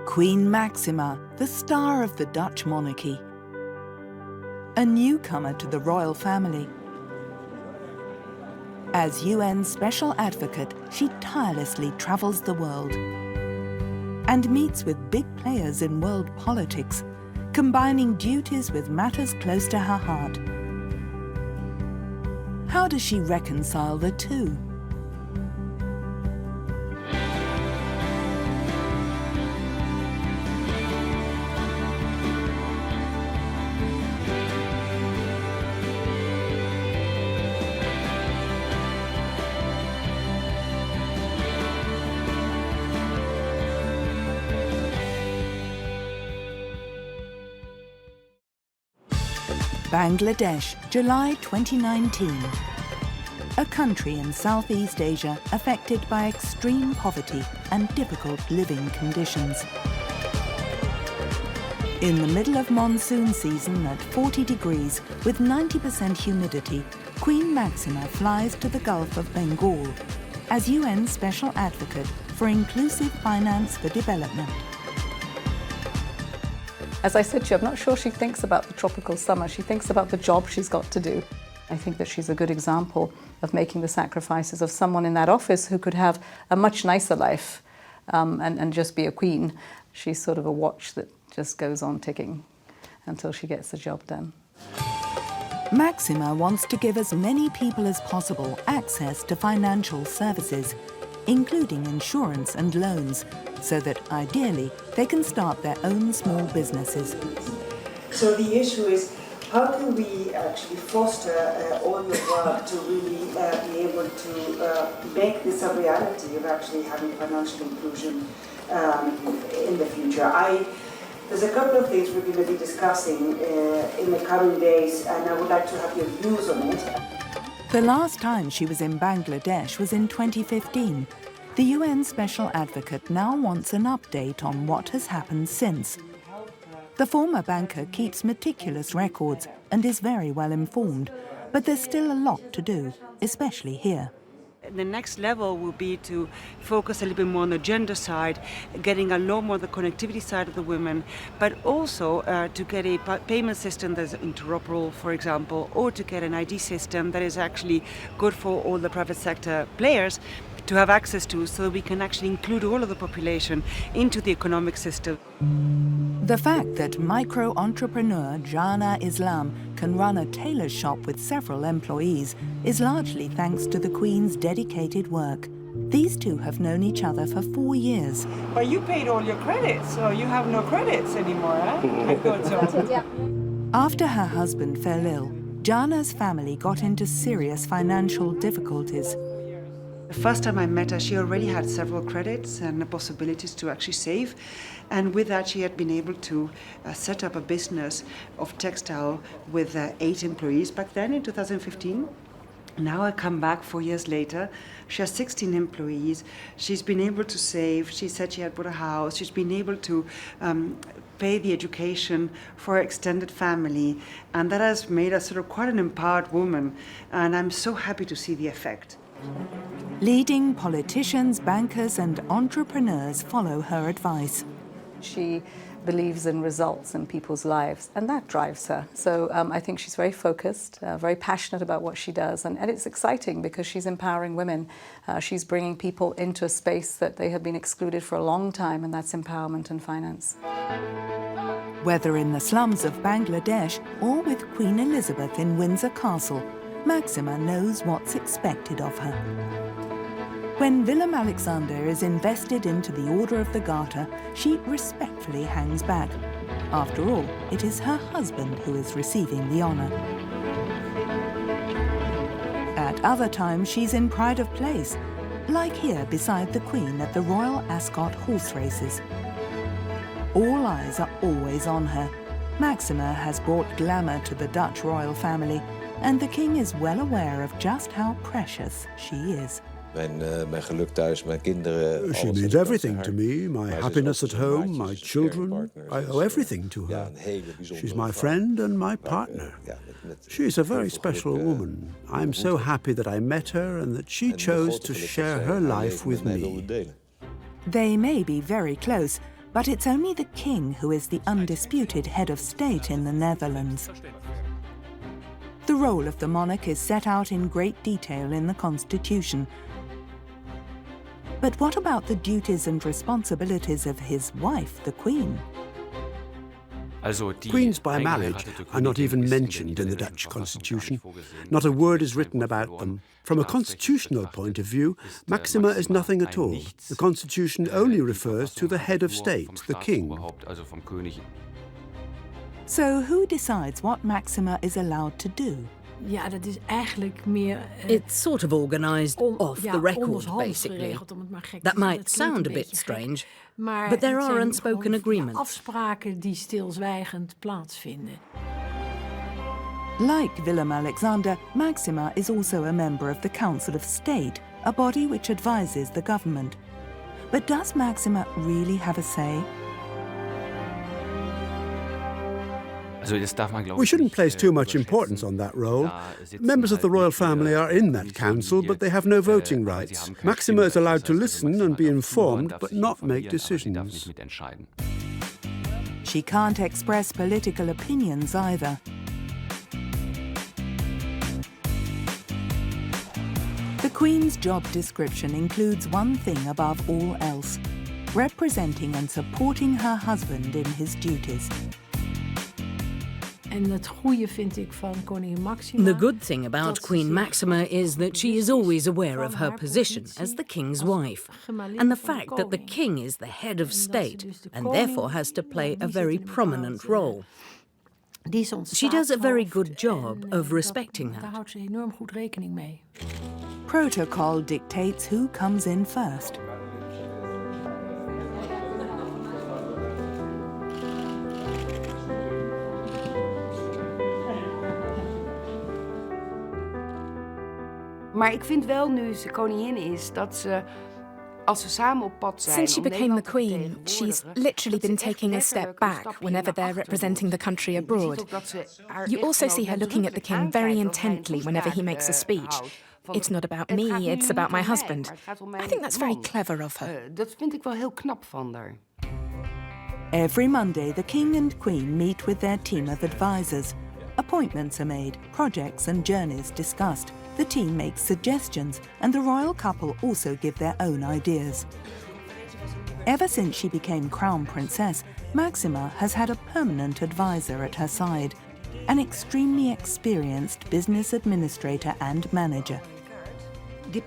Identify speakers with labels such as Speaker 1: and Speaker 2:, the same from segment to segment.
Speaker 1: Queen Maxima, the star of the Dutch monarchy. A newcomer to the royal family. As UN Special Advocate, she tirelessly travels the world and meets with big players in world politics, combining duties with matters close to her heart. How does she reconcile the two? Bangladesh, July 2019. A country in Southeast Asia affected by extreme poverty and difficult living conditions. In the middle of monsoon season at 40 degrees with 90% humidity, Queen Maxima flies to the Gulf of Bengal as UN Special Advocate for Inclusive Finance for Development.
Speaker 2: As I said to you, I'm not sure she thinks about the tropical summer. She thinks about the job she's got to do. I think that she's a good example of making the sacrifices of someone in that office who could have a much nicer life and just be a queen. She's sort of a watch that just goes on ticking until she gets the job done.
Speaker 1: Maxima wants to give as many people as possible access to financial services, including insurance and loans, so that ideally they can start their own small businesses.
Speaker 3: So the issue is, how can we actually foster all your work to really be able to make this a reality of actually having financial inclusion in the future? There's a couple of things we're going to be discussing in the coming days, and I would like to have your views on it.
Speaker 1: The last time she was in Bangladesh was in 2015. The UN Special Advocate now wants an update on what has happened since. The former banker keeps meticulous records and is very well informed, but there's still a lot to do, especially here.
Speaker 4: The next level will be to focus a little bit more on the gender side, getting a lot more on the connectivity side of the women, but also to get a payment system that's interoperable, for example, or to get an ID system that is actually good for all the private sector players to have access to, so that we can actually include all of the population into the economic system.
Speaker 1: The fact that micro-entrepreneur Jana Islam can run a tailor shop with several employees is largely thanks to the Queen's dedicated work. These two have known each other for 4 years.
Speaker 5: But you paid all your credits, so you have no credits anymore, eh? Good, so.
Speaker 1: After her husband fell ill, Jana's family got into serious financial difficulties.
Speaker 4: The first time I met her, she already had several credits and possibilities to actually save. And with that, she had been able to set up a business of textile with 8 employees back then in 2015. Now I come back 4 years later. She has 16 employees. She's been able to save. She said she had bought a house. She's been able to pay the education for her extended family. And that has made her sort of quite an empowered woman. And I'm so happy to see the effect.
Speaker 1: Leading politicians, bankers and entrepreneurs follow her advice.
Speaker 2: She believes in results in people's lives, and that drives her. So I think she's very focused, very passionate about what she does, and it's exciting because she's empowering women. She's bringing people into a space that they have been excluded for a long time, and that's empowerment and finance.
Speaker 1: Whether in the slums of Bangladesh or with Queen Elizabeth in Windsor Castle, Maxima knows what's expected of her. When Willem-Alexander is invested into the Order of the Garter, she respectfully hangs back. After all, it is her husband who is receiving the honour. At other times, she's in pride of place, like here beside the Queen at the Royal Ascot horse races. All eyes are always on her. Maxima has brought glamour to the Dutch royal family, and the King is well aware of just how precious she is.
Speaker 6: She means everything to me, my happiness at home, my children. I owe everything to her. She's my friend and my partner. She's a very special woman. I'm so happy that I met her and that she chose to share her life with me.
Speaker 1: They may be very close, But it's only the king who is the undisputed head of state in the Netherlands. The role of the monarch is set out in great detail in the constitution. But what about the duties and responsibilities of his wife, the Queen?
Speaker 6: Queens by marriage are not even mentioned in the Dutch constitution. Not a word is written about them. From a constitutional point of view, Maxima is nothing at all. The constitution only refers to the head of state, the king.
Speaker 1: So who decides what Maxima is allowed to do?
Speaker 7: Ja, dat is eigenlijk meer...
Speaker 8: It's sort of organised off the record, basically. That might sound a bit strange, but there are unspoken agreements.
Speaker 7: Afspraken die stilzwijgend plaatsvinden.
Speaker 1: Like Willem-Alexander, Maxima is also a member of the Council of State, a body which advises the government. But does Maxima really have a say?
Speaker 6: We shouldn't place too much importance on that role. Members of the royal family are in that council, but they have no voting rights. Maxima is allowed to listen and be informed, but not make decisions.
Speaker 1: She can't express political opinions either. The Queen's job description includes one thing above all else: representing and supporting her husband in his duties.
Speaker 7: En het goede vind ik van koningin Maxima...
Speaker 8: The good thing about Queen Maxima is that she is always aware of her position as the king's wife, and the fact that the king is the head of state and therefore has to play a very prominent role. She does a very good job of respecting
Speaker 7: Daar
Speaker 8: that.
Speaker 7: houdt ze enorm goed rekening mee.
Speaker 1: Protocol dictates who comes in first.
Speaker 9: Maar ik vind wel, nu ze koningin is, dat ze, als ze samen op pad zijn...
Speaker 10: Since she became the Queen, she's literally been taking a step back whenever they're representing the country abroad. You also see her looking at the king very intently whenever he makes a speech. It's not about me, it's about my husband. I think that's very clever of her.
Speaker 9: Dat vind ik wel heel knap van haar.
Speaker 1: Every Monday, the King and Queen meet with their team of advisors. Appointments are made, projects and journeys discussed. The team makes suggestions, and the royal couple also give their own ideas. Ever since she became Crown Princess, Maxima has had a permanent advisor at her side, an extremely experienced business administrator and manager.
Speaker 11: Her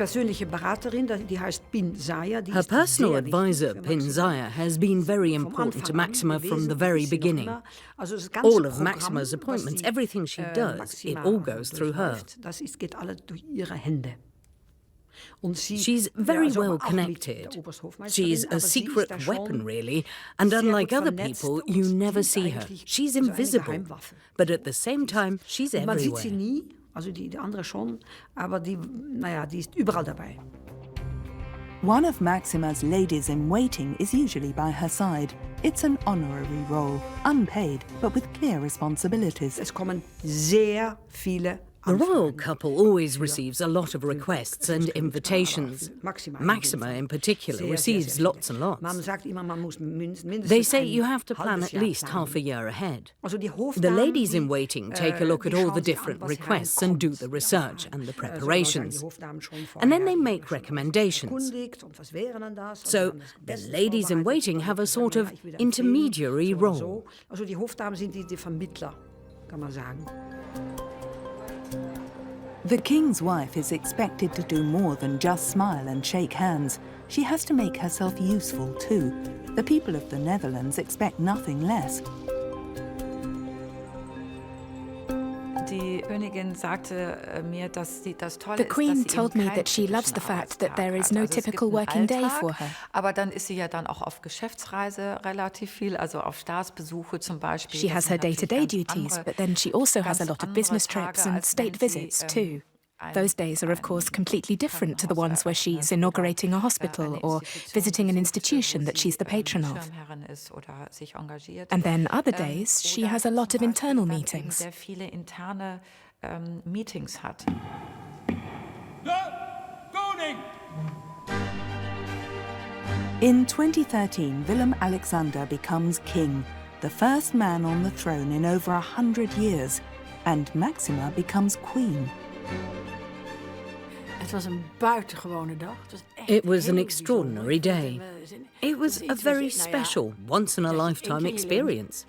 Speaker 8: personal advisor, Pin Zaya, has been very important to Maxima from the very beginning. All of Maxima's appointments, everything she does, it all goes through her. She's very well connected. She's a secret weapon, really, and unlike other people, you never see her. She's invisible, but at the same time, she's everywhere.
Speaker 11: Die andere schon, aber die ist überall dabei.
Speaker 1: One of Maxima's ladies-in-waiting is usually by her side. It's an honorary role, unpaid, but with clear responsibilities.
Speaker 11: Es kommen sehr viele
Speaker 8: The royal couple always receives a lot of requests and invitations. Maxima, in particular, receives lots and lots. They say you have to plan at least half a year ahead. The ladies-in-waiting take a look at all the different requests and do the research and the preparations. And then they make recommendations. So the ladies-in-waiting have a sort of intermediary role.
Speaker 1: The king's wife is expected to do more than just smile and shake hands. She has to make herself useful too. The people of the Netherlands expect nothing less.
Speaker 10: The Queen told me that she loves the fact that there is no typical working day for her. She has her day-to-day duties, but then she also has a lot of business trips and state visits too. Those days are, of course, completely different to the ones where she's inaugurating a hospital or visiting an institution that she's the patron of. And then other days, she has a lot of internal meetings.
Speaker 1: In 2013, Willem-Alexander becomes king, the first man on the throne in over 100 years, and Maxima becomes queen.
Speaker 7: Het was een buitengewone dag.
Speaker 8: It was an extraordinary day. It was a very special, once-in-a-lifetime experience.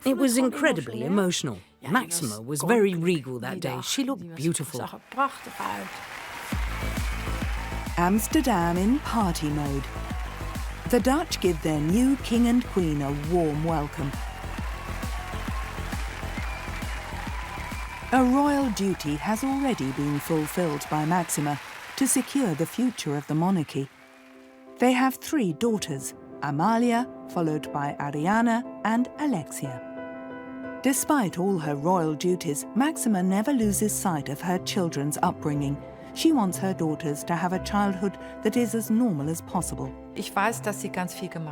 Speaker 8: It was incredibly emotional. Maxima was very regal that day. She looked beautiful.
Speaker 7: Zag er prachtig uit.
Speaker 1: Amsterdam in party mode. The Dutch give their new king and queen a warm welcome. A royal duty has already been fulfilled by Maxima to secure the future of the monarchy. They have 3 daughters, Amalia, followed by Ariana and Alexia. Despite all her royal duties, Maxima never loses sight of her children's upbringing. She wants her daughters to have a childhood that is as normal as possible.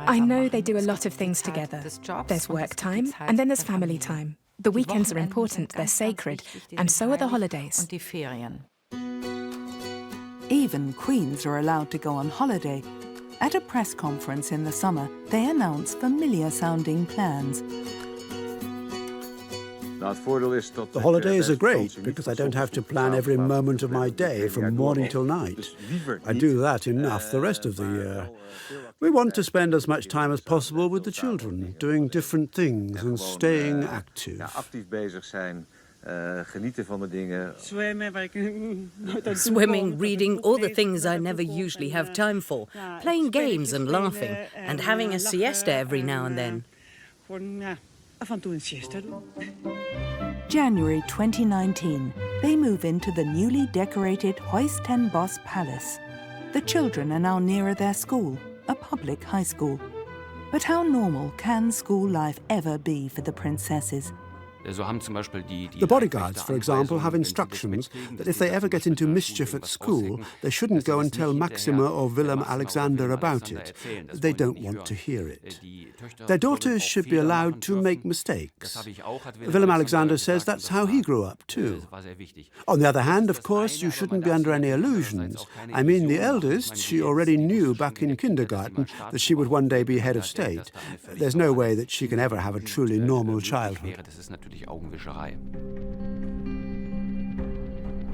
Speaker 10: I know they do a lot of things together. There's work time, and then there's family time. The weekends are important, they're sacred, and so are the holidays.
Speaker 1: Even queens are allowed to go on holiday. At a press conference in the summer, they announce familiar-sounding plans.
Speaker 6: The holidays are great because I don't have to plan every moment of my day from morning till night. I do that enough the rest of the year. We want to spend as much time as possible with the children, doing different things and staying active.
Speaker 8: Swimming, reading, all the things I never usually have time for, playing games and laughing, and having a siesta every now and then.
Speaker 1: January 2019, they move into the newly decorated Huis ten Bosch Palace. The children are now nearer their school, a public high school. But how normal can school life ever be for the princesses?
Speaker 6: The bodyguards, for example, have instructions that if they ever get into mischief at school, they shouldn't go and tell Maxima or Willem-Alexander about it. They don't want to hear it. Their daughters should be allowed to make mistakes. Willem-Alexander says that's how he grew up, too. On the other hand, of course, you shouldn't be under any illusions. I mean, the eldest, she already knew back in kindergarten that she would one day be head of state. There's no way that she can ever have a truly normal childhood.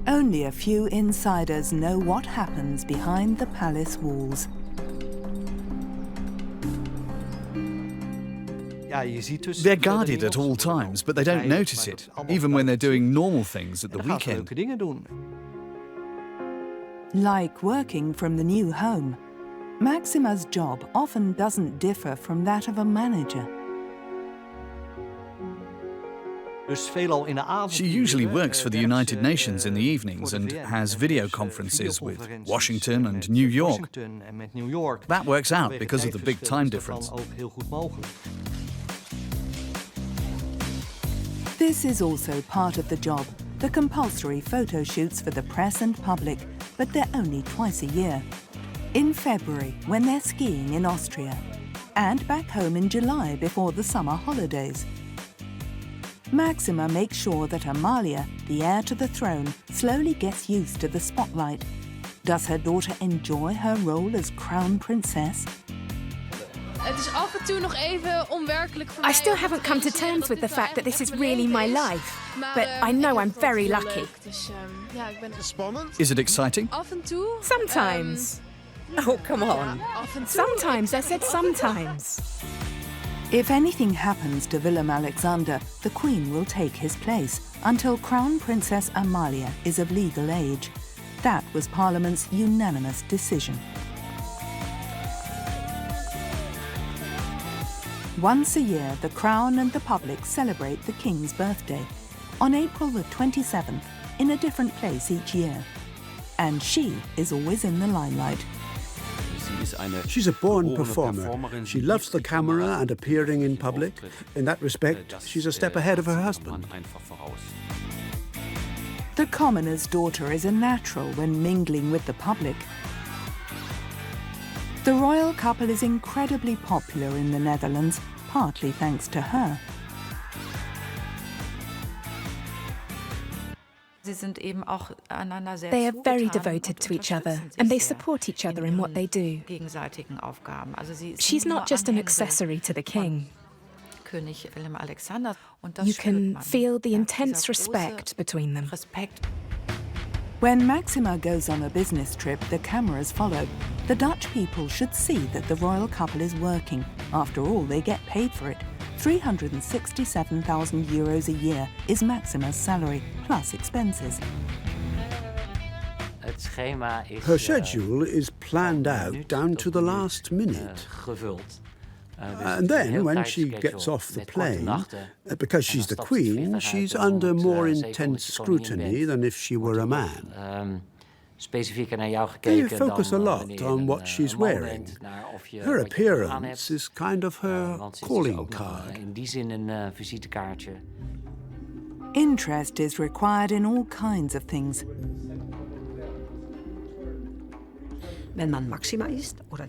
Speaker 1: Only a few insiders know what happens behind the palace walls.
Speaker 12: They're guarded at all times, but they don't notice it, even when they're doing normal things at the weekend.
Speaker 1: Like working from the new home, Maxima's job often doesn't differ from that of a manager.
Speaker 12: She usually works for the United Nations in the evenings and has video conferences with Washington and New York. That works out because of the big time difference.
Speaker 1: This is also part of the job, the compulsory photo shoots for the press and public, but they're only twice a year. In February, when they're skiing in Austria, and back home in July before the summer holidays. Maxima makes sure that Amalia, the heir to the throne, slowly gets used to the spotlight. Does her daughter enjoy her role as crown princess?
Speaker 10: I still haven't come to terms with the fact that this is really my life, but I know I'm very lucky.
Speaker 12: Is it exciting?
Speaker 10: Sometimes.
Speaker 8: Oh, come on.
Speaker 10: Sometimes, I said sometimes.
Speaker 1: If anything happens to Willem-Alexander, the Queen will take his place until Crown Princess Amalia is of legal age. That was Parliament's unanimous decision. Once a year, the Crown and the public celebrate the King's birthday, on April the 27th, in a different place each year. And she is always in the limelight.
Speaker 6: She's a born performer. She loves the camera and appearing in public. In that respect, she's a step ahead of her husband.
Speaker 1: The commoner's daughter is a natural when mingling with the public. The royal couple is incredibly popular in the Netherlands, partly thanks to her.
Speaker 10: They are very devoted to each other, and they support each other in what they do. She's not just an accessory to the king. You can feel the intense respect between them.
Speaker 1: When Maxima goes on a business trip, the cameras follow. The Dutch people should see that the royal couple is working. After all, they get paid for it. 367,000 euros a year is Maxima's salary, plus expenses.
Speaker 6: Her schedule is planned out down to the last minute. And then, when she gets off the plane, because she's the queen, she's under more intense scrutiny than if she were a man. They focus a lot on what she's wearing. Her appearance is kind of her calling card.
Speaker 1: Interest is required in all kinds of things.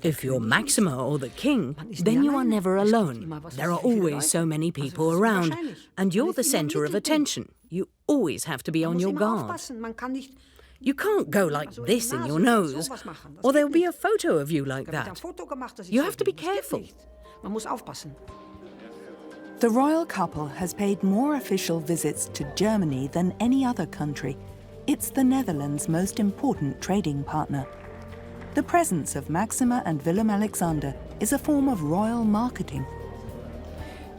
Speaker 8: If you're Maxima or the king, then you are never alone. There are always so many people around, and you're the centre of attention. You always have to be on your guard. You can't go like this in your nose, or there'll be a photo of you like that. You have to be careful.
Speaker 1: The royal couple has paid more official visits to Germany than any other country. It's the Netherlands' most important trading partner. The presence of Maxima and Willem-Alexander is a form of royal marketing.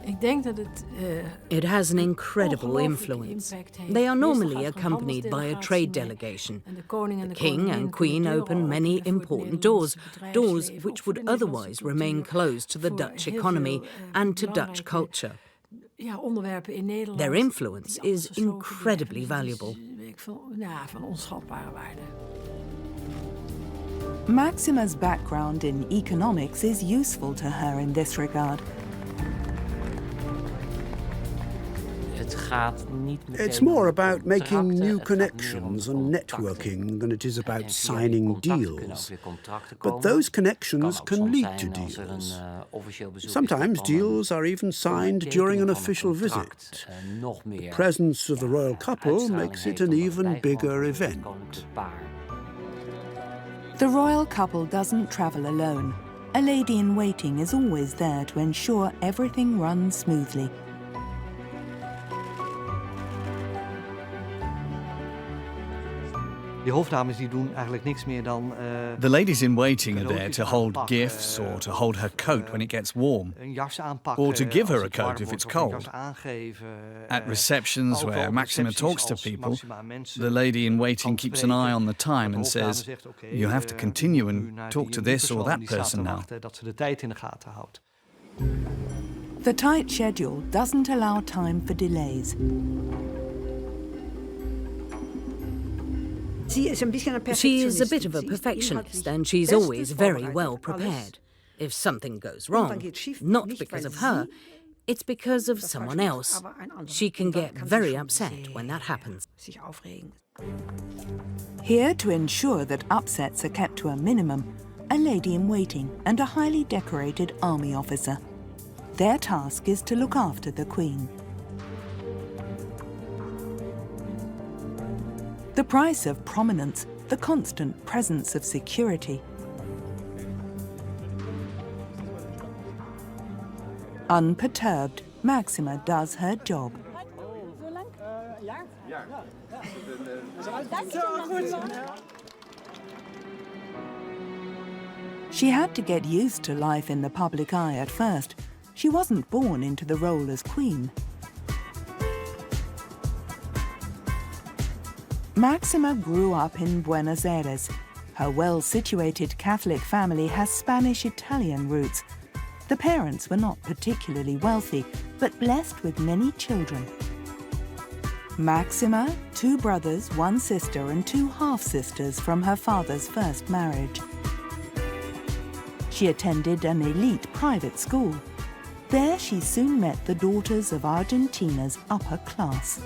Speaker 8: It has an incredible influence. They are normally accompanied by a trade delegation. The king and queen open many important doors, doors which would otherwise remain closed to the Dutch economy and to Dutch culture. Their influence is incredibly valuable.
Speaker 1: Maxima's background in economics is useful to her in this regard.
Speaker 6: It's more about making new connections and networking than it is about signing deals. But those connections can lead to deals. Sometimes deals are even signed during an official visit. The presence of the royal couple makes it an even bigger event.
Speaker 1: The royal couple doesn't travel alone. A lady-in-waiting is always there to ensure everything runs smoothly.
Speaker 12: The ladies-in-waiting are there to hold gifts or to hold her coat when it gets warm, or to give her a coat if it's cold. At receptions where Maxima talks to people, the lady-in-waiting keeps an eye on the time and says, "You have to continue and talk to this or that person now."
Speaker 1: The tight schedule doesn't allow time for delays.
Speaker 8: She is a bit of a perfectionist, and she's always very well prepared. If something goes wrong, not because of her, it's because of someone else. She can get very upset when that happens.
Speaker 1: Here to ensure that upsets are kept to a minimum, a lady-in-waiting and a highly decorated army officer. Their task is to look after the Queen. The price of prominence, the constant presence of security. Unperturbed, Maxima does her job. She had to get used to life in the public eye at first. She wasn't born into the role as queen. Maxima grew up in Buenos Aires. Her well-situated Catholic family has Spanish-Italian roots. The parents were not particularly wealthy, but blessed with many children. Maxima, 2 brothers, 1 sister and 2 half-sisters from her father's first marriage. She attended an elite private school. There she soon met the daughters of Argentina's upper class.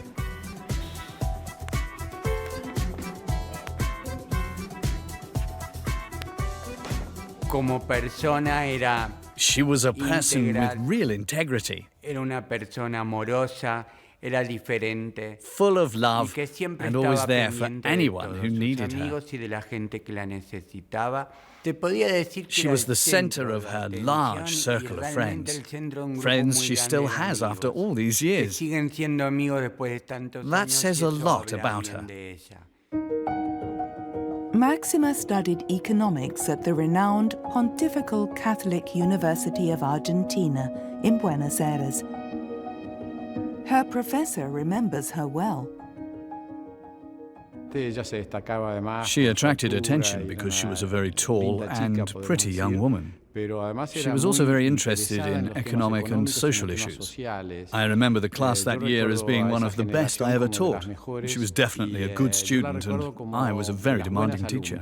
Speaker 12: She was a person with real integrity. full of love, and always there for anyone who needed her. She was the center of her large circle of friends, friends she still has after all these years. That says a lot about her.
Speaker 1: Maxima studied economics at the renowned Pontifical Catholic University of Argentina in Buenos Aires. Her professor remembers her well.
Speaker 12: She attracted attention because she was a very tall and pretty young woman. She was also very interested in economic and social issues. I remember the class that year as being one of the best I ever taught. She was definitely a good student, and I was a very demanding teacher.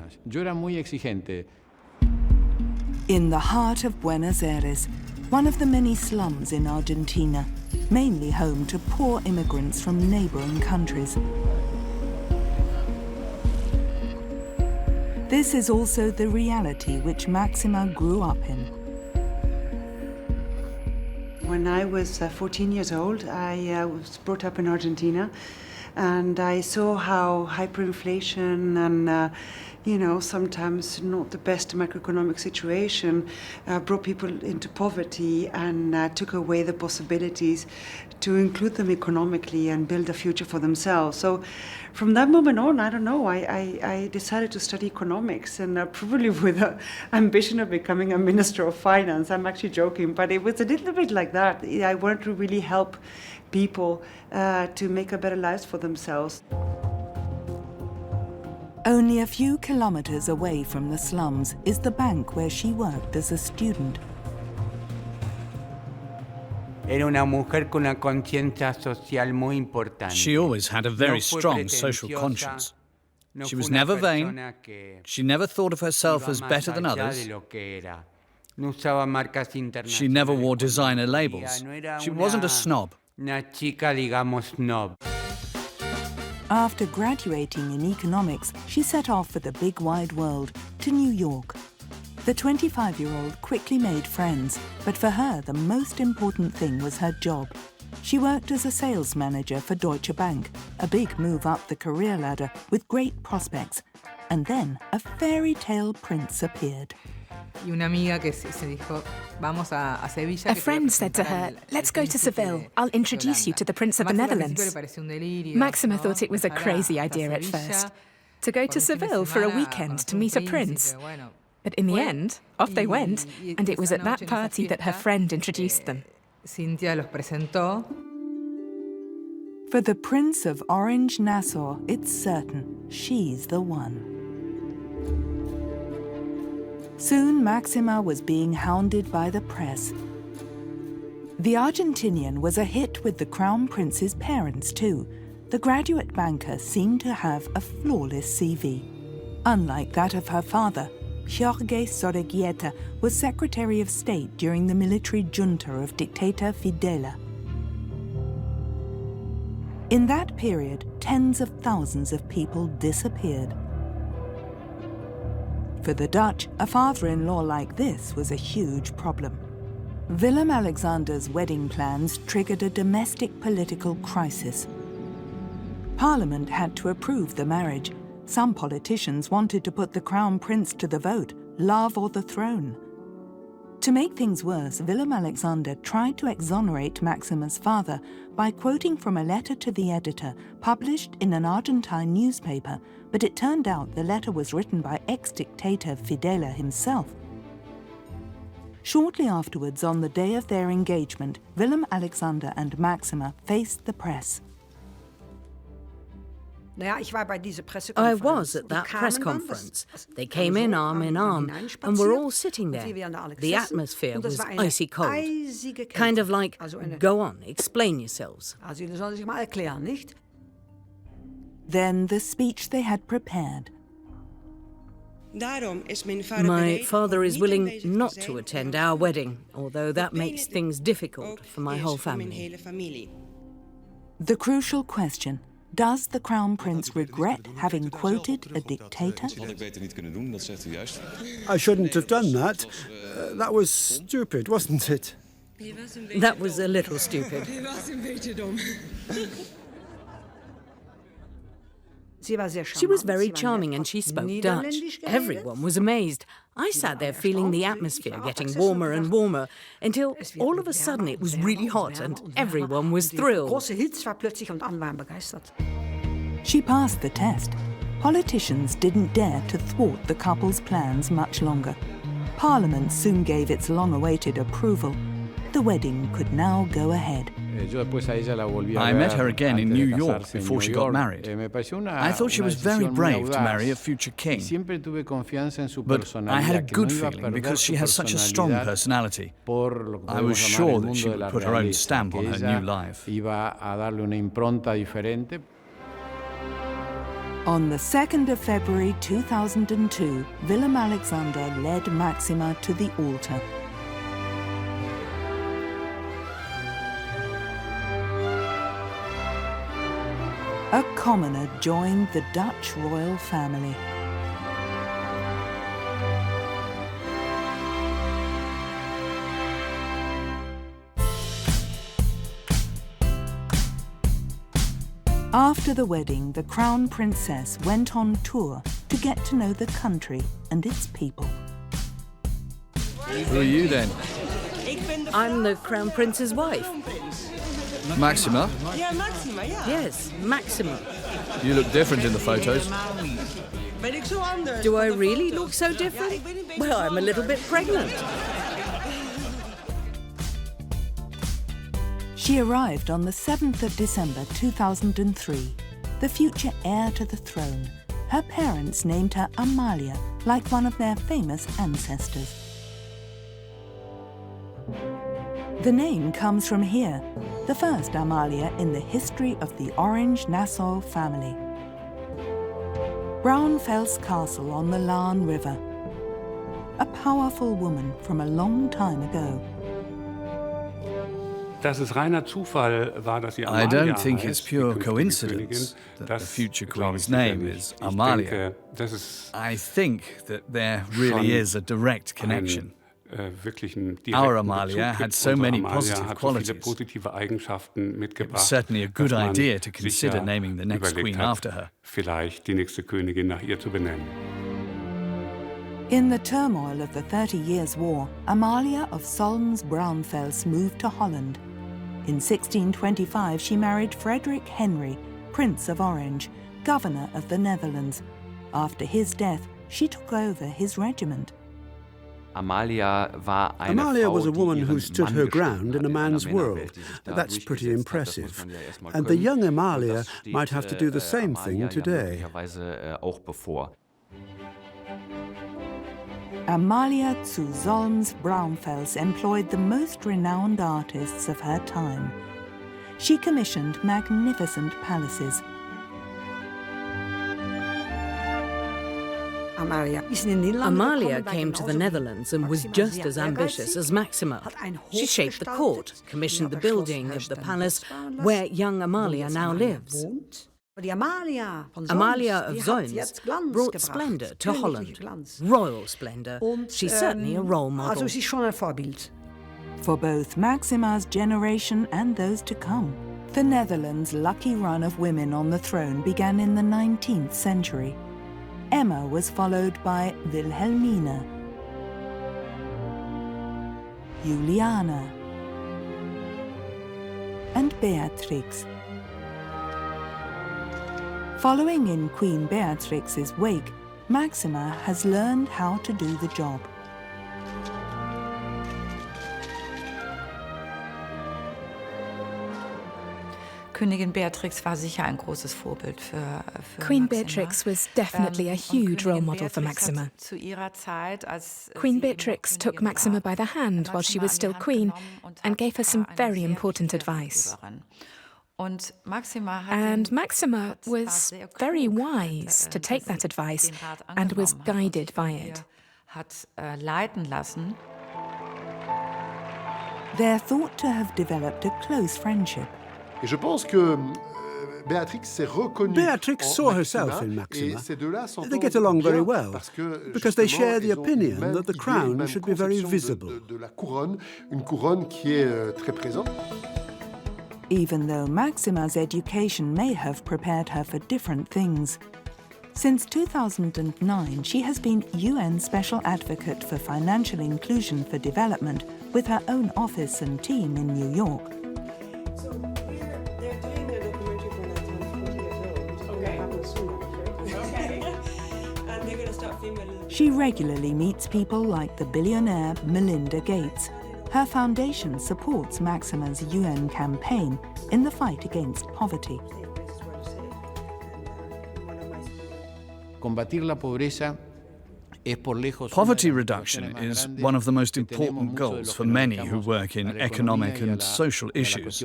Speaker 1: In the heart of Buenos Aires, one of the many slums in Argentina, mainly home to poor immigrants from neighboring countries. This is also the reality which Maxima grew up in.
Speaker 4: When I was 14 years old, I was brought up in Argentina, and I saw how hyperinflation and sometimes not the best macroeconomic situation brought people into poverty and took away the possibilities to include them economically and build a future for themselves. So from that moment on, I don't know, I decided to study economics, and probably with the ambition of becoming a minister of finance. I'm actually joking, but it was a little bit like that. I wanted to really help people to make a better life for themselves.
Speaker 1: Only a few kilometers away from the slums is the bank where she worked as a student.
Speaker 12: She always had a very strong social conscience. She was never vain. She never thought of herself as better than others. She never wore designer labels. She wasn't a snob.
Speaker 1: After graduating in economics, she set off for the big wide world, to New York. The 25-year-old quickly made friends, but for her the most important thing was her job. She worked as a sales manager for Deutsche Bank, a big move up the career ladder with great prospects. And then a fairy tale prince appeared.
Speaker 10: A friend said to her, "Let's go to Seville. I'll introduce you to the Prince of the Netherlands." Maxima thought it was a crazy idea at first, to go to Seville for a weekend to meet a prince. But in the end, off they went, and it was at that party that her friend introduced them.
Speaker 1: For the Prince of Orange Nassau, it's certain she's the one. Soon Maxima was being hounded by the press. The Argentinian was a hit with the Crown Prince's parents too. The graduate banker seemed to have a flawless CV. Unlike that of her father, Jorge Sorreguieta was Secretary of State during the military junta of dictator Fidela. In that period, tens of thousands of people disappeared. For the Dutch, a father-in-law like this was a huge problem. Willem Alexander's wedding plans triggered a domestic political crisis. Parliament had to approve the marriage. Some politicians wanted to put the Crown Prince to the vote, love or the throne. To make things worse, Willem Alexander tried to exonerate Maxima's father by quoting from a letter to the editor published in an Argentine newspaper, but it turned out the letter was written by ex-dictator Fidela himself. Shortly afterwards, on the day of their engagement, Willem Alexander and Maxima faced the press.
Speaker 8: I was at that press conference. They came in arm, and were all sitting there. The atmosphere was icy cold. Kind of like, go on, explain yourselves.
Speaker 1: Then the speech they had prepared.
Speaker 8: My father is willing not to attend our wedding, although that makes things difficult for my whole family.
Speaker 1: The crucial question: does the Crown Prince regret having quoted a dictator?
Speaker 6: I shouldn't have done that. That was stupid, wasn't it?
Speaker 8: That was a little stupid. She was very charming and she spoke Dutch. Everyone was amazed. I sat there feeling the atmosphere getting warmer and warmer until all of a sudden it was really hot and everyone was thrilled.
Speaker 1: She passed the test. Politicians didn't dare to thwart the couple's plans much longer. Parliament soon gave its long-awaited approval. The wedding could now go ahead.
Speaker 12: I met her again in New York before she got married. I thought she was very brave to marry a future king. But I had a good feeling because she has such a strong personality. I was sure that she would put her own stamp on her new life.
Speaker 1: On the 2nd of February 2002, Willem-Alexander led Maxima to the altar. A commoner joined the Dutch royal family. After the wedding, the Crown Princess went on tour to get to know the country and its people.
Speaker 12: Who are you then?
Speaker 8: I'm the Crown Prince's wife.
Speaker 12: Maxima?
Speaker 5: Yeah, Maxima, yeah.
Speaker 8: Yes, Maxima.
Speaker 12: You look different in the photos.
Speaker 8: Do I really look so different? Well, I'm a little bit pregnant.
Speaker 1: She arrived on the 7th of December 2003, the future heir to the throne. Her parents named her Amalia, like one of their famous ancestors. The name comes from here, the first Amalia in the history of the Orange-Nassau family. Braunfels Castle on the Lahn River. A powerful woman from a long time ago.
Speaker 12: I don't think it's pure coincidence that the future queen's name is Amalia. I think that there really is a direct connection. Our Amalia had so many positive qualities. It was certainly a good idea to consider naming the next queen after her.
Speaker 1: In the turmoil of the 30 Years' War, Amalia of Solms-Braunfels moved to Holland. In 1625, she married Frederick Henry, Prince of Orange, governor of the Netherlands. After his death, she took over his regiment.
Speaker 13: Amalia
Speaker 6: was a woman who stood her ground in a man's world. That's pretty impressive. And the young Amalia might have to do the same thing today.
Speaker 1: Amalia zu Solms-Braunfels employed the most renowned artists of her time. She commissioned magnificent palaces.
Speaker 8: Amalia came to the Netherlands and was just as ambitious as Maxima. She shaped the court, commissioned the building of the palace where young Amalia now lives. Amalia of Solms brought splendour to Holland. Royal splendour. She's certainly a role model.
Speaker 1: For both Maxima's generation and those to come, the Netherlands' lucky run of women on the throne began in the 19th century. Emma was followed by Wilhelmina, Juliana, and Beatrix. Following in Queen Beatrix's wake, Maxima has learned how to do the job.
Speaker 14: Königin Beatrix war sicher ein großes Vorbild für
Speaker 10: Queen Beatrix was definitely a huge role model for Maxima. Queen Beatrix took Maxima by the hand while she was still queen and gave her some very important advice. And Maxima was very wise to take that advice and was guided by it.
Speaker 1: They're thought to have developed a close friendship.
Speaker 6: Beatrix saw herself in Maxima. They get along very well because they share the opinion that the crown should be very visible.
Speaker 1: Even though Maxima's education may have prepared her for different things. Since 2009, she has been UN Special Advocate for Financial Inclusion for Development with her own office and team in New York.
Speaker 5: So they're doing a documentary for 40 years old, which will happen soon, okay. And they're going to start filming a little bit.
Speaker 1: She regularly meets people like the billionaire Melinda Gates. Her foundation supports Maxima's UN campaign in the fight against poverty.
Speaker 12: Poverty reduction is one of the most important goals for many who work in economic and social issues.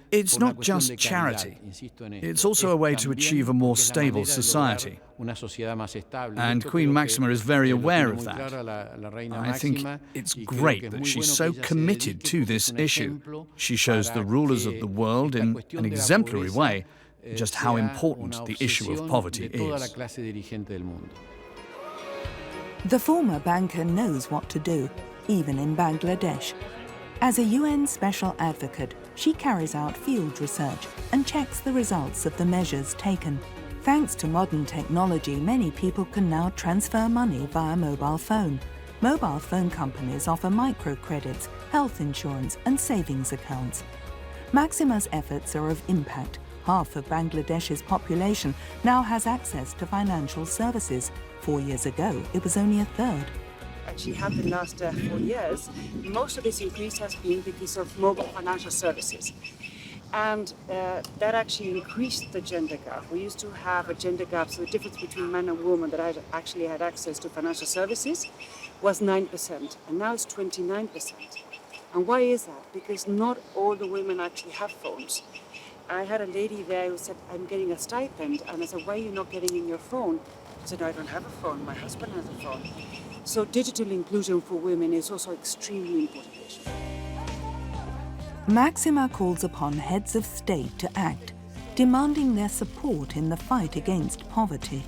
Speaker 12: It's not just charity. It's also a way to achieve a more stable society. And Queen Maxima is very aware of that. I think it's great that she's so committed to this issue. She shows the rulers of the world in an exemplary way just how important the issue of poverty is.
Speaker 1: The former banker knows what to do, even in Bangladesh. As a UN Special Advocate, she carries out field research and checks the results of the measures taken. Thanks to modern technology, many people can now transfer money via mobile phone. Mobile phone companies offer microcredits, health insurance and savings accounts. Maxima's efforts are of impact. Half of Bangladesh's population now has access to financial services. 4 years ago, it was only a third.
Speaker 3: Actually happened in the last 4 years. Most of this increase has been because of mobile financial services. And that actually increased the gender gap. We used to have a gender gap, so the difference between men and women that actually had access to financial services was 9%, and now it's 29%. And why is that? Because not all the women actually have phones. I had a lady there who said, I'm getting a stipend, and I said, why are you not getting in your phone? She said, no, I don't have a phone, my husband has a phone. So digital inclusion for women is also extremely important issue.
Speaker 1: Maxima calls upon heads of state to act, demanding their support in the fight against poverty.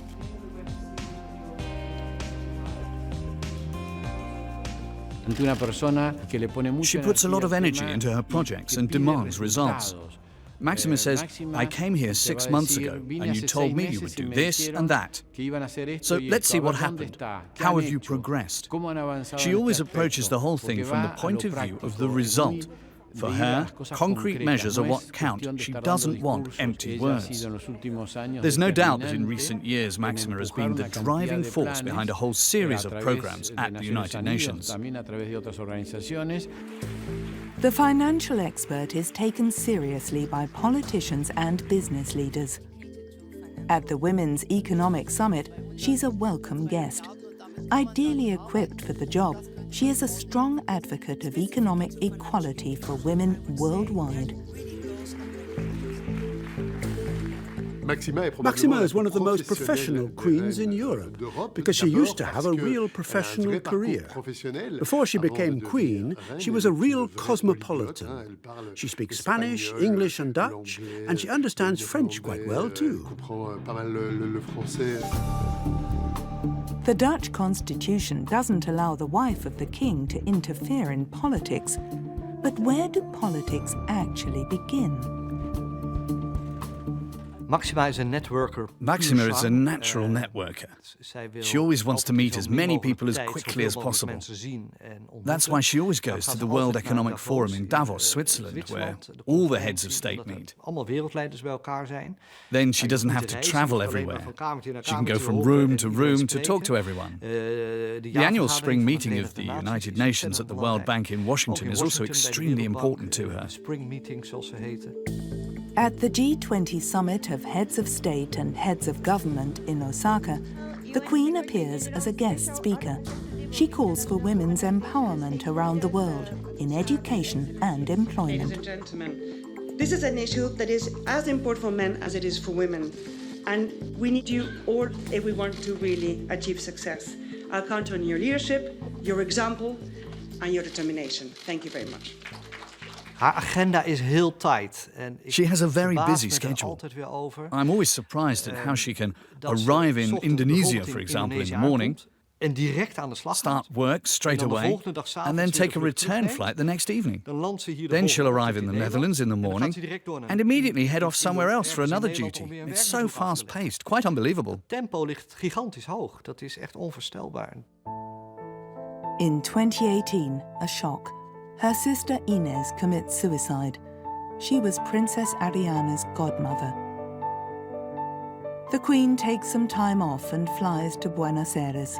Speaker 12: She puts a lot of energy into her projects and demands results. Maxima says, I came here 6 months ago and you told me you would do this and that. So let's see what happened. How have you progressed? She always approaches the whole thing from the point of view of the result. For her, concrete measures are what count. She doesn't want empty words. There's no doubt that in recent years Maxima has been the driving force behind a whole series of programs at the United Nations.
Speaker 1: The financial expert is taken seriously by politicians and business leaders. At the Women's Economic Summit, she's a welcome guest. Ideally equipped for the job, she is a strong advocate of economic equality for women worldwide.
Speaker 6: Maxima is one of the most professional queens in Europe because she used to have a real professional career. Before she became queen, she was a real cosmopolitan. She speaks Spanish, English and Dutch, and she understands French quite well too.
Speaker 1: The Dutch constitution doesn't allow the wife of the king to interfere in politics. But where do politics actually begin?
Speaker 15: Maxima is a networker.
Speaker 12: Maxima is a natural networker. She always wants to meet as many people as quickly as possible. That's why she always goes to the World Economic Forum in Davos, Switzerland, where all the heads of state meet. Then she doesn't have to travel everywhere. She can go from room to talk to everyone. The annual spring meeting of the United Nations at the World Bank in Washington is also extremely important to her.
Speaker 1: At the G20 summit of heads of state and heads of government in Osaka, the Queen appears as a guest speaker. She calls for women's empowerment around the world in education and employment.
Speaker 16: Ladies and gentlemen, this is an issue that is as important for men as it is for women. And we need you all if we want to really achieve success. I'll count on your leadership, your example, and your determination. Thank you very much.
Speaker 15: Haar agenda is heel tight.
Speaker 12: She has a very busy schedule. I'm always surprised at how she can arrive in Indonesia, for example, in the morning, start work straight away, and then take a return flight the next evening. Then she'll arrive in the Netherlands in the morning and immediately head off somewhere else for another duty. It's so fast-paced, quite unbelievable.
Speaker 15: Tempo ligt gigantisch hoog. Dat is echt onvoorstelbaar.
Speaker 1: In 2018, a shock. Her sister Inés commits suicide. She was Princess Ariana's godmother. The Queen takes some time off and flies to Buenos Aires.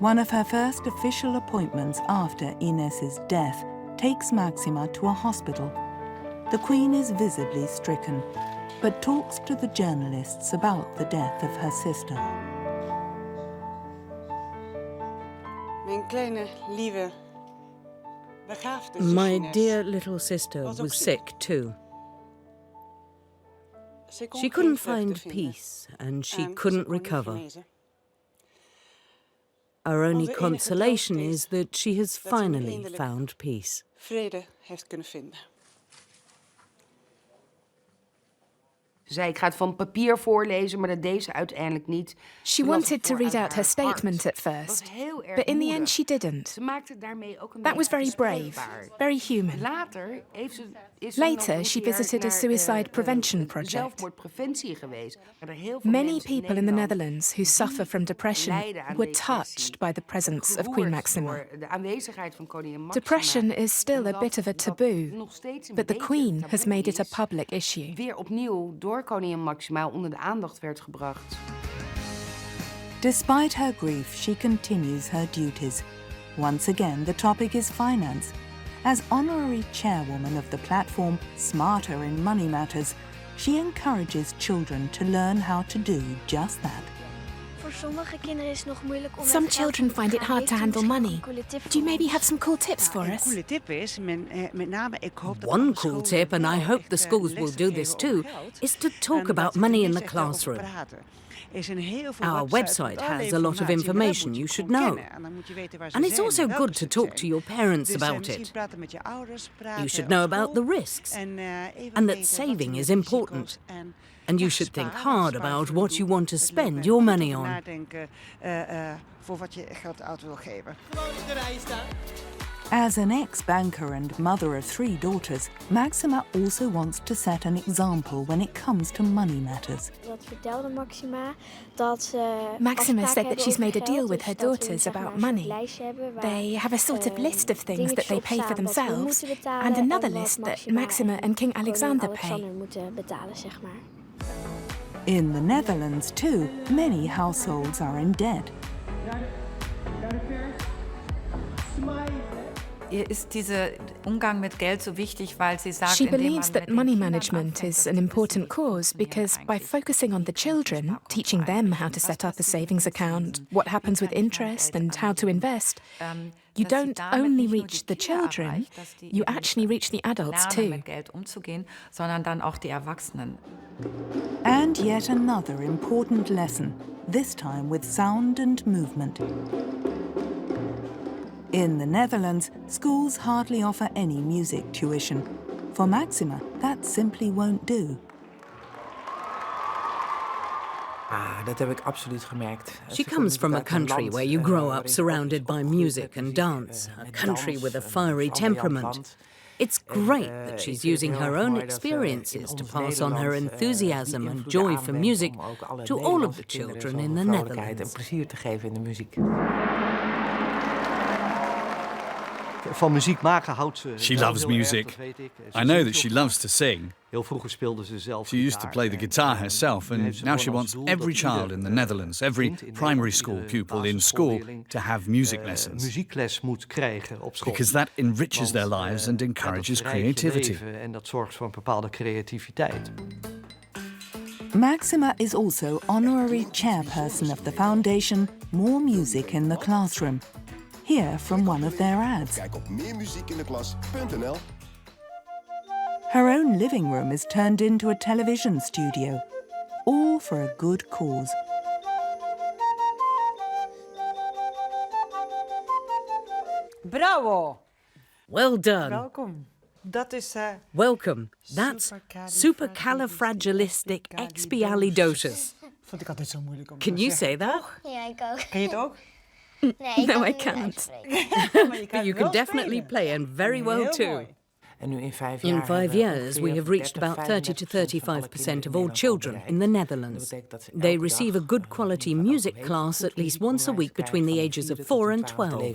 Speaker 1: One of her first official appointments after Inés's death takes Maxima to a hospital. The Queen is visibly stricken, but talks to the journalists about the death of her sister.
Speaker 16: Mijn kleine, lieve, begaafde zusje
Speaker 8: My
Speaker 16: Inés
Speaker 8: dear little sister
Speaker 16: was ook
Speaker 8: was
Speaker 16: ziek.
Speaker 8: sick too.
Speaker 16: Ze kon
Speaker 8: She
Speaker 16: geen
Speaker 8: couldn't
Speaker 16: vreugde
Speaker 8: find
Speaker 16: vinden.
Speaker 8: peace and she
Speaker 16: En ze
Speaker 8: couldn't
Speaker 16: kon niet
Speaker 8: recover.
Speaker 16: genezen.
Speaker 8: Our only
Speaker 16: Onze enige
Speaker 8: consolation
Speaker 16: troost
Speaker 8: is that she has
Speaker 16: dat ze nu
Speaker 8: finally
Speaker 16: eindelijk
Speaker 8: found peace.
Speaker 16: vrede heeft kunnen vinden.
Speaker 9: Ze zei, ik ga het van papier voorlezen, maar dat deed ze uiteindelijk niet.
Speaker 10: She wanted to read out her statement at first, but in the end she didn't.
Speaker 9: Ze maakte daarmee ook een
Speaker 10: That was very
Speaker 9: beetje
Speaker 10: brave,
Speaker 9: bespreekbaar.
Speaker 10: very human.
Speaker 9: Later is ze
Speaker 10: Later,
Speaker 9: nog
Speaker 10: she
Speaker 9: een keer
Speaker 10: visited a
Speaker 9: naar,
Speaker 10: suicide prevention project.
Speaker 9: zelfmoordpreventie geweest. Er heel veel
Speaker 10: Many
Speaker 9: mensen
Speaker 10: people in the
Speaker 9: Nederland
Speaker 10: Netherlands who suffer from depression
Speaker 9: lijden aan
Speaker 10: were
Speaker 9: depressie,
Speaker 10: touched by the presence of Queen
Speaker 9: geroerd
Speaker 10: Maxima.
Speaker 9: door de aanwezigheid van koningin Maxima.
Speaker 10: Depression is still a bit of a taboo,
Speaker 9: nog steeds een
Speaker 10: but the
Speaker 9: beetje
Speaker 10: Queen
Speaker 9: een
Speaker 10: has
Speaker 9: taboe
Speaker 10: made it a
Speaker 9: is,
Speaker 10: public issue.
Speaker 9: weer opnieuw door koningin Maxima onder de aandacht werd gebracht.
Speaker 1: Despite her grief, she continues her duties. Once again, the topic is finance. As honorary chairwoman of the platform Smarter in Money Matters, she encourages children to learn how to do just that.
Speaker 10: Some children find it hard to handle money. Do you maybe have some cool tips for us?
Speaker 16: Een coole tip is, met name, ik hoop dat
Speaker 8: One
Speaker 16: alle
Speaker 8: cool
Speaker 16: scholen
Speaker 8: tip, and I
Speaker 16: wel
Speaker 8: hope
Speaker 16: echt,
Speaker 8: the schools will
Speaker 16: lessen
Speaker 8: do
Speaker 16: geven
Speaker 8: this
Speaker 16: over
Speaker 8: too,
Speaker 16: geld.
Speaker 8: is to talk
Speaker 16: En
Speaker 8: about
Speaker 16: dat
Speaker 8: money
Speaker 16: ze
Speaker 8: in the
Speaker 16: tenminste erover
Speaker 8: classroom.
Speaker 16: praten. Er zijn heel veel
Speaker 8: Our
Speaker 16: websites
Speaker 8: website
Speaker 16: met alle
Speaker 8: has a lot of
Speaker 16: informatie, maar dat
Speaker 8: information
Speaker 16: moet
Speaker 8: you
Speaker 16: je
Speaker 8: should
Speaker 16: gewoon
Speaker 8: know.
Speaker 16: kennen. En dan moet je weten waar ze
Speaker 8: And it's
Speaker 16: zijn,
Speaker 8: also
Speaker 16: welke
Speaker 8: good to
Speaker 16: ze
Speaker 8: talk
Speaker 16: zijn.
Speaker 8: to your parents
Speaker 16: Dus
Speaker 8: about
Speaker 16: misschien
Speaker 8: it.
Speaker 16: praten met je ouders, praten
Speaker 8: You should
Speaker 16: op
Speaker 8: know about
Speaker 16: school
Speaker 8: the risks,
Speaker 16: en, even
Speaker 8: and that
Speaker 16: weten
Speaker 8: saving
Speaker 16: wat
Speaker 8: is
Speaker 16: de
Speaker 8: important.
Speaker 16: risico's en
Speaker 8: And you
Speaker 16: ja,
Speaker 8: should think
Speaker 16: sparen,
Speaker 8: hard
Speaker 16: sparen
Speaker 8: about
Speaker 16: voor
Speaker 8: what
Speaker 16: een
Speaker 8: you
Speaker 16: doel.
Speaker 8: want to
Speaker 16: Het lijkt
Speaker 8: spend
Speaker 16: mij
Speaker 8: your
Speaker 16: goed
Speaker 8: money
Speaker 16: om
Speaker 8: on.
Speaker 16: nadenken voor wat je geld uit wil geven.
Speaker 1: As an ex-banker and mother of 3 daughters, Maxima also wants to set an example when it comes to money matters.
Speaker 17: Dat vertelde Maxima dat ze
Speaker 10: Maxima said that
Speaker 17: afspraken
Speaker 10: she's made a
Speaker 17: hebben
Speaker 10: deal
Speaker 17: over
Speaker 10: with her
Speaker 17: geld, dus
Speaker 10: daughters
Speaker 17: dat ze,
Speaker 10: about
Speaker 17: zeg maar, een
Speaker 10: money.
Speaker 17: lijstje hebben waar,
Speaker 10: They have a sort of list of things that they pay for
Speaker 17: dingetjes op staan wat
Speaker 10: themselves,
Speaker 17: hun moeten betalen
Speaker 10: and another
Speaker 17: en wat
Speaker 10: list that
Speaker 17: Maxima
Speaker 10: Maxima and King Alexander
Speaker 17: koning
Speaker 10: pay.
Speaker 17: Alexander moeten betalen, zeg maar.
Speaker 1: In the Netherlands too, many households are in debt.
Speaker 14: Ihr ist dieser Umgang mit Geld so wichtig, weil sie sagt,
Speaker 10: She
Speaker 14: indem
Speaker 10: believes
Speaker 14: man
Speaker 10: that
Speaker 14: mit den
Speaker 10: money
Speaker 14: Kindern
Speaker 10: management
Speaker 14: anfängt,
Speaker 10: is an important cause because by focusing on the children, teaching them how to set up a savings account, what happens with interest and how to invest, you don't only reach the children, you actually reach the adults
Speaker 14: lernen,
Speaker 10: too.
Speaker 14: mit Geld umzugehen, sondern dann auch die Erwachsenen.
Speaker 1: And yet another important lesson, this time with sound and movement. In the Netherlands, schools hardly offer any music tuition. For Maxima, that simply won't do.
Speaker 18: Dat heb ik absoluut gemerkt.
Speaker 8: She comes from a country where you grow up surrounded by music and dance, a country with a fiery temperament. It's great that she's using her own experiences to pass on her enthusiasm and joy for music to all of the children in the Netherlands.
Speaker 18: En plezier te geven in de muziek.
Speaker 15: Van muziek maken houdt ze.
Speaker 12: She loves music. I know that she loves to sing.
Speaker 15: Heel vroeger speelde ze zelf.
Speaker 12: She used to play the guitar herself, and now she wants every child in the Netherlands, every primary school pupil in school, to have music lessons.
Speaker 15: Muziekles moet krijgen op school.
Speaker 12: Because that enriches their lives and encourages creativity.
Speaker 15: En dat zorgt voor een bepaalde creativiteit.
Speaker 1: Maxima is also honorary chairperson of the foundation More Music in the Classroom. Hear from one of their ads.
Speaker 19: Kijk op meermuziekinteklas.nl.
Speaker 1: Her own living room is turned into a television studio, all for a good cause.
Speaker 11: Bravo!
Speaker 8: Well done.
Speaker 4: Welkom. Dat is...
Speaker 8: Welcome. That's supercalifragilisticexpialidocious.
Speaker 4: Vond ik altijd zo moeilijk om
Speaker 8: Can you say that?
Speaker 17: Ja, ik ook.
Speaker 4: Ken je het ook?
Speaker 17: Nee,
Speaker 10: No, I
Speaker 17: kan
Speaker 10: can't.
Speaker 17: niet uitspreken.
Speaker 8: But you can definitely play and very well too.
Speaker 18: En nu in 5
Speaker 8: In
Speaker 18: jaar
Speaker 8: 5 years, we have reached about 30 to 35% of all children in the Netherlands. They receive a good quality music class at least once a week between the ages of 4 and 12.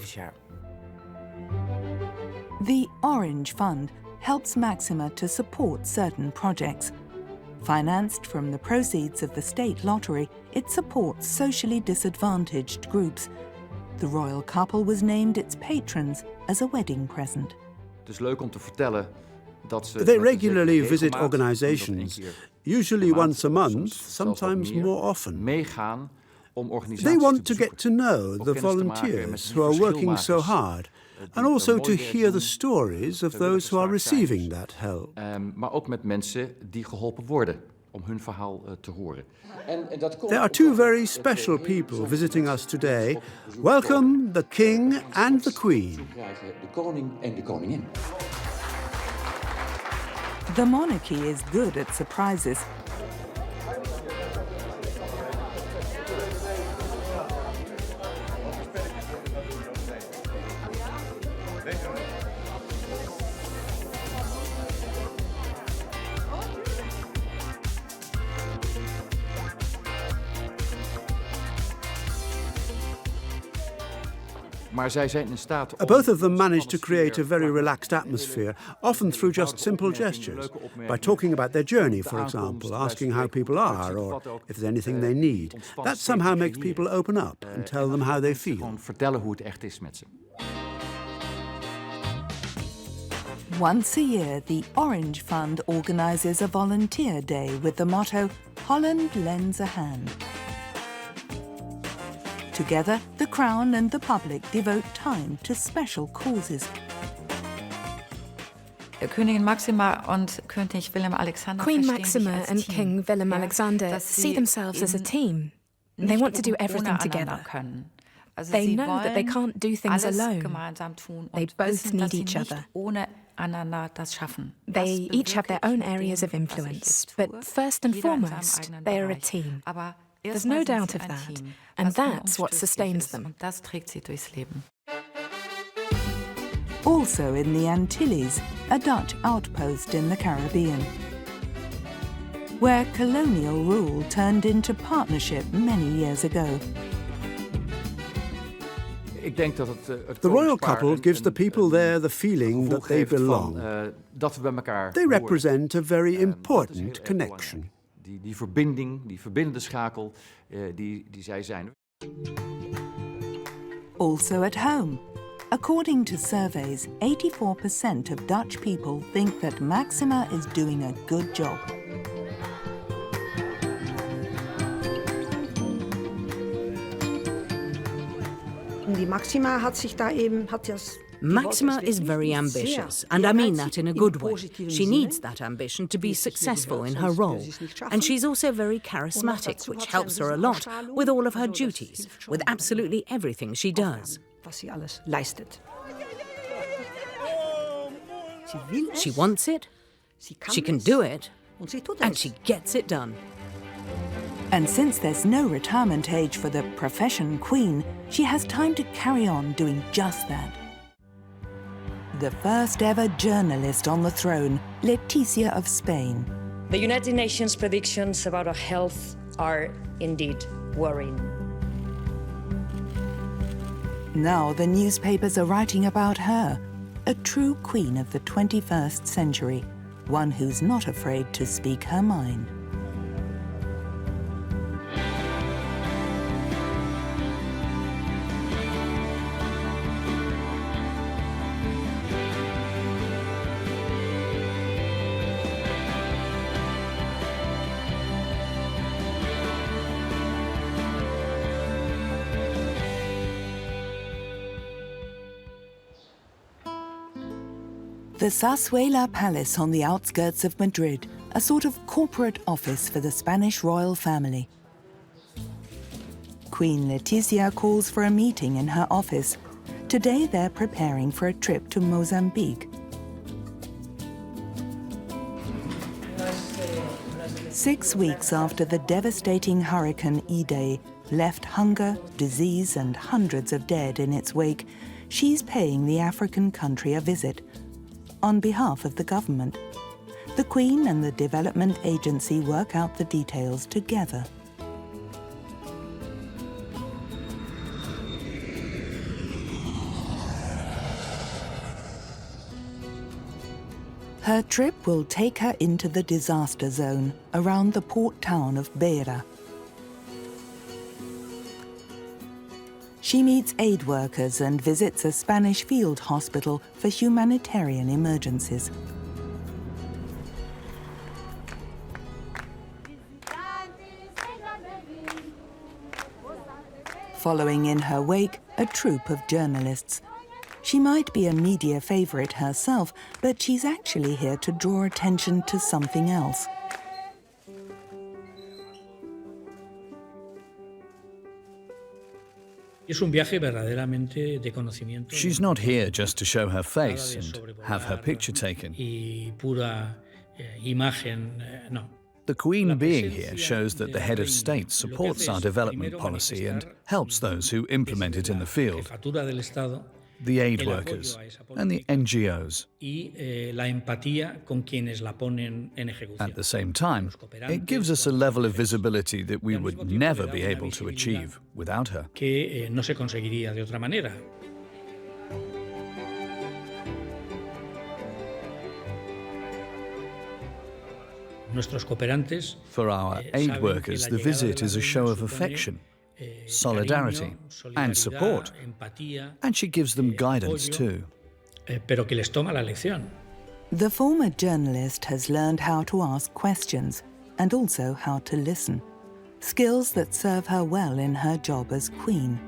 Speaker 1: The Orange Fund helps Maxima to support certain projects. Financed from the proceeds of the state lottery, it supports socially disadvantaged groups. The royal couple was named its patrons as a wedding present.
Speaker 20: Het is leuk om te vertellen dat ze...
Speaker 6: They regularly visit organizations, usually once a month, sometimes more often.
Speaker 20: Meegaan om organisaties
Speaker 6: They want
Speaker 20: te
Speaker 6: to get to know the volunteers who are working so hard, and also to hear the stories of those who are receiving that help.
Speaker 20: Maar ook met mensen die geholpen worden, om hun verhaal te horen.
Speaker 6: There are two very special people visiting us today. Welcome the King and the Queen.
Speaker 20: De koning en de koningin.
Speaker 1: The monarchy is good at surprises.
Speaker 20: Maar zij zijn in staat om...
Speaker 6: Both of them managed to create a very relaxed atmosphere, often through just simple gestures, by talking about their journey, for example, asking how people are, or if there's anything they need. That somehow makes people open up and tell them how they feel.
Speaker 20: Vertellen hoe het echt is met ze.
Speaker 1: Once a year, the Orange Fund organises a volunteer day with the motto, Holland lends a hand. Together, the Crown and the public devote time to special causes.
Speaker 14: Königin Maxima und König Willem Alexander
Speaker 10: Queen Maxima and King Willem Alexander see themselves as a team. They want to do everything together. They know that they can't do things alone. They both need each other. They each have their own areas of influence, but first and foremost, they are a team. There's no doubt of that, and that's what sustains them.
Speaker 1: Also in the Antilles, a Dutch outpost in the Caribbean, where colonial rule turned into partnership many years ago.
Speaker 6: The royal couple gives the people there the feeling that they belong. They represent a very important connection.
Speaker 20: Die verbinding, die verbindende schakel die zij zijn.
Speaker 1: Also at home. According to surveys, 84% of Dutch people think that Maxima is doing a good job.
Speaker 11: Die Maxima hat
Speaker 8: Maxima is very ambitious, and I mean that in a good way. She needs that ambition to be successful in her role. And she's also very charismatic, which helps her a lot with all of her duties, with absolutely everything she does. She wants it, she can do it, and she gets it done.
Speaker 1: And since there's no retirement age for the profession queen, she has time to carry on doing just that. The first ever journalist on the throne, Letizia of Spain.
Speaker 21: The United Nations predictions about our health are indeed worrying.
Speaker 1: Now the newspapers are writing about her, a true queen of the 21st century, one who's not afraid to speak her mind. The Zarzuela Palace on the outskirts of Madrid, a sort of corporate office for the Spanish royal family. Queen Letizia calls for a meeting in her office. Today they're preparing for a trip to Mozambique. 6 weeks after the devastating Hurricane Idai left hunger, disease, and hundreds of dead in its wake, she's paying the African country a visit on behalf of the government. The Queen and the Development Agency work out the details together. Her trip will take her into the disaster zone around the port town of Beira. She meets aid workers and visits a Spanish field hospital for humanitarian emergencies. Following in her wake, a troupe of journalists. She might be a media favorite herself, but she's actually here to draw attention to something else.
Speaker 12: She's not here just to show her face and have her picture taken. The Queen being here shows that the head of state supports our development policy and helps those who implement it in the field, the aid workers and the NGOs. At the same time, it gives us a level of visibility that we would never be able to achieve without her. For our aid workers, the visit is a show of affection, solidarity and support, and she gives them guidance too.
Speaker 1: The former journalist has learned how to ask questions and also how to listen, skills that serve her well in her job as Queen.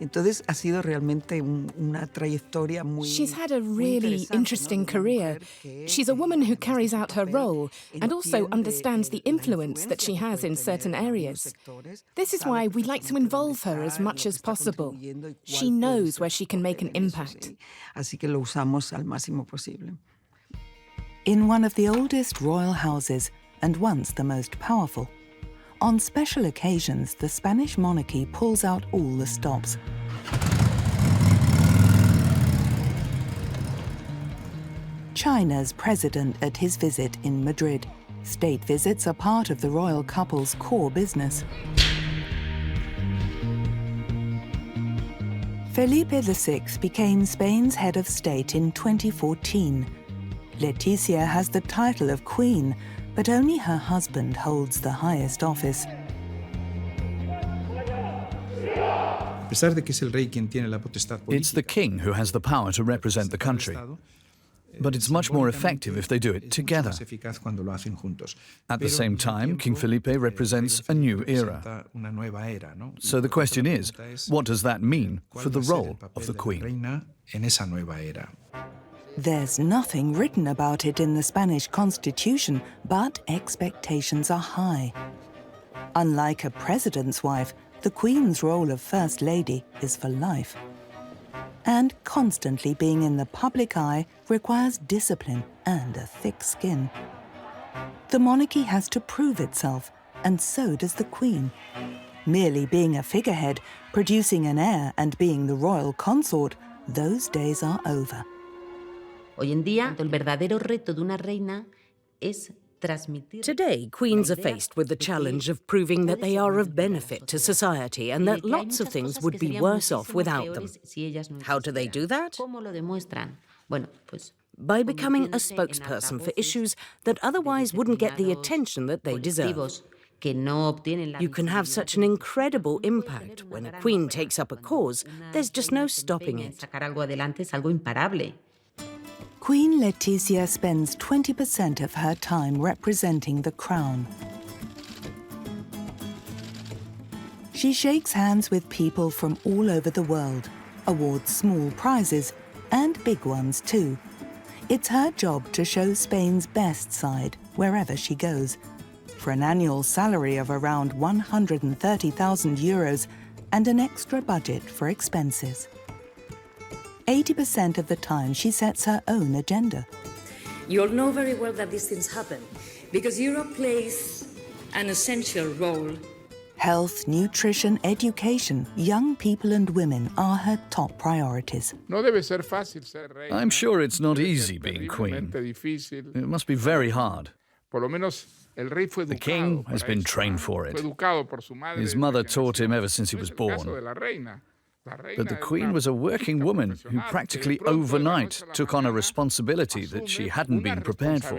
Speaker 11: Entonces ha sido realmente una trayectoria muy.
Speaker 10: She's had a really interesting career. She's a woman who carries out her role and also understands the influence that she has in certain areas. This is why we like to involve her as much as possible. She knows where she can make an impact.
Speaker 11: Así que lo usamos al máximo posible.
Speaker 1: In one of the oldest royal houses, and once the most powerful, on special occasions, the Spanish monarchy pulls out all the stops. China's president at his visit in Madrid. State visits are part of the royal couple's core business. Felipe VI became Spain's head of state in 2014. Letizia has the title of Queen, but only her husband holds the highest office.
Speaker 12: It's the king who has the power to represent the country, but it's much more effective if they do it together. At the same time, King Felipe represents a new era. So the question is, what does that mean for the role of the Queen?
Speaker 1: There's nothing written about it in the Spanish constitution, but expectations are high. Unlike a president's wife, the Queen's role of First Lady is for life. And constantly being in the public eye requires discipline and a thick skin. The monarchy has to prove itself, and so does the Queen. Merely being a figurehead, producing an heir and being the royal consort, those days are over.
Speaker 2: Hoy en día, el verdadero reto de una reina es transmitir.
Speaker 8: Today, queens are faced with the challenge of proving that they are of benefit to society and that lots of things would be worse off without them. How do they do that? By becoming a spokesperson for issues that otherwise wouldn't get the attention that they deserve. You can have such an incredible impact. When a queen takes up a cause, there's just no stopping it.
Speaker 1: Queen Letizia spends 20% of her time representing the crown. She shakes hands with people from all over the world, awards small prizes and big ones too. It's her job to show Spain's best side wherever she goes. For an annual salary of around 130,000 euros, and an extra budget for expenses. 80% of the time she sets her own agenda.
Speaker 21: You all know very well that these things happen because Europe plays an essential role.
Speaker 1: Health, nutrition, education, young people and women are her top priorities.
Speaker 12: I'm sure it's not easy being queen. It must be very hard. The king has been trained for it. His mother taught him ever since he was born. But the queen was a working woman who practically overnight took on a responsibility that she hadn't been prepared for.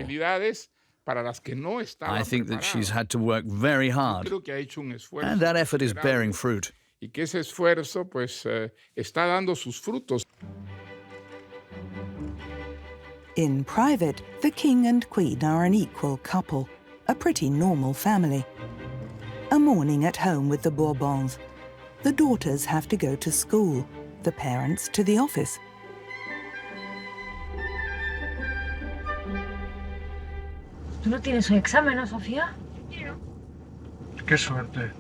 Speaker 12: I think that she's had to work very hard, and that effort is bearing fruit.
Speaker 1: In private, the king and queen are an equal couple, a pretty normal family. A morning at home with the Bourbons. The daughters have to go to school, the parents to the office.
Speaker 7: ¿Tú no tienes un examen, no, Sofía?
Speaker 22: Qué suerte.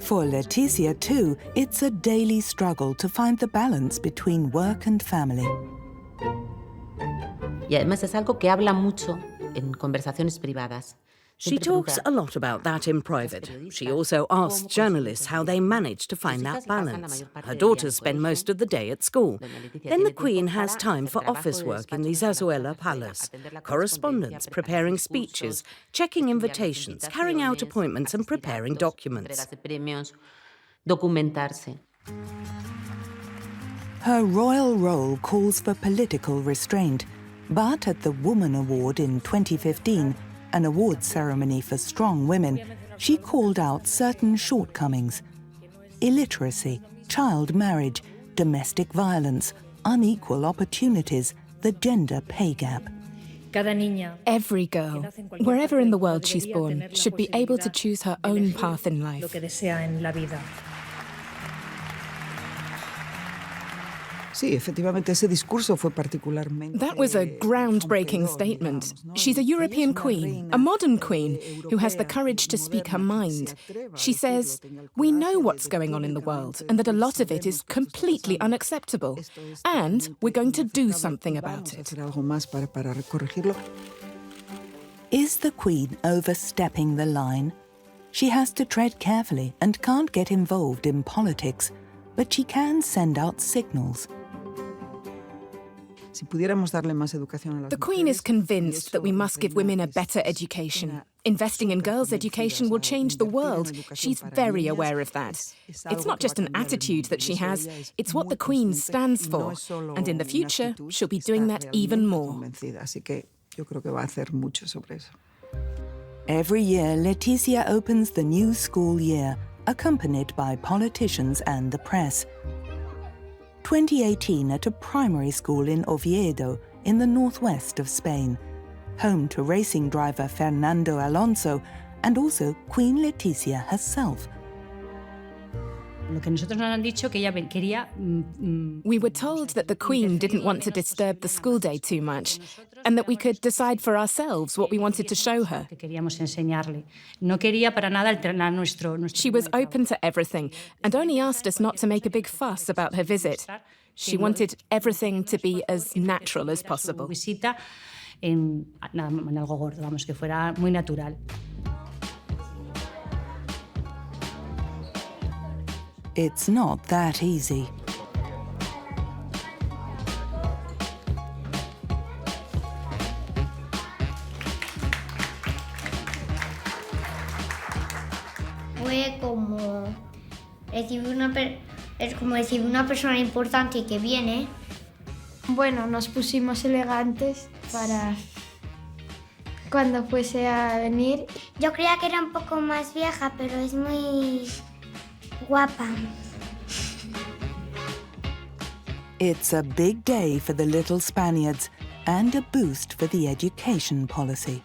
Speaker 1: For Letizia, too, it's a daily struggle to find the balance between work and family.
Speaker 2: Y además es algo que habla mucho en conversaciones privadas.
Speaker 8: She talks a lot about that in private. She also asks journalists how they manage to find that balance. Her daughters spend most of the day at school. Then the Queen has time for office work in the Zarzuela Palace, correspondence, preparing speeches, checking invitations, carrying out appointments and preparing documents.
Speaker 1: Her royal role calls for political restraint, but at the Woman Award in 2015, an award ceremony for strong women, she called out certain shortcomings: illiteracy, child marriage, domestic violence, unequal opportunities, the gender pay gap.
Speaker 10: Every girl, wherever in the world she's born, should be able to choose her own path in life. That was a groundbreaking statement. She's a European queen, a modern queen, who has the courage to speak her mind. She says, "We know what's going on in the world and that a lot of it is completely unacceptable. And we're going to do something about it."
Speaker 1: Is the Queen overstepping the line? She has to tread carefully and can't get involved in politics, but she can send out signals.
Speaker 10: The Queen is convinced that we must give women a better education. Investing in girls' education will change the world. She's very aware of that. It's not just an attitude that she has, it's what the Queen stands for. And in the future, she'll be doing that even more.
Speaker 1: Every year, Letizia opens the new school year, accompanied by politicians and the press. 2018 at a primary school in Oviedo, in the northwest of Spain, home to racing driver Fernando Alonso and also Queen Letizia herself.
Speaker 10: We were told that the Queen didn't want to disturb the school day too much, and that we could decide for ourselves what we wanted to show her. She was open to everything, and only asked us not to make a big fuss about her visit. She wanted everything to be as natural as possible.
Speaker 1: It's not that easy.
Speaker 17: Fue como recibir una persona importante que viene.
Speaker 23: Bueno, nos pusimos elegantes para cuando fuese a venir.
Speaker 17: Yo creía que era un poco más vieja, pero es muy guapa.
Speaker 1: It's a big day for the little Spaniards and a boost for the education policy.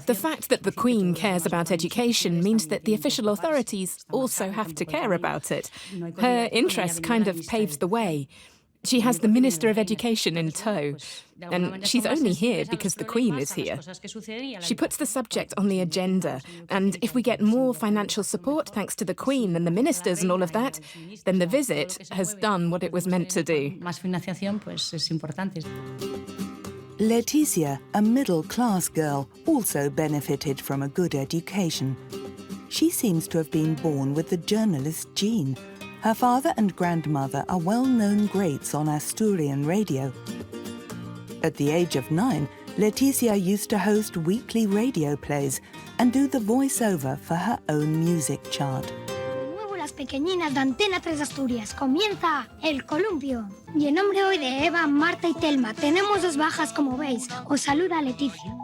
Speaker 10: The fact that the Queen cares about education means that the official authorities also have to care about it. Her interest kind of paves the way. She has the Minister of Education in tow, and she's only here because the Queen is here. She puts the subject on the agenda, and if we get more financial support thanks to the Queen and the ministers and all of that, then the visit has done what it was meant to do.
Speaker 1: Letizia, a middle-class girl, also benefited from a good education. She seems to have been born with the journalist gene. Her father and grandmother are well-known greats on Asturian radio. At the age of 9, Letizia used to host weekly radio plays and do the voiceover for her own music chart.
Speaker 17: De nuevo las pequeñinas de Antena 3 Asturias. Comienza el columpio. Y en nombre hoy de Eva, Marta y Telma, tenemos 2 bajas como veis. Os saluda Letizia.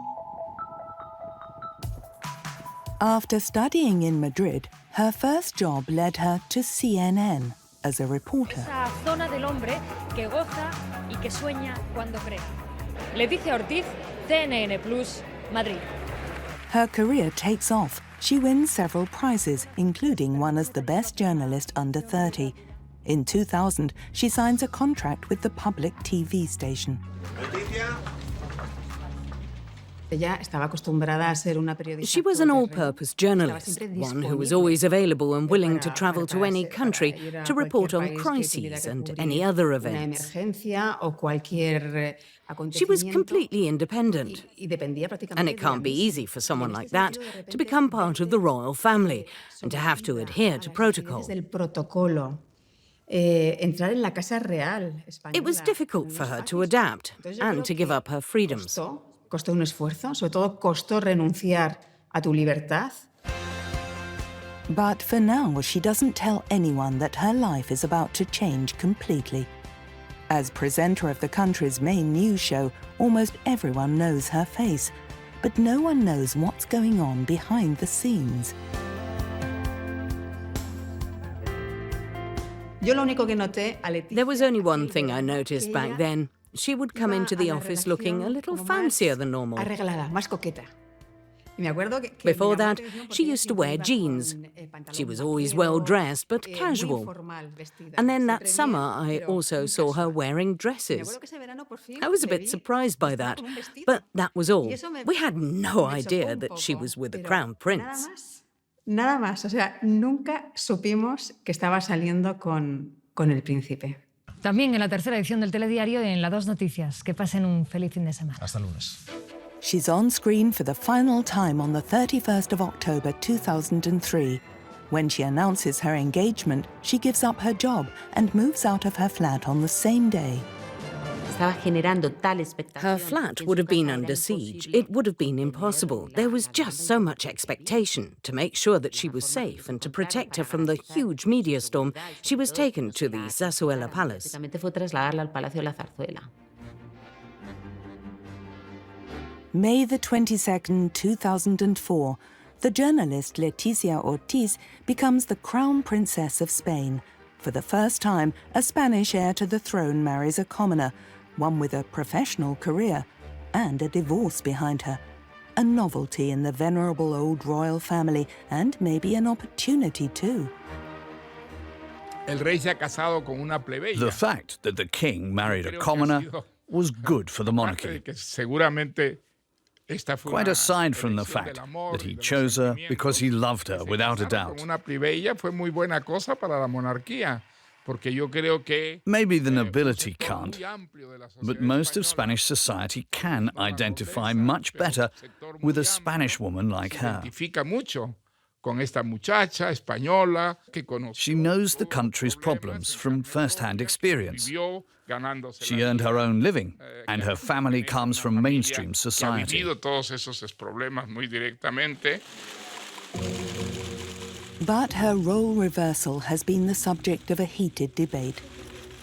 Speaker 1: After studying in Madrid, her first job led her to CNN as a reporter.
Speaker 7: Esa zona del hombre que goza y que sueña cuando cree. Letizia Ortiz, CNN Plus, Madrid.
Speaker 1: Her career takes off. She wins several prizes, including one as the best journalist under 30. In 2000, she signs a contract with the public TV station.
Speaker 8: She was an all-purpose journalist, one who was always available and willing to travel to any country to report on crises and any other events. She was completely independent, and it can't be easy for someone like that to become part of the royal family and to have to adhere to protocol. It was difficult for her to adapt and to give up her freedoms.
Speaker 3: Costó un esfuerzo, sobre todo costó renunciar a tu libertad.
Speaker 1: But for now, she doesn't tell anyone that her life is about to change completely. As presenter of the country's main news show, almost everyone knows her face, but no one knows what's going on behind the scenes.
Speaker 8: There was only one thing I noticed back then. She would come into the office looking a little fancier than normal. Before that, she used to wear jeans. She was always well-dressed, but casual. And then that summer, I also saw her wearing dresses. I was a bit surprised by that, but that was all. We had no idea that she was with the Crown Prince.
Speaker 3: Nada más, o sea, nunca supimos que estaba saliendo con el príncipe.
Speaker 7: También en la tercera edición del telediario y en la 2 Noticias. Que pasen un feliz fin de semana.
Speaker 5: Hasta lunes.
Speaker 1: She's on screen for the final time on the 31st of October 2003. When she announces her engagement, she gives up her job and moves out of her flat on the same day.
Speaker 8: Her flat would have been under siege. It would have been impossible. There was just so much expectation. To make sure that she was safe and to protect her from the huge media storm, she was taken to the Zarzuela Palace.
Speaker 1: May the 22nd, 2004, the journalist Letizia Ortiz becomes the Crown Princess of Spain. For the first time, a Spanish heir to the throne marries a commoner, one with a professional career and a divorce behind her. A novelty in the venerable old royal family, and maybe an opportunity too.
Speaker 12: The fact that the king married a commoner was good for the monarchy. Quite aside from the fact that he chose her because he loved her without a doubt. Maybe the nobility can't, but most of Spanish society can identify much better with a Spanish woman like her. She knows the country's problems from first-hand experience. She earned her own living, and her family comes from mainstream society.
Speaker 1: But her role reversal has been the subject of a heated debate.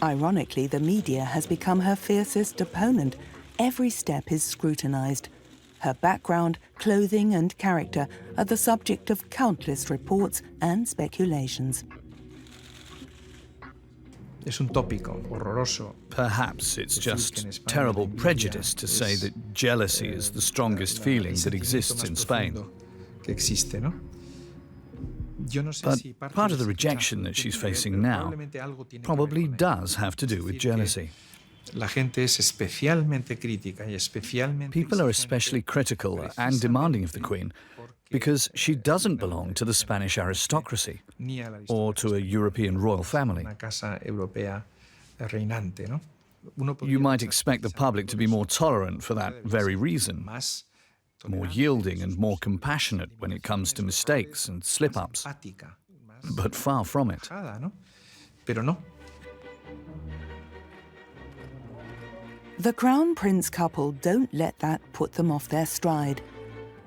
Speaker 1: Ironically, the media has become her fiercest opponent. Every step is scrutinized. Her background, clothing and character are the subject of countless reports and speculations.
Speaker 5: Es un tópico horroroso.
Speaker 12: Perhaps it's just terrible prejudice to say that jealousy is the strongest feeling that exists in Spain.
Speaker 5: Que existe, ¿no?
Speaker 12: But part of the rejection that she's facing now probably does have to do with jealousy. People are especially critical and demanding of the Queen because she doesn't belong to the Spanish aristocracy or to a European royal family. You might expect the public to be more tolerant for that very reason, more yielding and more compassionate when it comes to mistakes and slip-ups. But far from it.
Speaker 1: The Crown Prince couple don't let that put them off their stride.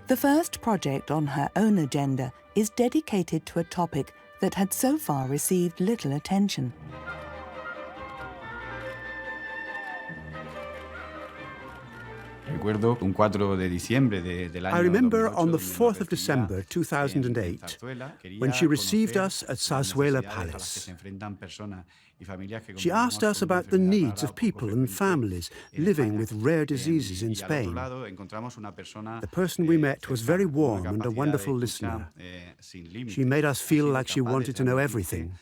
Speaker 1: The first project on her own agenda is dedicated to a topic that had so far received little attention.
Speaker 6: I remember on the 4th of December 2008, when she received us at Zarzuela Palace. She asked us about the needs of people and families living with rare diseases in Spain. The person we met was very warm and a wonderful listener. She made us feel like she wanted to know everything.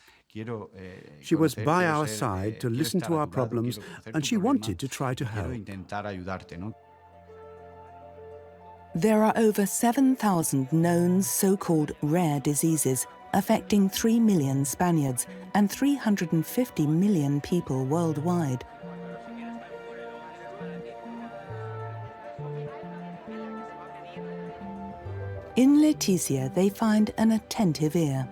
Speaker 6: She was by our side to listen to our problems, and she wanted to try to help.
Speaker 1: There are over 7,000 known so-called rare diseases affecting 3 million Spaniards and 350 million people worldwide. In Letizia, they find an attentive ear.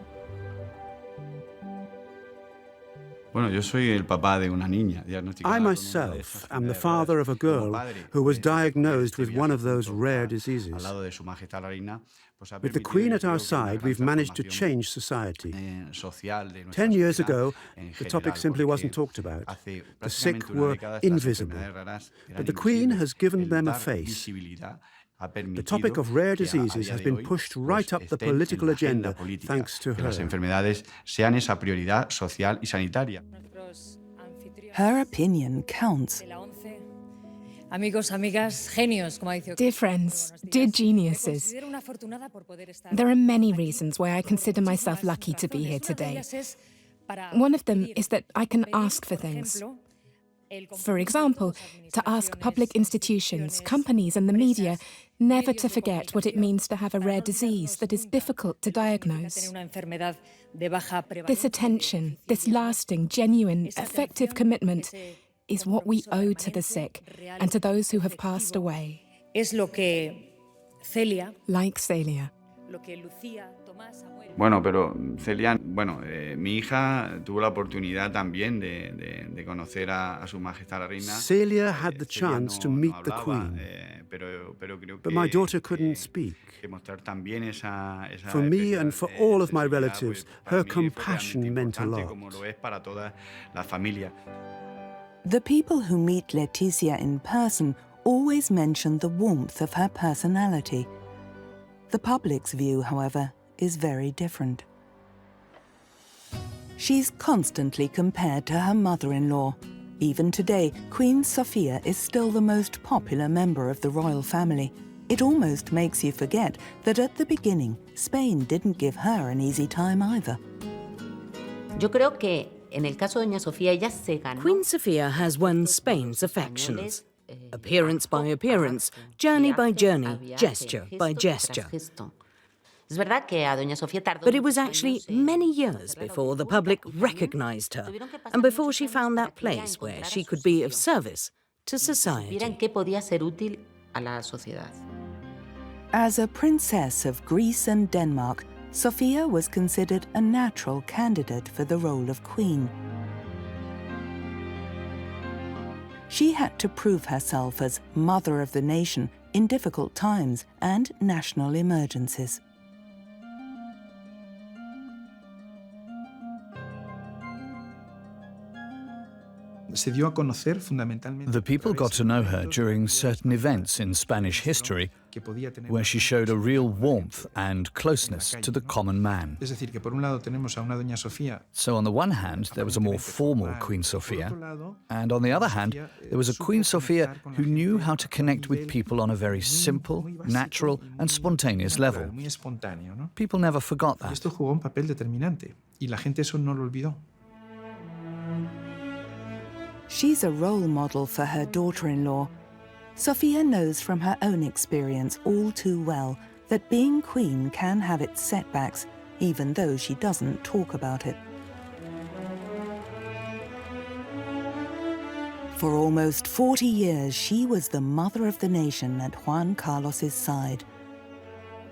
Speaker 6: I myself am the father of a girl who was diagnosed with one of those rare diseases. With the Queen at our side, we've managed to change society. 10 years ago, the topic simply wasn't talked about. The sick were invisible. But the Queen has given them a face. The topic of rare diseases has been pushed right up the political agenda thanks to her.
Speaker 1: Her opinion counts.
Speaker 10: Dear friends, dear geniuses, there are many reasons why I consider myself lucky to be here today. One of them is that I can ask for things. For example, to ask public institutions, companies and the media never to forget what it means to have a rare disease that is difficult to diagnose. This attention, this lasting, genuine, effective commitment is what we owe to the sick and to those who have passed away. Like Celia.
Speaker 9: Bueno, pero Celia, mi hija tuvo la oportunidad también de conocer a Su Majestad la Reina.
Speaker 6: Celia had the chance to meet the Queen, but my daughter couldn't speak. For me and for all of my relatives, her compassion meant a lot.
Speaker 1: The people who meet Letizia in person always mention the warmth of her personality. The public's view, however, is very different. She's constantly compared to her mother-in-law. Even today, Queen Sofia is still the most popular member of the royal family. It almost makes you forget that at the beginning, Spain didn't give her an easy time either.
Speaker 2: Yo creo que en el caso de Doña Sofía, ella se ganó.
Speaker 8: Queen Sofia has won Spain's affections. Appearance by appearance, journey by journey, gesture by gesture. But it was actually many years before the public recognized her and before she found that place where she could be of service to society.
Speaker 1: As a princess of Greece and Denmark, Sofia was considered a natural candidate for the role of queen. She had to prove herself as mother of the nation in difficult times and national emergencies.
Speaker 12: The people got to know her during certain events in Spanish history where she showed a real warmth and closeness to the common man.
Speaker 5: Es decir, que por un lado tenemos a una doña Sofía.
Speaker 12: So on the one hand, there was a more formal Queen Sofia, and on the other hand, there was a Queen Sofia who knew how to connect with people on a very simple, natural, and spontaneous level. People never forgot that.
Speaker 5: Esto jugó un papel determinante, y la gente eso no lo olvidó.
Speaker 1: She's a role model for her daughter-in-law. Sophia knows from her own experience all too well that being queen can have its setbacks, even though she doesn't talk about it. For almost 40 years, she was the mother of the nation at Juan Carlos's side,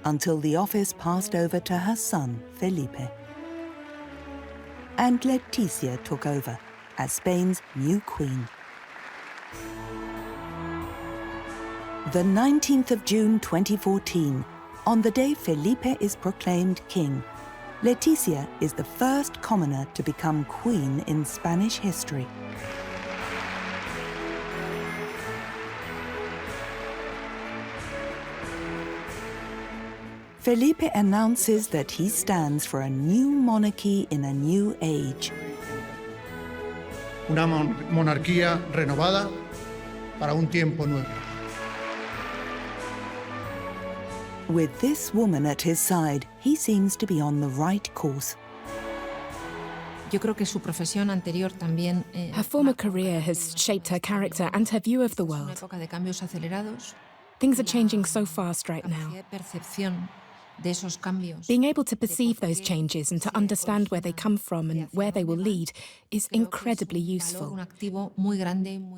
Speaker 1: until the office passed over to her son, Felipe. And Letizia took over as Spain's new queen. The 19th of June 2014, on the day Felipe is proclaimed king, Letizia is the first commoner to become queen in Spanish history. Felipe announces that he stands for a new monarchy in a new age.
Speaker 13: Una monarquía renovada para un tiempo nuevo.
Speaker 1: With this woman at his side, he seems to be on the right course.
Speaker 15: Yo creo que su profesión anterior también.
Speaker 10: Her former career has shaped her character and her view of the world.
Speaker 15: Época de cambios acelerados.
Speaker 10: Things are changing so fast right now.
Speaker 15: Percepción de esos cambios.
Speaker 10: Being able to perceive those changes and to understand where they come from and where they will lead is incredibly useful.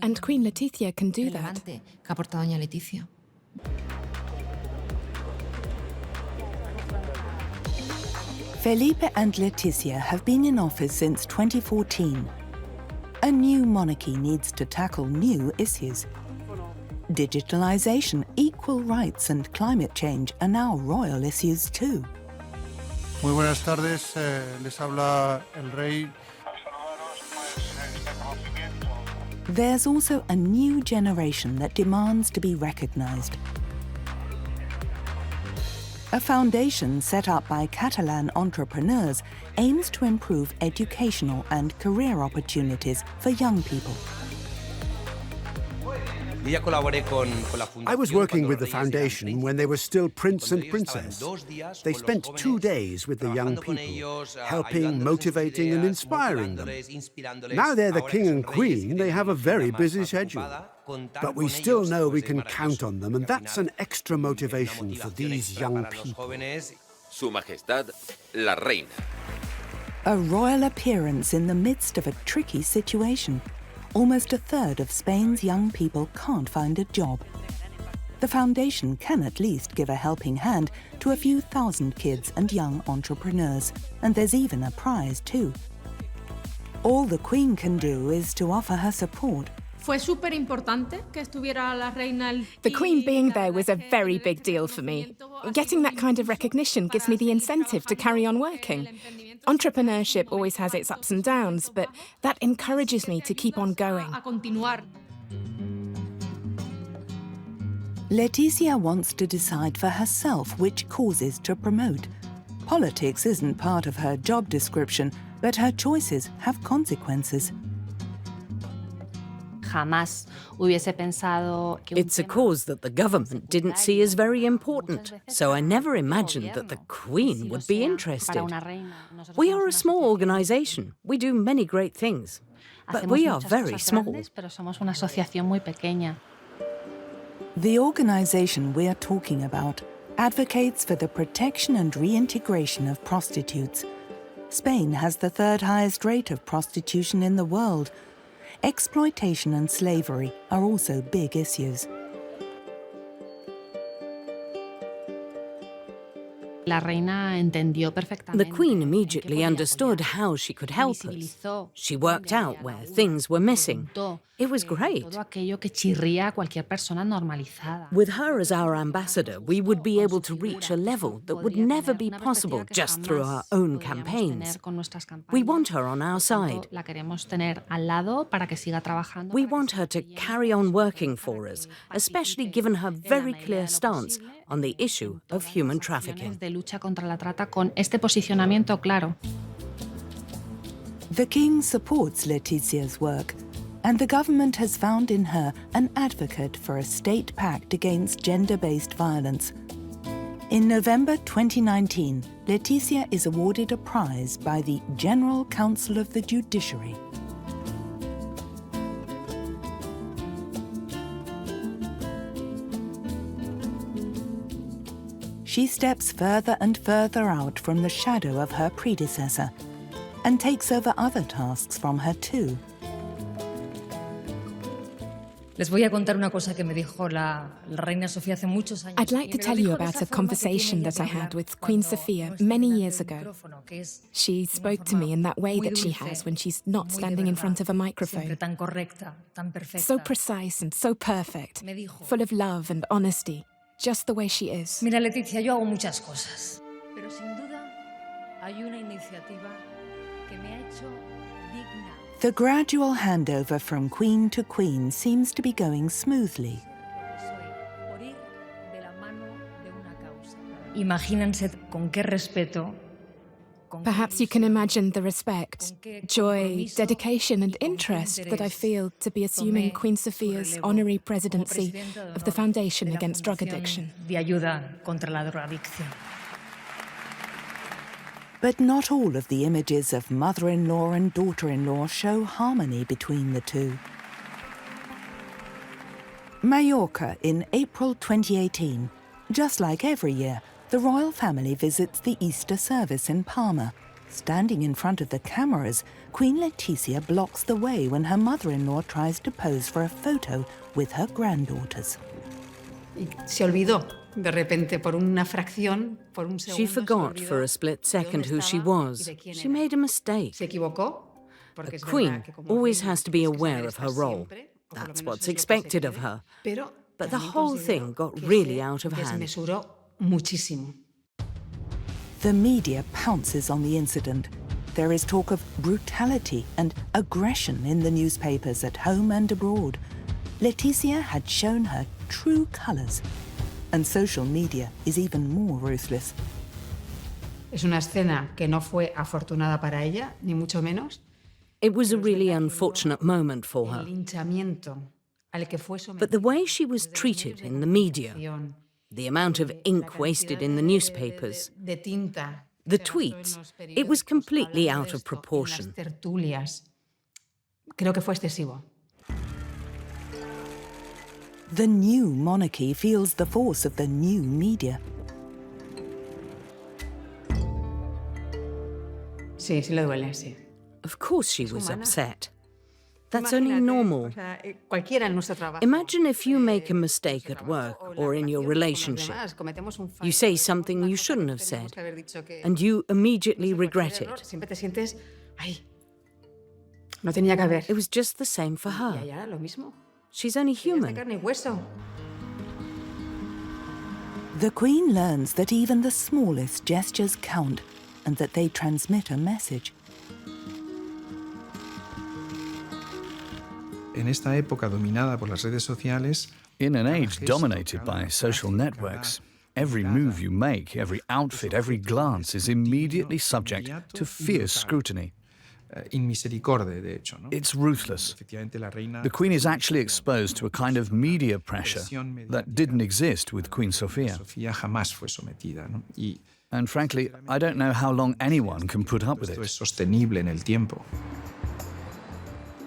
Speaker 10: And Queen Letizia can do that.
Speaker 15: Que aporta doña Letizia.
Speaker 1: Felipe and Letizia have been in office since 2014. A new monarchy needs to tackle new issues. Digitalization, equal rights and climate change are now royal issues too.
Speaker 13: Muy buenas tardes, les habla el rey.
Speaker 1: There's also a new generation that demands to be recognized. A foundation set up by Catalan entrepreneurs aims to improve educational and career opportunities for young people.
Speaker 6: I was working with the foundation when they were still prince and princess. They spent 2 days with the young people, helping, motivating and inspiring them. Now they're the king and queen, they have a very busy schedule. But we still know we can count on them, and that's an extra motivation for these young people.
Speaker 16: Su Majestad, la Reina.
Speaker 1: A royal appearance in the midst of a tricky situation. Almost a third of Spain's young people can't find a job. The foundation can at least give a helping hand to a few thousand kids and young entrepreneurs, and there's even a prize too. All the Queen can do is to offer her support.
Speaker 10: The Queen being there was a very big deal for me. Getting that kind of recognition gives me the incentive to carry on working. Entrepreneurship always has its ups and downs, but that encourages me to keep on going.
Speaker 1: Letizia wants to decide for herself which causes to promote. Politics isn't part of her job description, but her choices have consequences.
Speaker 8: It's a cause that the government didn't see as very important, so I never imagined that the Queen would be interested. We are a small organisation. We do many great things, but we are very small.
Speaker 1: The organisation we are talking about advocates for the protection and reintegration of prostitutes. Spain has the third highest rate of prostitution in the world. Exploitation and slavery are also big issues.
Speaker 8: The Queen immediately understood how she could help us. She worked out where things were missing. It was great. With her as our ambassador, we would be able to reach a level that would never be possible just through our own campaigns. We want her on our side. We want her to carry on working for us, especially given her very clear stance on the issue of human trafficking.
Speaker 4: De lucha contra la trata con este posicionamiento claro.
Speaker 1: The King supports Letizia's work, and the government has found in her an advocate for a state pact against gender-based violence. In November 2019, Letizia is awarded a prize by the General Council of the Judiciary. She steps further and further out from the shadow of her predecessor and takes over other tasks from her too.
Speaker 7: Les voy a contar una cosa que me dijo la reina Sofía hace muchos años.
Speaker 10: I'd like to tell you about a conversation that I had with Queen Sophia many years ago. She spoke to me in that way that she has when she's not standing in front of a microphone. So precise and so perfect, full of love and honesty, just the way she is.
Speaker 7: Mira, Letizia, yo hago muchas cosas, pero sin duda hay una iniciativa que me ha hecho digna.
Speaker 1: The gradual handover from queen to queen seems to be going smoothly.
Speaker 7: Imagínense con qué respeto.
Speaker 10: Perhaps you can imagine the respect, joy, dedication and interest that I feel to be assuming Queen Sophia's honorary presidency of the Foundation Against Drug Addiction.
Speaker 7: De ayuda contra la drogadicción.
Speaker 1: But not all of the images of mother-in-law and daughter-in-law show harmony between the two. Mallorca in April 2018. Just like every year, the royal family visits the Easter service in Palma. Standing in front of the cameras, Queen Letizia blocks the way when her mother-in-law tries to pose for a photo with her granddaughters.
Speaker 3: Se olvidó. De repente, por una fracción, por un segundo,
Speaker 8: she forgot for a split second who she was. She made a mistake.
Speaker 3: Se equivocó.
Speaker 8: A queen always has to be aware of her role. That's what's expected of her. But the whole thing got really out of hand.
Speaker 1: The media pounces on the incident. There is talk of brutality and aggression in the newspapers at home and abroad. Letizia had shown her true colours. And social media is even more ruthless.
Speaker 3: Es una escena que no fue afortunada para ella, ni mucho menos.
Speaker 8: It was a really unfortunate moment for her. But the way she was treated in the media, the amount of ink wasted in the newspapers, the tweets, it was completely out of proportion.
Speaker 3: Creo que fue excesivo.
Speaker 1: The new monarchy feels the force of the new media.
Speaker 3: Sí, sí le duele, sí.
Speaker 8: Of course she was upset. That's only normal.
Speaker 3: Cualquiera en nuestro trabajo.
Speaker 8: Imagine if you make a mistake at work or in your relationship. You say something you shouldn't have said, and you immediately regret it.
Speaker 3: Siempre te sientes, ay, no tenía que haber.
Speaker 8: It was just the same for her.
Speaker 3: Ya, lo mismo.
Speaker 8: She's only human.
Speaker 1: The Queen learns that even the smallest gestures count and that they transmit a message.
Speaker 5: En esta época dominada por las redes sociales,
Speaker 12: in an age dominated by social networks, every move you make, every outfit, every glance is immediately subject to fierce scrutiny.
Speaker 5: Inmisericorde, de hecho, ¿no?
Speaker 12: It's ruthless. The Queen is actually exposed to a kind of media pressure that didn't exist with Queen Sofia.
Speaker 5: Jamás fue sometida, ¿no?
Speaker 12: And frankly, I don't know how long anyone can put up with it.
Speaker 5: Es sostenible en el tiempo.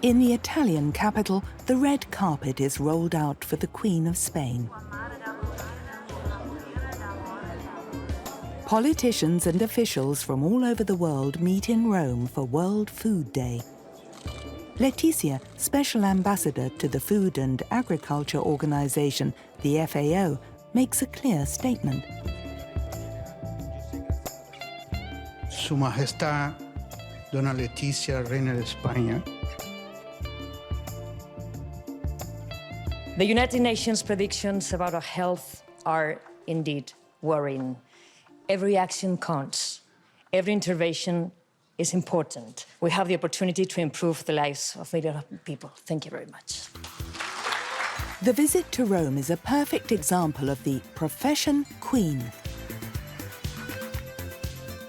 Speaker 1: In the Italian capital, the red carpet is rolled out for the Queen of Spain. Politicians and officials from all over the world meet in Rome for World Food Day. Letizia, Special Ambassador to the Food and Agriculture Organization, the FAO, makes a clear statement.
Speaker 13: Su Majestad, Dona Letizia, Reina de España.
Speaker 21: The United Nations predictions about our health are indeed worrying. Every action counts. Every intervention is important. We have the opportunity to improve the lives of millions of people. Thank you very much.
Speaker 1: The visit to Rome is a perfect example of the profession queen.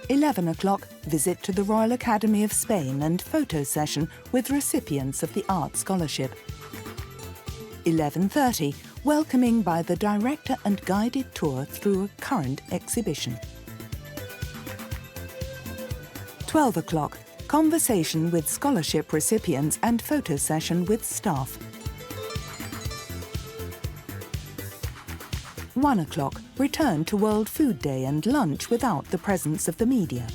Speaker 1: 11 o'clock, visit to the Royal Academy of Spain and photo session with recipients of the Art Scholarship. 11:30, welcoming by the director and guided tour through a current exhibition. 12 o'clock, conversation with scholarship recipients and photo session with staff. 1 o'clock, return to World Food Day and lunch without the presence of the media.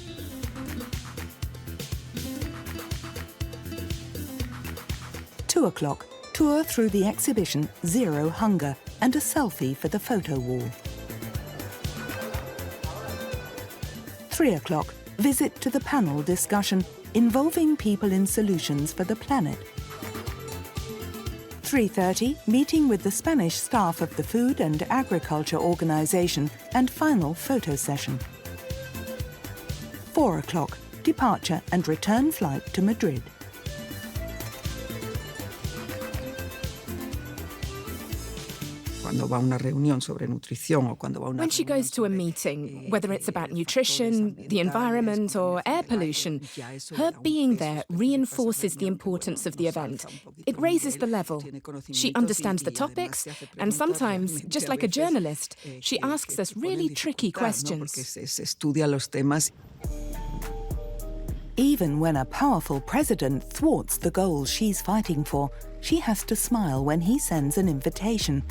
Speaker 1: 2 o'clock, tour through the exhibition Zero Hunger and a selfie for the photo wall. 3 o'clock, visit to the panel discussion involving people in solutions for the planet. 3:30, meeting with the Spanish staff of the Food and Agriculture Organization and final photo session. 4 o'clock, departure and return flight to Madrid.
Speaker 10: When she goes to a meeting, whether it's about nutrition, the environment, or air pollution, her being there reinforces the importance of the event. It raises the level. She understands the topics, and sometimes, just like a journalist, she asks us really tricky questions.
Speaker 1: Even when a powerful president thwarts the goals she's fighting for, she has to smile when he sends an invitation.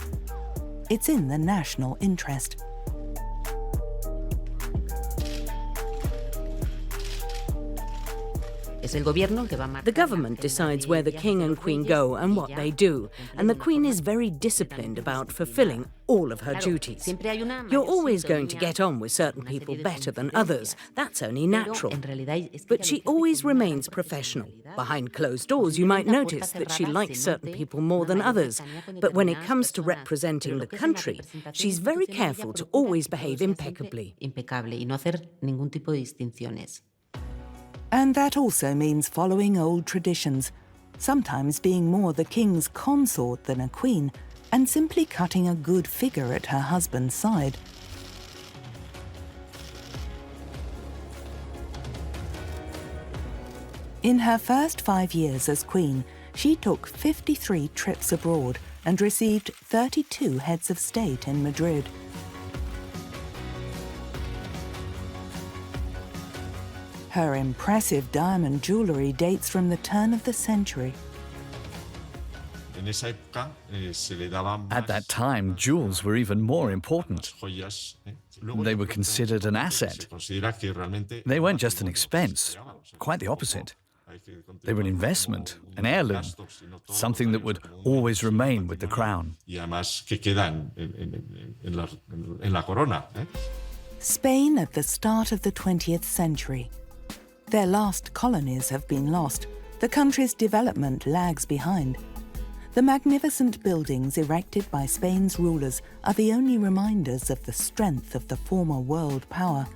Speaker 1: It's in the national interest.
Speaker 8: The government decides where the king and queen go and what they do, and the queen is very disciplined about fulfilling all of her duties. You're always going to get on with certain people better than others. That's only natural. But she always remains professional. Behind closed doors, you might notice that she likes certain people more than others. But when it comes to representing the country, she's very careful to always behave impeccably.
Speaker 1: And that also means following old traditions, sometimes being more the king's consort than a queen, and simply cutting a good figure at her husband's side. In her first 5 years as queen, she took 53 trips abroad and received 32 heads of state in Madrid. Her impressive diamond jewellery dates from the turn of the century.
Speaker 12: At that time, jewels were even more important. They were considered an asset. They weren't just an expense, quite the opposite. They were an investment, an heirloom, something that would always remain with the crown.
Speaker 1: Spain at the start of the 20th century. Their last colonies have been lost. The country's development lags behind. The magnificent buildings erected by Spain's rulers are the only reminders of the strength of the former world power.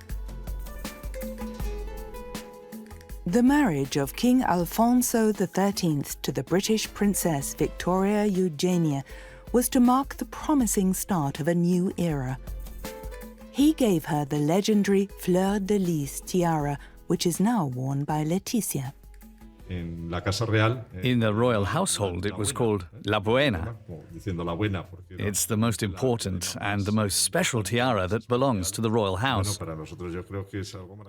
Speaker 1: The marriage of King Alfonso XIII to the British Princess Victoria Eugenia was to mark the promising start of a new era. He gave her the legendary Fleur de Lis tiara, which is now worn by Letizia.
Speaker 12: In the royal household, it was called La Buena. It's the most important and the most special tiara that belongs to the royal house.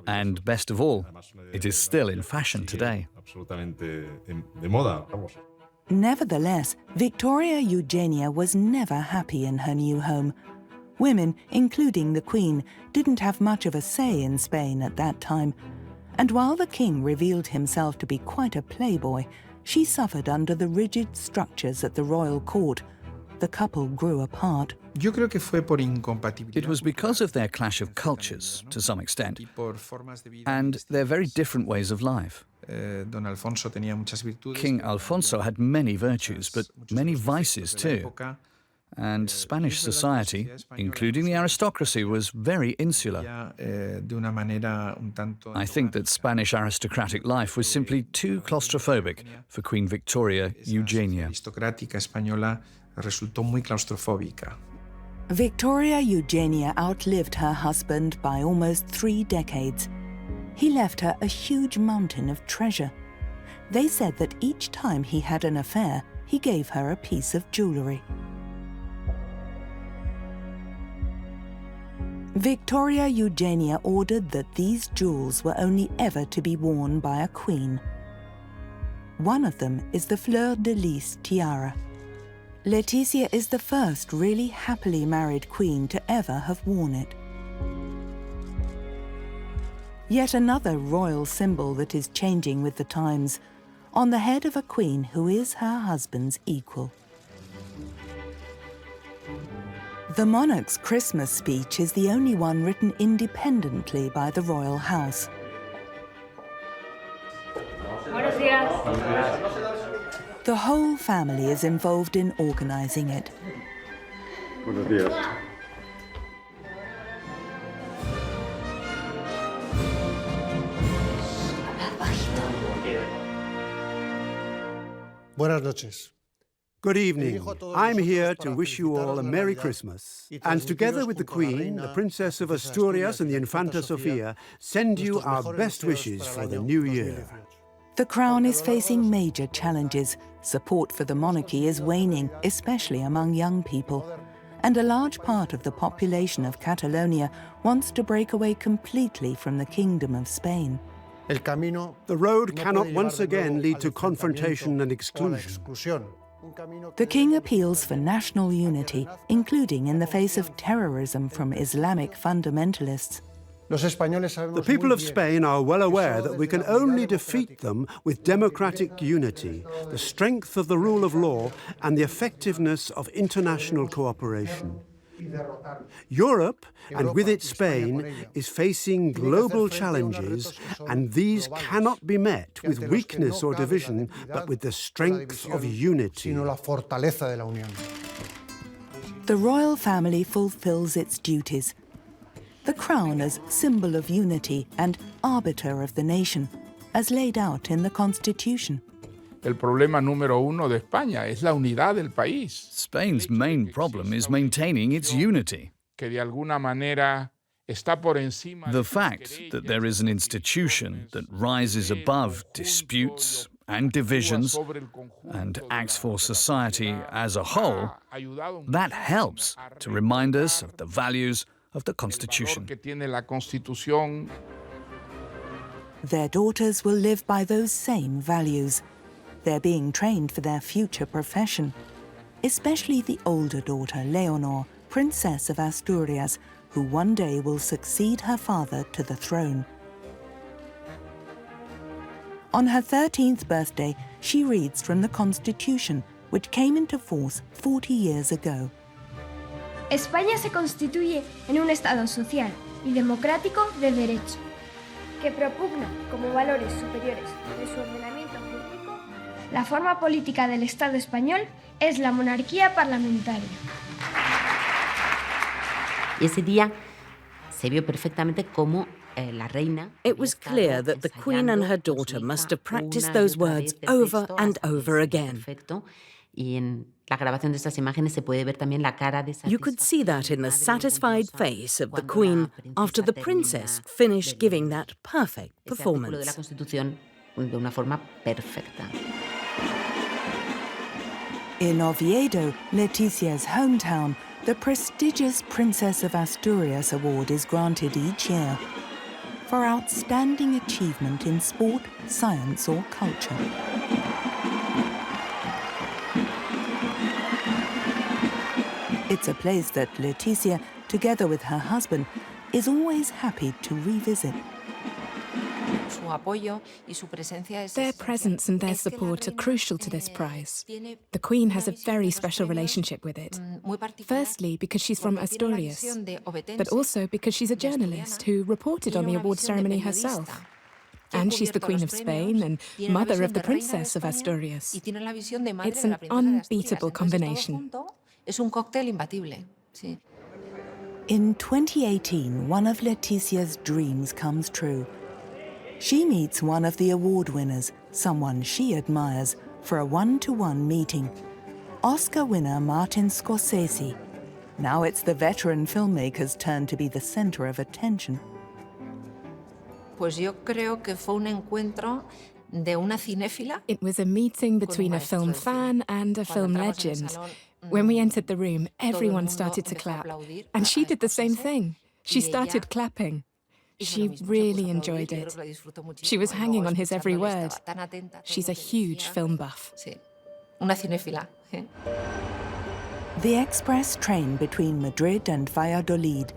Speaker 12: And best of all, it is still in fashion today.
Speaker 1: Nevertheless, Victoria Eugenia was never happy in her new home. Women, including the Queen, didn't have much of a say in Spain at that time. And while the king revealed himself to be quite a playboy, she suffered under the rigid structures at the royal court. The couple grew apart.
Speaker 12: It was because of their clash of cultures, to some extent, and their very different ways of life. King Alfonso had many virtues, but many vices too. And Spanish society, including the aristocracy, was very insular. I think that Spanish aristocratic life was simply too claustrophobic for Queen Victoria Eugenia.
Speaker 5: resultó muy claustrofóbica.
Speaker 1: Victoria Eugenia outlived her husband by almost 3 decades. He left her a huge mountain of treasure. They said that each time he had an affair, he gave her a piece of jewellery. Victoria Eugenia ordered that these jewels were only ever to be worn by a queen. One of them is the Fleur de Lis tiara. Letizia is the first really happily married queen to ever have worn it. Yet another royal symbol that is changing with the times, on the head of a queen who is her husband's equal. The monarch's Christmas speech is the only one written independently by the royal house.
Speaker 7: Buenos días.
Speaker 1: The whole family is involved in organizing it.
Speaker 22: Buenos días.
Speaker 13: Buenas noches.
Speaker 6: Good evening. I'm here to wish you all a Merry Christmas. And together with the Queen, the Princess of Asturias and the Infanta Sofia, send you our best wishes for the new year.
Speaker 1: The Crown is facing major challenges. Support for the monarchy is waning, especially among young people. And a large part of the population of Catalonia wants to break away completely from the Kingdom of Spain.
Speaker 6: The road cannot once again lead to confrontation and exclusion.
Speaker 1: The king appeals for national unity, including in the face of terrorism from Islamic fundamentalists.
Speaker 6: The people of Spain are well aware that we can only defeat them with democratic unity, the strength of the rule of law, and the effectiveness of international cooperation. Europe, and with it Spain, is facing global challenges, and these cannot be met with weakness or division, but with the strength of unity.
Speaker 1: The royal family fulfills its duties. The crown as symbol of unity and arbiter of the nation, as laid out in the Constitution.
Speaker 14: El problema número uno de España es la unidad del país.
Speaker 12: Spain's main problem is maintaining its unity.
Speaker 14: Que de alguna manera está por encima.
Speaker 12: The fact that there is an institution that rises above disputes and divisions and acts for society as a whole, that helps to remind us of the values of the Constitution.
Speaker 1: Their daughters will live by those same values. They're being trained for their future profession, especially the older daughter, Leonor, Princess of Asturias, who one day will succeed her father to the throne. On her 13th birthday, she reads from the Constitution, which came into force 40 years ago.
Speaker 23: España se constituye en un Estado social y democrático de derecho, que propugna como valores superiores de su ordenamiento jurídico. La forma política del Estado español es la monarquía parlamentaria.
Speaker 2: Y ese día se vio perfectamente cómo la reina.
Speaker 8: It was clear that the Queen and her daughter must have practiced those words over and over again.
Speaker 2: Y en la grabación de estas imágenes se puede ver también la cara de
Speaker 8: You could see that in the satisfied face of the Queen after the princess finished giving that perfect performance.
Speaker 2: de la Constitución de una forma perfecta.
Speaker 1: In Oviedo, Letizia's hometown, the prestigious Princess of Asturias Award is granted each year for outstanding achievement in sport, science or culture. It's a place that Letizia, together with her husband, is always happy to revisit.
Speaker 10: Their presence and their support are crucial to this prize. The Queen has a very special relationship with it. Firstly, because she's from Asturias, but also because she's a journalist who reported on the award ceremony herself. And she's the Queen of Spain and mother of the Princess of Asturias. It's an unbeatable combination.
Speaker 1: In 2018, one of Letizia's dreams comes true. She meets one of the award winners, someone she admires, for a one-to-one meeting. Oscar winner Martin Scorsese. Now it's the veteran filmmaker's turn to be the center of attention.
Speaker 15: Pues yo creo que fue un encuentro de una cinéfila.
Speaker 10: It was a meeting between a film fan and a film legend. When we entered the room, everyone started to clap. And she did the same thing. She started clapping. She really enjoyed it. She was hanging on his every word. She's a huge film buff.
Speaker 15: Una cinéfila.
Speaker 1: The express train between Madrid and Valladolid.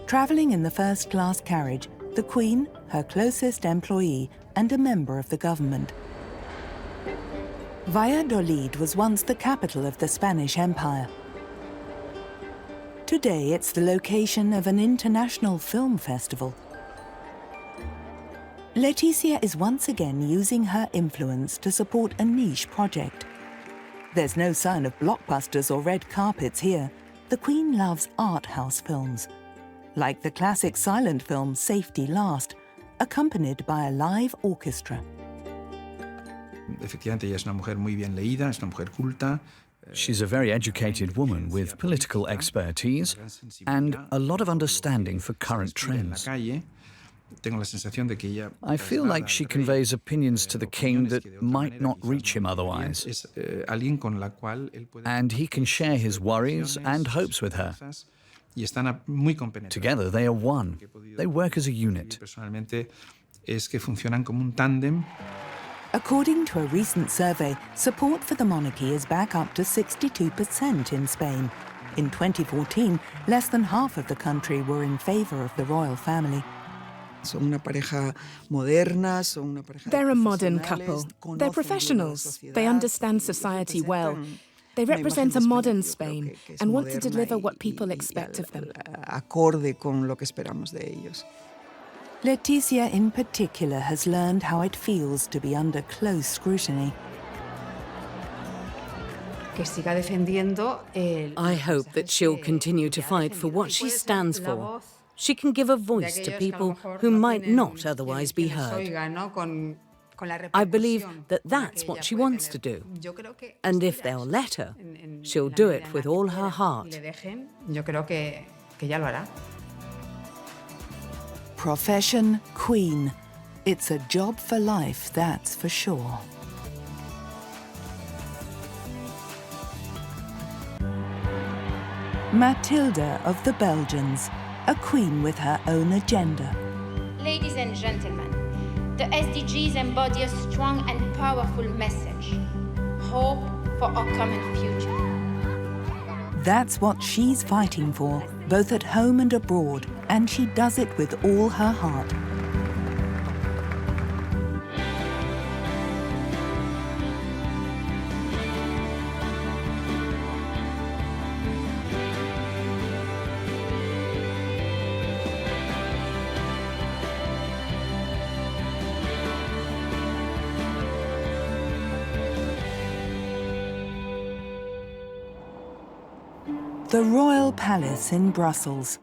Speaker 1: Travelling in the first-class carriage, the Queen, her closest employee, and a member of the government. Valladolid was once the capital of the Spanish Empire. Today, it's the location of an international film festival. Letizia is once again using her influence to support a niche project. There's no sign of blockbusters or red carpets here. The Queen loves art house films, like the classic silent film Safety Last, accompanied by a live orchestra.
Speaker 5: Efectivamente, ella es una mujer muy bien leída, es una mujer culta.
Speaker 12: She's a very educated woman with political expertise and a lot of understanding for current trends. I feel like she conveys opinions to the king that might not reach him otherwise. And he can share his worries and hopes with her. Together they are one. They work as a unit.
Speaker 1: According to a recent survey, support for the monarchy is back up to 62% in Spain. In 2014, less than half of the country were in favour of the royal family.
Speaker 10: They're a modern couple. They're professionals. They understand society well. They represent a modern Spain and want to deliver what people expect of them.
Speaker 1: Letizia in particular has learned how it feels to be under close scrutiny.
Speaker 8: I hope that she'll continue to fight for what she stands for. She can give a voice to people who might not otherwise be heard. I believe that that's what she wants to do. And if they'll let her, she'll do it with all her heart.
Speaker 1: Profession Queen. It's a job for life, that's for sure. Mathilde of the Belgians, a queen with her own agenda.
Speaker 18: Ladies and gentlemen, the SDGs embody a strong and powerful message. Hope for our common future.
Speaker 1: That's what she's fighting for, both at home and abroad, and she does it with all her heart. The Royal Palace in Brussels.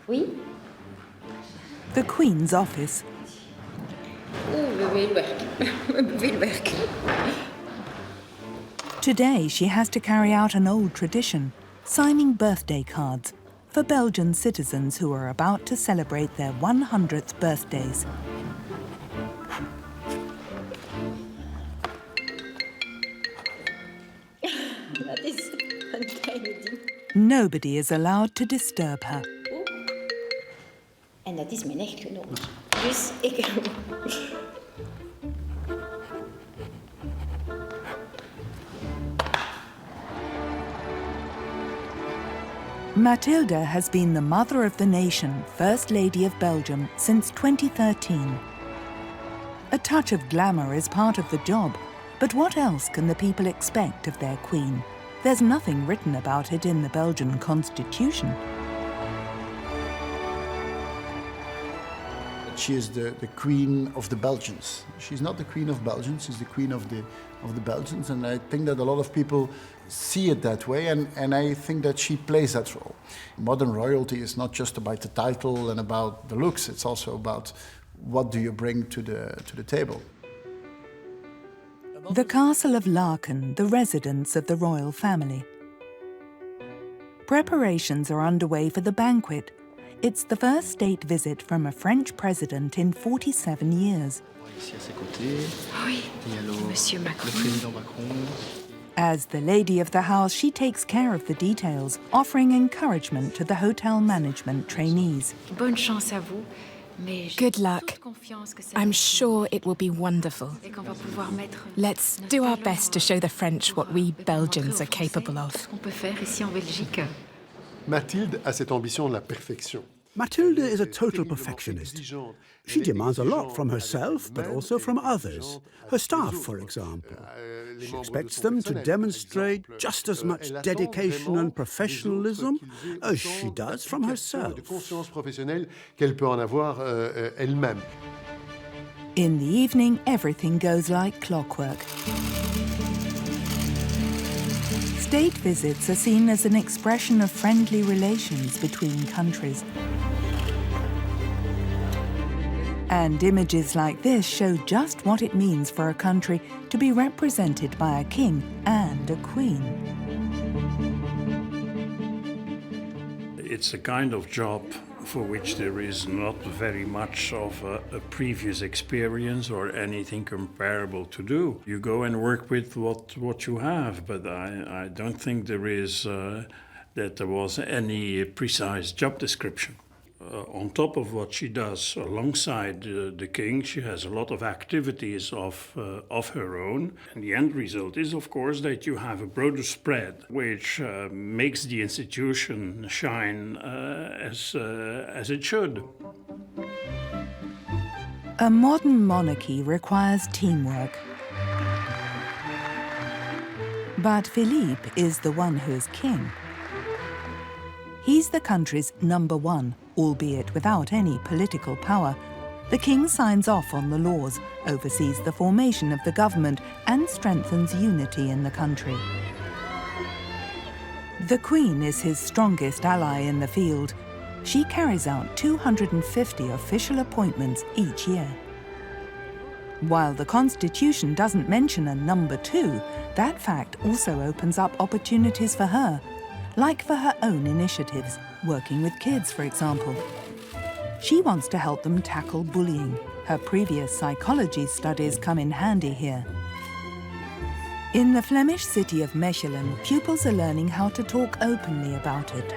Speaker 23: Oui?
Speaker 1: The Queen's office. Today she has to carry out an old tradition, signing birthday cards for Belgian citizens who are about to celebrate their 100th birthdays.
Speaker 23: Dat is een kleine ding.
Speaker 1: Nobody is allowed to disturb her.
Speaker 23: En dat is mijn echtgenoot. Dus ik...
Speaker 1: Mathilde has been the mother of the nation, First Lady of Belgium, since 2013. A touch of glamour is part of the job, but what else can the people expect of their queen? There's nothing written about it in the Belgian constitution.
Speaker 19: She is the queen of the Belgians. She's not the queen of Belgium, she's the queen of the Belgians, and I think that a lot of people see it that way, and I think that she plays that role. Modern royalty is not just about the title and about the looks, it's also about what do you bring to the table.
Speaker 1: The castle of Laeken, the residence of the royal family. Preparations are underway for the banquet. It's the first state visit from a French president in 47 years.
Speaker 11: Oui, Monsieur Macron.
Speaker 1: As the lady of the house, she takes care of the details, offering encouragement to the hotel management trainees.
Speaker 11: Bonne chance à vous.
Speaker 10: Good luck. I'm sure it will be wonderful. Let's do our best to show the French what we Belgians are capable of.
Speaker 22: Mathilde a cette ambition de la perfection.
Speaker 6: Mathilde is a total perfectionist. She demands a lot from herself, but also from others. Her staff, for example. She expects them to demonstrate just as much dedication and professionalism as she does from herself.
Speaker 22: Conscience professionnelle qu'elle peut en avoir elle-même.
Speaker 1: In the evening, everything goes like clockwork. State visits are seen as an expression of friendly relations between countries. And images like this show just what it means for a country to be represented by a king and a queen.
Speaker 17: It's a kind of job for which there is not very much of a previous experience or anything comparable to do. You go and work with what you have, but I don't think there is that there was any precise job description. On top of what she does alongside the king, she has a lot of activities of her own. And the end result is, of course, that you have a broader spread, which makes the institution shine as it should.
Speaker 1: A modern monarchy requires teamwork. But Philippe is the one who is king. He's the country's #1, albeit without any political power. The king signs off on the laws, oversees the formation of the government, and strengthens unity in the country. The queen is his strongest ally in the field. She carries out 250 official appointments each year. While the constitution doesn't mention a #2, that fact also opens up opportunities for her, like for her own initiatives, working with kids, for example. She wants to help them tackle bullying. Her previous psychology studies come in handy here. In the Flemish city of Mechelen, pupils are learning how to talk openly about it.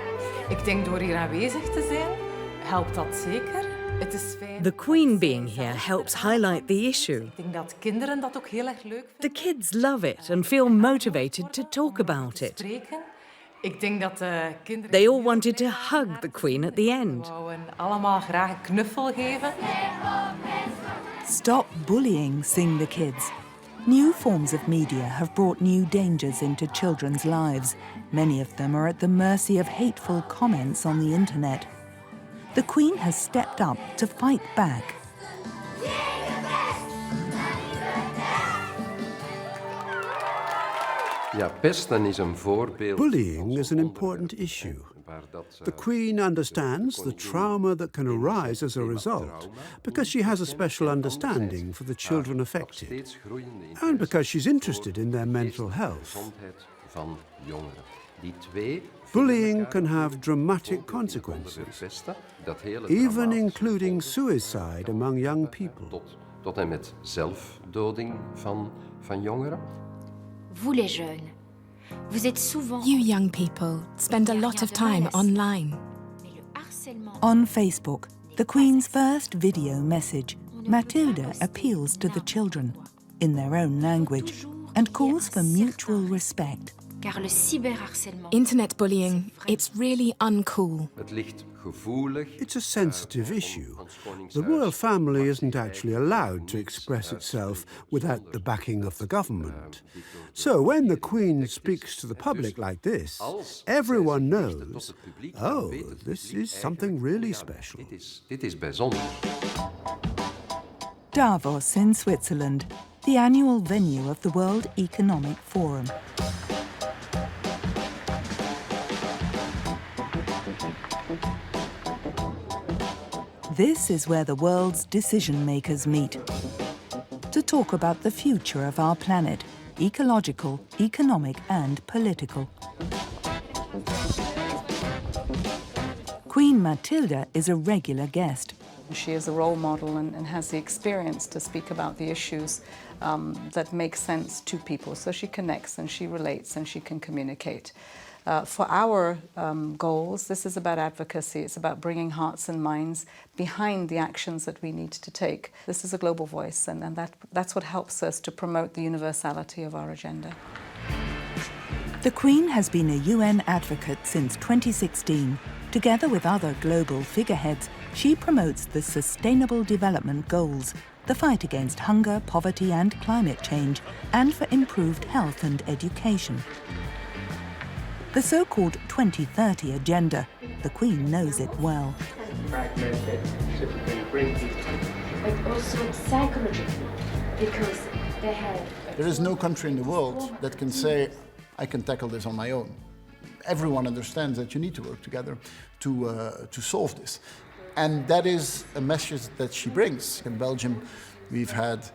Speaker 20: Ik denk door hier aanwezig te zijn, helpt dat zeker. Het is fijn.
Speaker 8: The Queen being here helps highlight the issue.
Speaker 20: Ik denk dat kinderen dat ook heel erg leuk vinden.
Speaker 8: The kids love it and feel motivated to talk about it.
Speaker 20: Ik denk dat de kinderen...
Speaker 8: They all wanted to hug the Queen at the end.
Speaker 20: Ze wouden allemaal graag een knuffel geven.
Speaker 1: Stop bullying, sing the kids. New forms of media have brought new dangers into children's lives. Many of them are at the mercy of hateful comments on the internet. The Queen has stepped up to fight back.
Speaker 6: Bullying is an important issue. The Queen understands the trauma that can arise as a result because she has a special understanding for the children affected and because she's interested in their mental health. Bullying can have dramatic consequences, even including suicide among young people.
Speaker 24: Tot en met zelfdoding van jongeren.
Speaker 23: Vous les jeunes, vous êtes souvent...
Speaker 10: You young people spend a lot of time online.
Speaker 1: On Facebook, the Queen's first video message, Mathilde appeals to the children in their own language and calls for mutual respect.
Speaker 10: Internet bullying, it's really uncool.
Speaker 6: It's a sensitive issue. The royal family isn't actually allowed to express itself without the backing of the government. So when the Queen speaks to the public like this, everyone knows, oh, this is something really special.
Speaker 1: Davos in Switzerland, the annual venue of the World Economic Forum. This is where the world's decision-makers meet to talk about the future of our planet, ecological, economic and political. Queen Mathilde is a regular guest.
Speaker 3: She is a role model and has the experience to speak about the issues that make sense to people. So she connects and she relates and she can communicate. For our goals, this is about advocacy. It's about bringing hearts and minds behind the actions that we need to take. This is a global voice, and that's what helps us to promote the universality of our agenda.
Speaker 1: The Queen has been a UN advocate since 2016. Together with other global figureheads, she promotes the Sustainable Development Goals, the fight against hunger, poverty and climate change, and for improved health and education. The so-called 2030 agenda, the Queen knows it well.
Speaker 23: Fragmented, so we can bring people. But also psychologically, because they have...
Speaker 19: There is no country in the world that can say, I can tackle this on my own. Everyone understands that you need to work together to solve this. And that is a message that she brings. In Belgium, we've had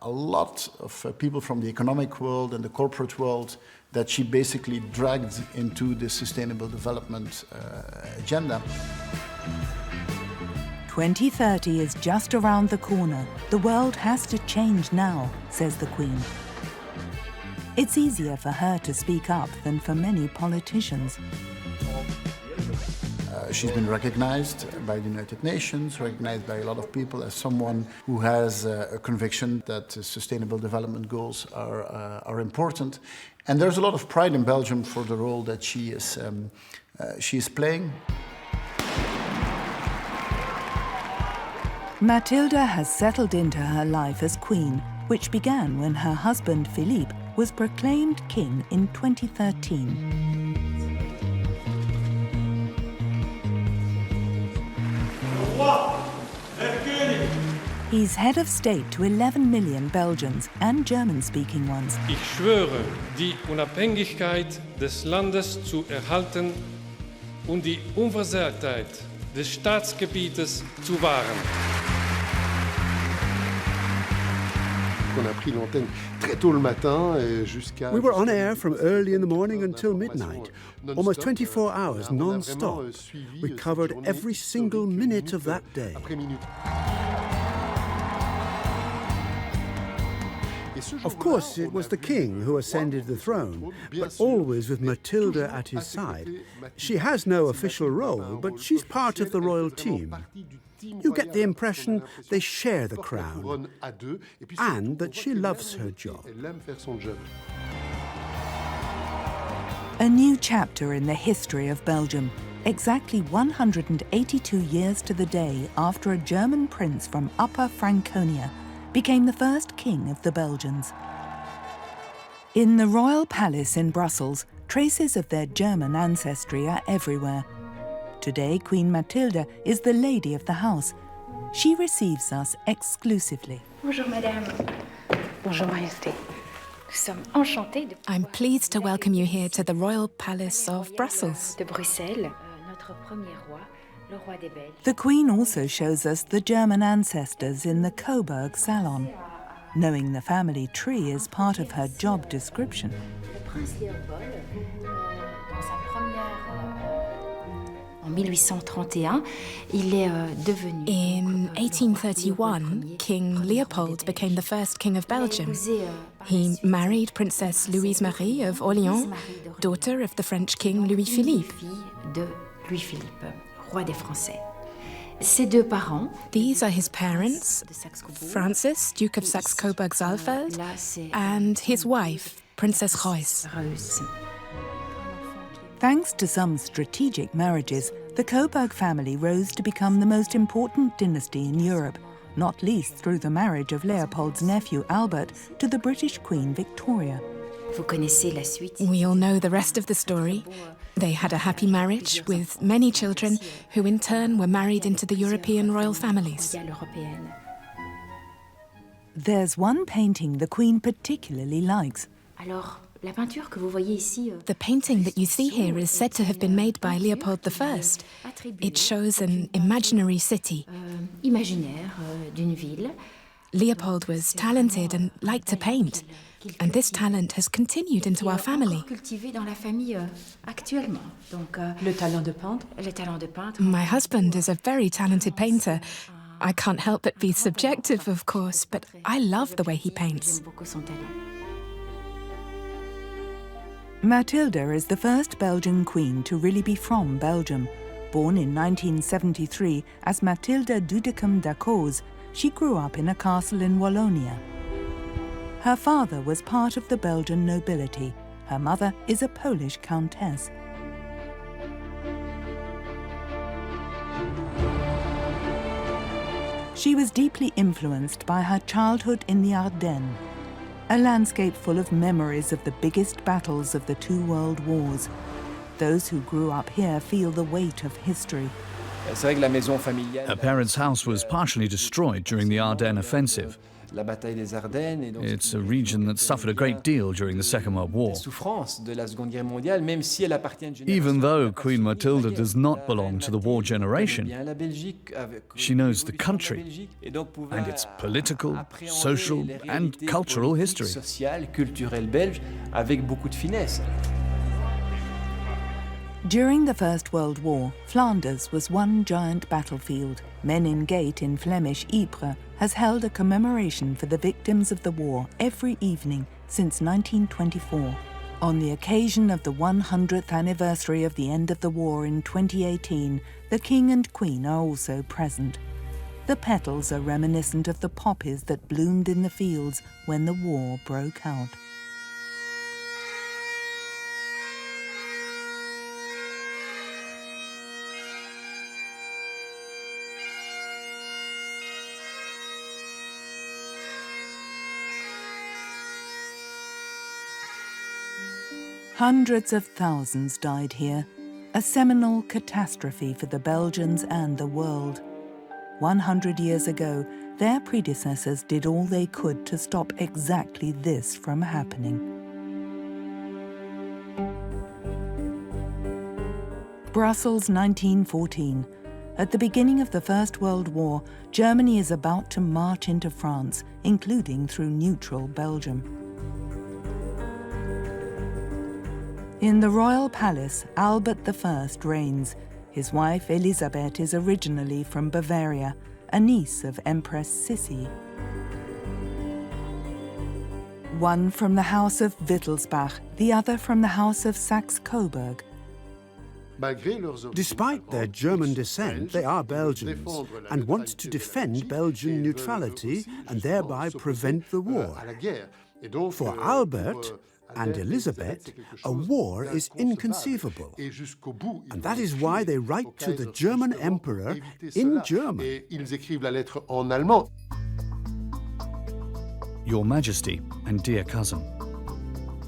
Speaker 19: a lot of people from the economic world and the corporate world that she basically dragged into the sustainable development agenda.
Speaker 1: 2030 is just around the corner. The world has to change now, says the Queen. It's easier for her to speak up than for many politicians.
Speaker 19: She's been recognized by the United Nations, recognized by a lot of people as someone who has a conviction that sustainable development goals are important. And there's a lot of pride in Belgium for the role that she is playing.
Speaker 1: Mathilde has settled into her life as Queen, which began when her husband Philippe was proclaimed king in 2013. He's head of state to 11 million Belgians and German-speaking ones.
Speaker 4: Ich schwöre, die Unabhängigkeit des Landes zu erhalten und die Unversehrtheit des Staatsgebietes zu wahren.
Speaker 6: We were on air from early in the morning until midnight, almost 24 hours non-stop. We covered every single minute of that day. Of course, it was the king who ascended the throne, but always with Mathilde at his side. She has no official role, but she's part of the royal team. You get the impression they share the crown, and that she loves her job.
Speaker 1: A new chapter in the history of Belgium, exactly 182 years to the day after a German prince from Upper Franconia became the first king of the Belgians. In the royal palace in Brussels, traces of their German ancestry are everywhere. Today, Queen Mathilde is the lady of the house. She receives us exclusively.
Speaker 23: Bonjour, madame. Bonjour, majesté. Nous sommes enchantés de...
Speaker 10: I'm pleased to welcome you here to the Royal Palace of Brussels.
Speaker 23: De Bruxelles, notre premier roi, le roi des Belges.
Speaker 1: The Queen also shows us the German ancestors in the Coburg Salon. Knowing the family tree is part of her job description.
Speaker 23: Le prince Léopold, dans sa première... En 1831, il est devenu...
Speaker 10: In 1831, King Leopold became the first king of Belgium. He married Princess Louise Marie of Orléans, daughter of the French King Louis-Philippe.
Speaker 23: De Louis-Philippe, roi des Français. Ses deux parents...
Speaker 10: These are his parents, Francis, Duke of Saxe-Coburg-Saalfeld, and his wife, Princess Reuss.
Speaker 1: Thanks to some strategic marriages, the Coburg family rose to become the most important dynasty in Europe, not least through the marriage of Leopold's nephew Albert to the British Queen Victoria.
Speaker 10: We all know the rest of the story. They had a happy marriage with many children who in turn were married into the European royal families.
Speaker 1: There's one painting the Queen particularly likes.
Speaker 10: The painting that you see here is said to have been made by Leopold I. It shows an imaginary city. Leopold was talented and liked to paint, and this talent has continued into our family. My husband is a very talented painter. I can't help but be subjective, of course, but I love the way he paints.
Speaker 1: Mathilde is the first Belgian queen to really be from Belgium. Born in 1973 as Mathilde Dudecum d'Acoz, she grew up in a castle in Wallonia. Her father was part of the Belgian nobility. Her mother is a Polish countess. She was deeply influenced by her childhood in the Ardennes, a landscape full of memories of the biggest battles of the two world wars. Those who grew up here feel the weight of history.
Speaker 12: Her parents' house was partially destroyed during the Ardennes offensive. It's a region that suffered a great deal during the Second World War. Even though Queen Mathilde does not belong to the war generation, she knows the country and its political, social and cultural history.
Speaker 1: During the First World War, Flanders was one giant battlefield. Meningate in Flemish Ypres has held a commemoration for the victims of the war every evening since 1924. On the occasion of the 100th anniversary of the end of the war in 2018, the King and Queen are also present. The petals are reminiscent of the poppies that bloomed in the fields when the war broke out. Hundreds of thousands died here, a seminal catastrophe for the Belgians and the world. 100 years ago, their predecessors did all they could to stop exactly this from happening. Brussels, 1914. At the beginning of the First World War, Germany is about to march into France, including through neutral Belgium. In the royal palace, Albert I reigns. His wife, Elisabeth, is originally from Bavaria, a niece of Empress Sissi. One from the House of Wittelsbach, the other from the House of Saxe-Coburg.
Speaker 6: Despite their German descent, they are Belgians and want to defend Belgian neutrality and thereby prevent the war. For Albert and Elizabeth, a war is inconceivable. And that is why they write to the German emperor in German.
Speaker 12: Your Majesty and dear cousin,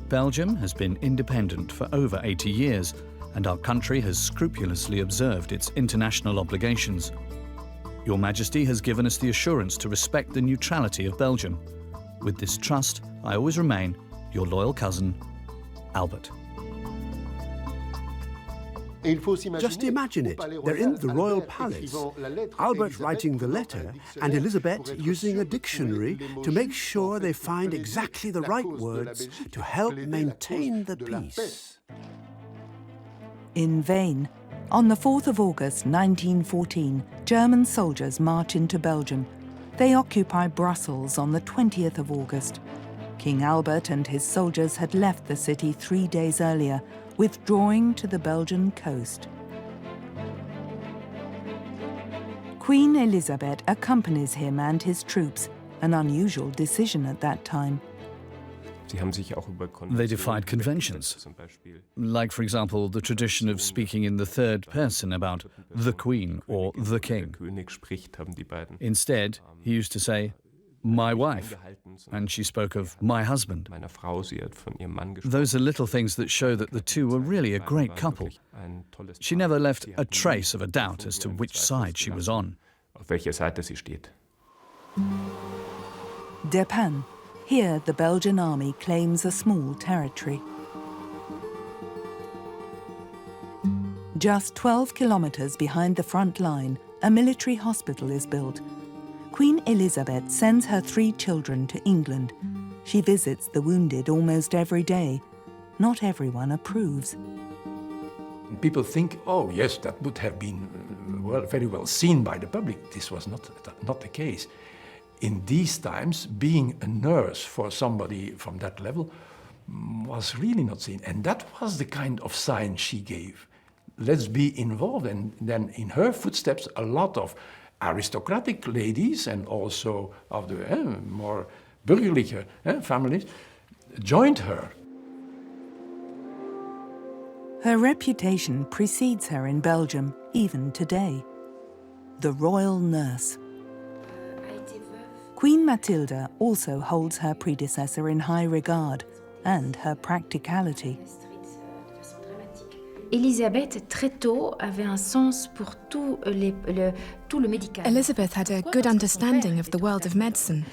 Speaker 12: Belgium has been independent for over 80 years, and our country has scrupulously observed its international obligations. Your Majesty has given us the assurance to respect the neutrality of Belgium. With this trust, I always remain your loyal cousin, Albert.
Speaker 6: Just imagine it. They're in the royal palace. Albert writing the letter and Elizabeth using a dictionary to make sure they find exactly the right words to help maintain the peace.
Speaker 1: In vain. On the 4th of August 1914, German soldiers march into Belgium. They occupy Brussels on the 20th of August. King Albert and his soldiers had left the city 3 days earlier, withdrawing to the Belgian coast. Queen Elizabeth accompanies him and his troops, an unusual decision at that time.
Speaker 12: They defied conventions, like, for example, the tradition of speaking in the third person about the Queen or the King. Instead, he used to say, my wife, and she spoke of my husband. Those are little things that show that the two were really a great couple. She never left a trace of a doubt as to which side she was on.
Speaker 1: Depan. Here, the Belgian army claims a small territory. Just 12 kilometers behind the front line, a military hospital is built. Queen Elizabeth sends her 3 children to England. She visits the wounded almost every day. Not everyone approves.
Speaker 5: People think, oh yes, that would have been very well seen by the public. This was not the case. In these times, being a nurse for somebody from that level was really not seen. And that was the kind of sign she gave. Let's be involved. And then in her footsteps, a lot of aristocratic ladies and also of the more burgerliche families joined her.
Speaker 1: Her reputation precedes her in Belgium, even today. The royal nurse. Queen Mathilde also holds her predecessor in high regard, and her practicality.
Speaker 11: Elisabeth, très tôt, avait un sens pour tout le médical.
Speaker 10: Elizabeth had a good understanding of the world of medicine.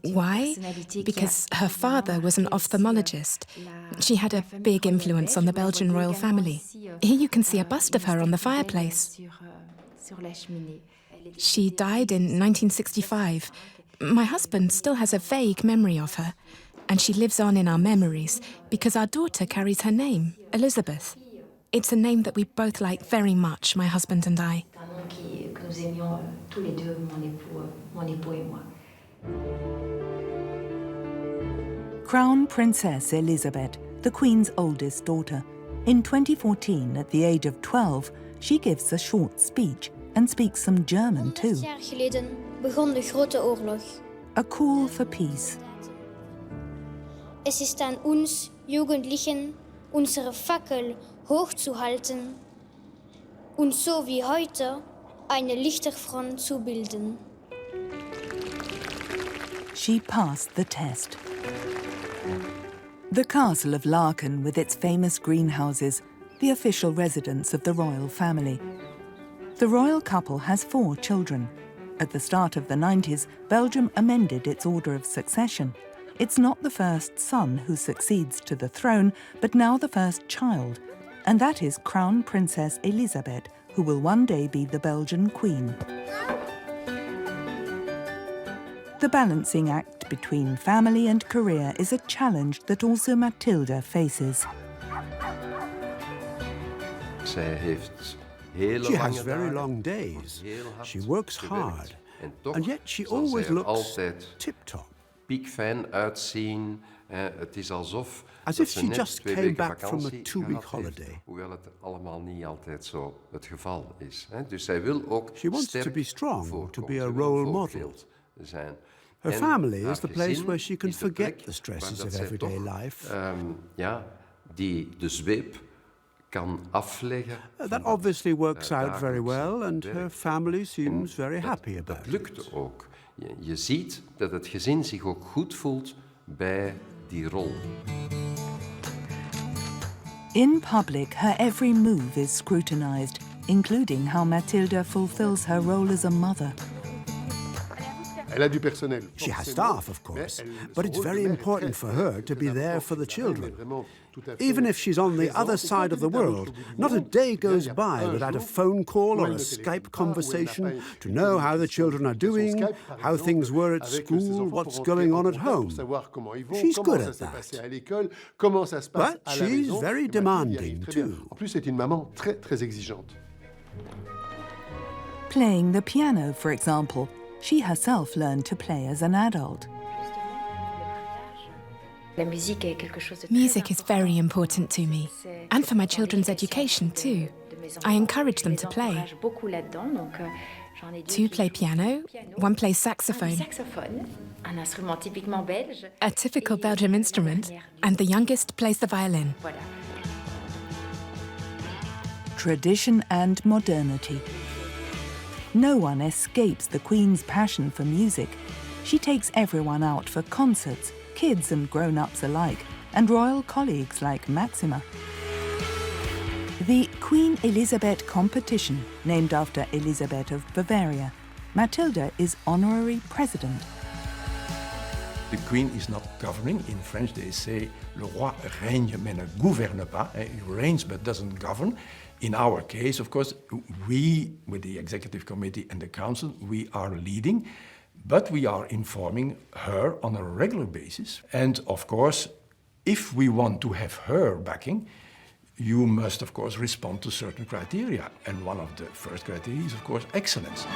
Speaker 10: Why? Because her father was an ophthalmologist. She had a big influence on the Belgian royal family. Here you can see a bust of her on the fireplace. She died in 1965. My husband still has a vague memory of her, and she lives on in our memories because our daughter carries her name, Elizabeth. It's a name that we both like very much, my husband and I.
Speaker 1: Crown Princess Elizabeth, the Queen's oldest daughter. In 2014, at the age of 12, she gives a short speech and speaks some German too.
Speaker 23: 100 jaar geleden begon de grote oorlog.
Speaker 1: A call for peace.
Speaker 23: Es ist an uns, Jugendlichen, unsere Fackel hochzuhalten und so wie heute eine Lichterfront zu bilden.
Speaker 1: She passed the test. The castle of Laeken, with its famous greenhouses, the official residence of the royal family. The royal couple has 4 children. At the start of the 90s, Belgium amended its order of succession. It's not the first son who succeeds to the throne, but now the first child. And that is Crown Princess Elizabeth, who will one day be the Belgian Queen. The balancing act between family and career is a challenge that also Mathilde faces.
Speaker 6: She has very long days. She works hard, and yet she always looks tip-top.
Speaker 24: Piek fijn uitzien. Het is alsof
Speaker 6: as if she just came back from a 2-week holiday.
Speaker 24: Hoewel het allemaal niet altijd zo het geval is. Dus zij wil ook
Speaker 6: she wants to be strong, to be a role model. Her family is the place where she can forget the stresses of everyday life.
Speaker 24: Die de zweep kan afleggen.
Speaker 6: That obviously works out very well, and her family seems very happy about it.
Speaker 24: Dat lukt ook. Je ziet dat het gezin zich ook goed voelt bij die rol.
Speaker 1: In public, her every move is scrutinized, including how Mathilde fulfills her role as a mother.
Speaker 6: She has staff, of course, but it's very important for her to be there for the children. Even if she's on the other side of the world, not a day goes by without a phone call or a Skype conversation to know how the children are doing, how things were at school, what's going on at home. She's good at that. But she's very demanding too.
Speaker 1: Playing the piano, for example. She herself learned to play as an adult.
Speaker 10: Music is very important to me, and for my children's education too. I encourage them to play. 2 play piano, 1 plays saxophone. A typical Belgian instrument, and the youngest plays the violin.
Speaker 1: Tradition and modernity. No one escapes the Queen's passion for music. She takes everyone out for concerts, kids and grown-ups alike, and royal colleagues like Maxima. The Queen Elizabeth competition, named after Elizabeth of Bavaria. Mathilde is honorary president.
Speaker 5: The Queen is not governing. In French they say, le roi règne mais ne gouverne pas. He reigns but doesn't govern. In our case, of course, we, with the Executive Committee and the Council, we are leading. But we are informing her on a regular basis. And of course, if we want to have her backing, you must, of course, respond to certain criteria. And one of the first criteria is, of course, excellence.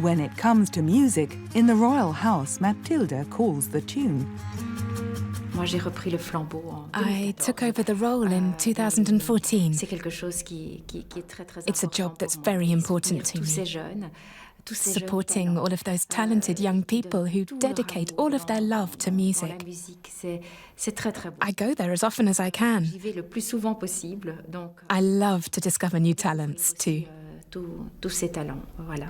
Speaker 1: When it comes to music, in the royal house, Mathilde calls the tune.
Speaker 10: I took over the role in 2014. It's a job that's very important to me. Supporting all of those talented young people who dedicate all of their love to music. I go there as often as I can. I love to discover new talents too.
Speaker 11: Tous ces talents, voilà.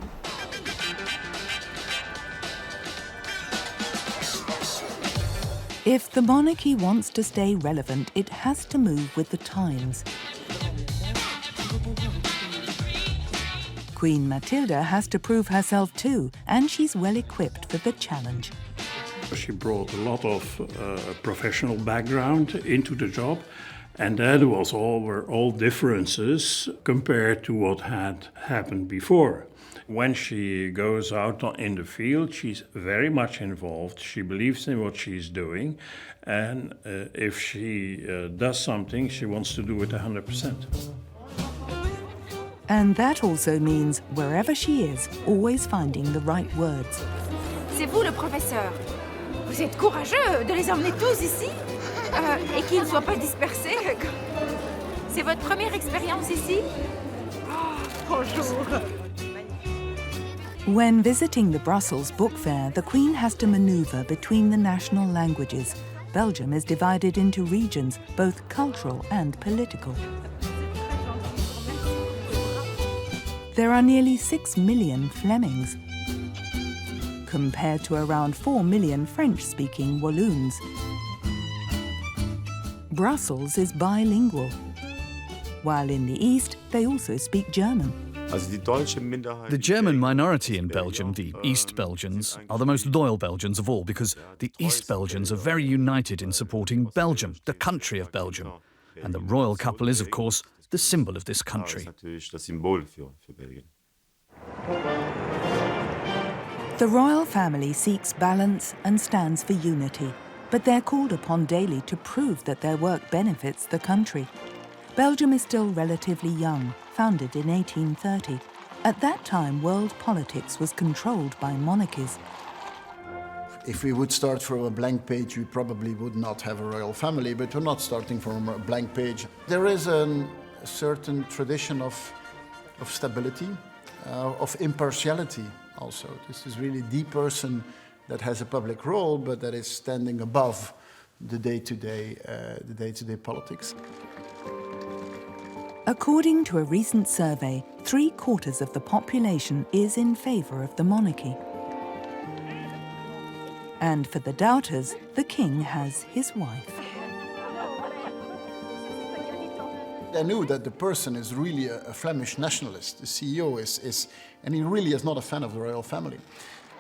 Speaker 1: If the monarchy wants to stay relevant, it has to move with the times. Queen Mathilde has to prove herself too, and she's well equipped for the challenge.
Speaker 17: She brought a lot of professional background into the job, and that were all differences compared to what had happened before. When she goes out in the field, she's very much involved. She believes in what she's doing, and if she does something, she wants to do it 100%.
Speaker 1: And that also means, wherever she is, always finding the right words.
Speaker 18: C'est vous le professeur. Vous êtes courageux de les emmener tous ici et qu'ils ne soient pas dispersés. C'est votre première expérience ici? Bonjour.
Speaker 1: When visiting the Brussels Book Fair, the Queen has to maneuver between the national languages. Belgium is divided into regions, both cultural and political. There are nearly 6 million Flemings, compared to around 4 million French-speaking Walloons. Brussels is bilingual, while in the east they also speak German.
Speaker 12: The German minority in Belgium, the East Belgians, are the most loyal Belgians of all because the East Belgians are very united in supporting Belgium, the country of Belgium. And the royal couple is, of course, the symbol of this country.
Speaker 1: The royal family seeks balance and stands for unity, but they're called upon daily to prove that their work benefits the country. Belgium is still relatively young, founded in 1830. At that time, world politics was controlled by monarchies.
Speaker 19: If we would start from a blank page, we probably would not have a royal family, but we're not starting from a blank page. There is a certain tradition of stability, of impartiality also. This is really the person that has a public role, but that is standing above the day-to-day politics.
Speaker 1: According to a recent survey, 3/4 of the population is in favour of the monarchy. And for the doubters, the king has his wife.
Speaker 19: I knew that the person is really a Flemish nationalist. The CEO is, and he really is not a fan of the royal family.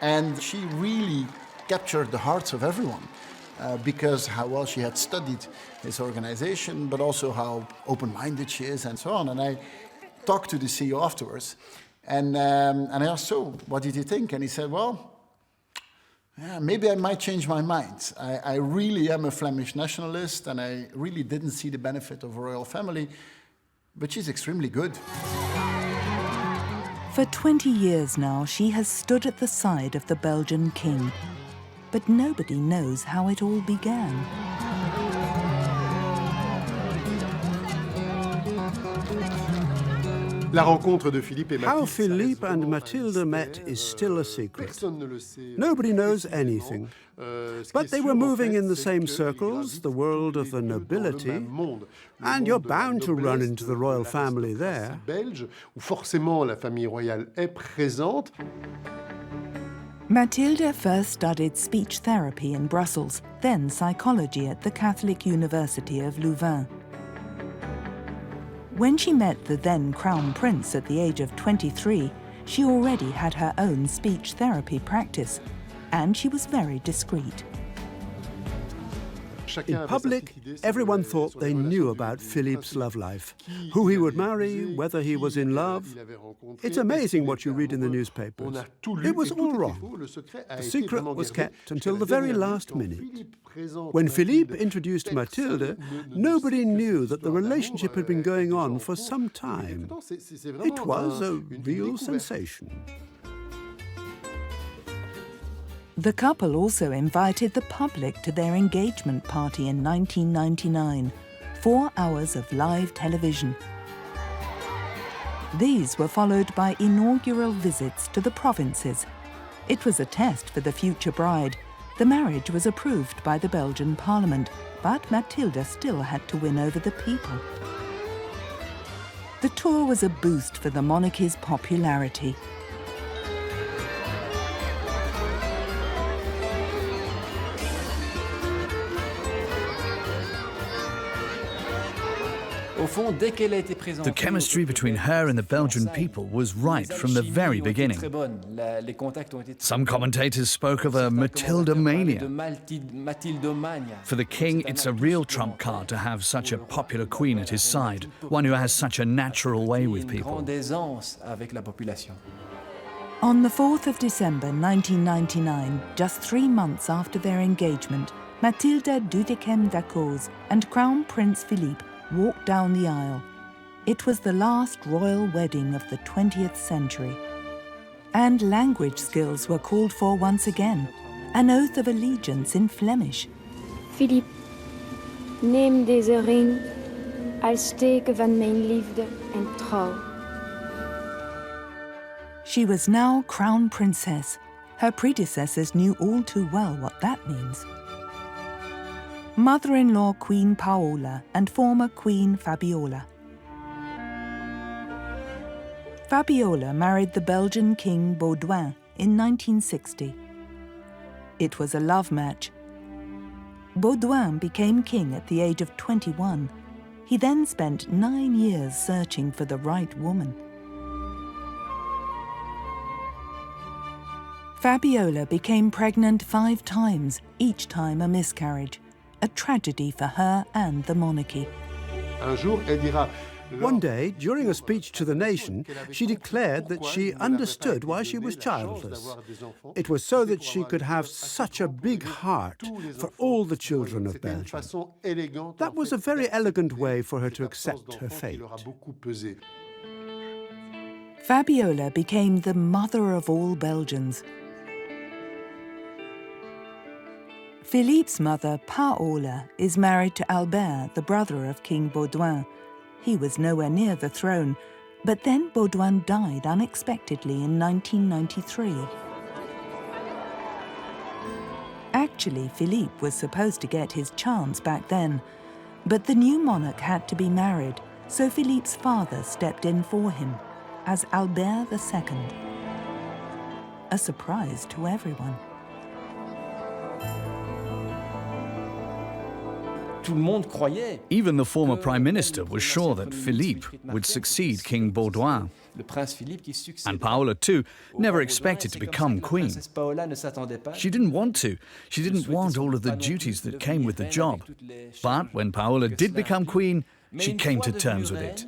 Speaker 19: And she really captured the hearts of everyone. Because how well she had studied his organization, but also how open-minded she is and so on. And I talked to the CEO afterwards, and I asked, so, what did you think? And he said, well, yeah, maybe I might change my mind. I really am a Flemish nationalist, and I really didn't see the benefit of a royal family, but she's extremely good.
Speaker 1: For 20 years now, she has stood at the side of the Belgian king. But nobody knows how it all began.
Speaker 6: How Philippe and Mathilde met is still a secret. Nobody knows anything. But they were moving in the same circles, the world of the nobility, and you're bound to run into the royal family there.
Speaker 1: Mathilde first studied speech therapy in Brussels, then psychology at the Catholic University of Louvain. When she met the then Crown Prince at the age of 23, she already had her own speech therapy practice, and she was very discreet.
Speaker 6: In public, everyone thought they knew about Philippe's love life, who he would marry, whether he was in love. It's amazing what you read in the newspapers. It was all wrong. The secret was kept until the very last minute. When Philippe introduced Mathilde, nobody knew that the relationship had been going on for some time. It was a real sensation.
Speaker 1: The couple also invited the public to their engagement party in 1999, 4 hours of live television. These were followed by inaugural visits to the provinces. It was a test for the future bride. The marriage was approved by the Belgian parliament, but Mathilde still had to win over the people. The tour was a boost for the monarchy's popularity.
Speaker 12: The chemistry between her and the Belgian people was right from the very beginning. Some commentators spoke of a Mathilde mania. For the king, it's a real trump card to have such a popular queen at his side, one who has such a natural way with people.
Speaker 1: On the 4th of December 1999, just 3 months after their engagement, Mathilde Dudechem d'Accoz and Crown Prince Philippe walked down the aisle. It was the last royal wedding of the 20th century. And language skills were called for once again, an oath of allegiance in Flemish.
Speaker 23: Philippe, neem deze ring als teken van mijn liefde en trouw.
Speaker 1: She was now Crown Princess. Her predecessors knew all too well what that means. Mother-in-law Queen Paola and former Queen Fabiola. Fabiola married the Belgian King Baudouin in 1960. It was a love match. Baudouin became king at the age of 21. He then spent 9 years searching for the right woman. Fabiola became pregnant 5 times, each time a miscarriage. A tragedy for her and the monarchy.
Speaker 6: One day, during a speech to the nation, she declared that she understood why she was childless. It was so that she could have such a big heart for all the children of Belgium. That was a very elegant way for her to accept her fate.
Speaker 1: Fabiola became the mother of all Belgians. Philippe's mother, Paola, is married to Albert, the brother of King Baudouin. He was nowhere near the throne, but then Baudouin died unexpectedly in 1993. Actually, Philippe was supposed to get his chance back then, but the new monarch had to be married, so Philippe's father stepped in for him as Albert II. A surprise to everyone.
Speaker 12: Even the former Prime Minister was sure that Philippe would succeed King Baudouin. And Paola, too, never expected to become queen. She didn't want to. She didn't want all of the duties that came with the job. But when Paola did become queen, she came to terms with it.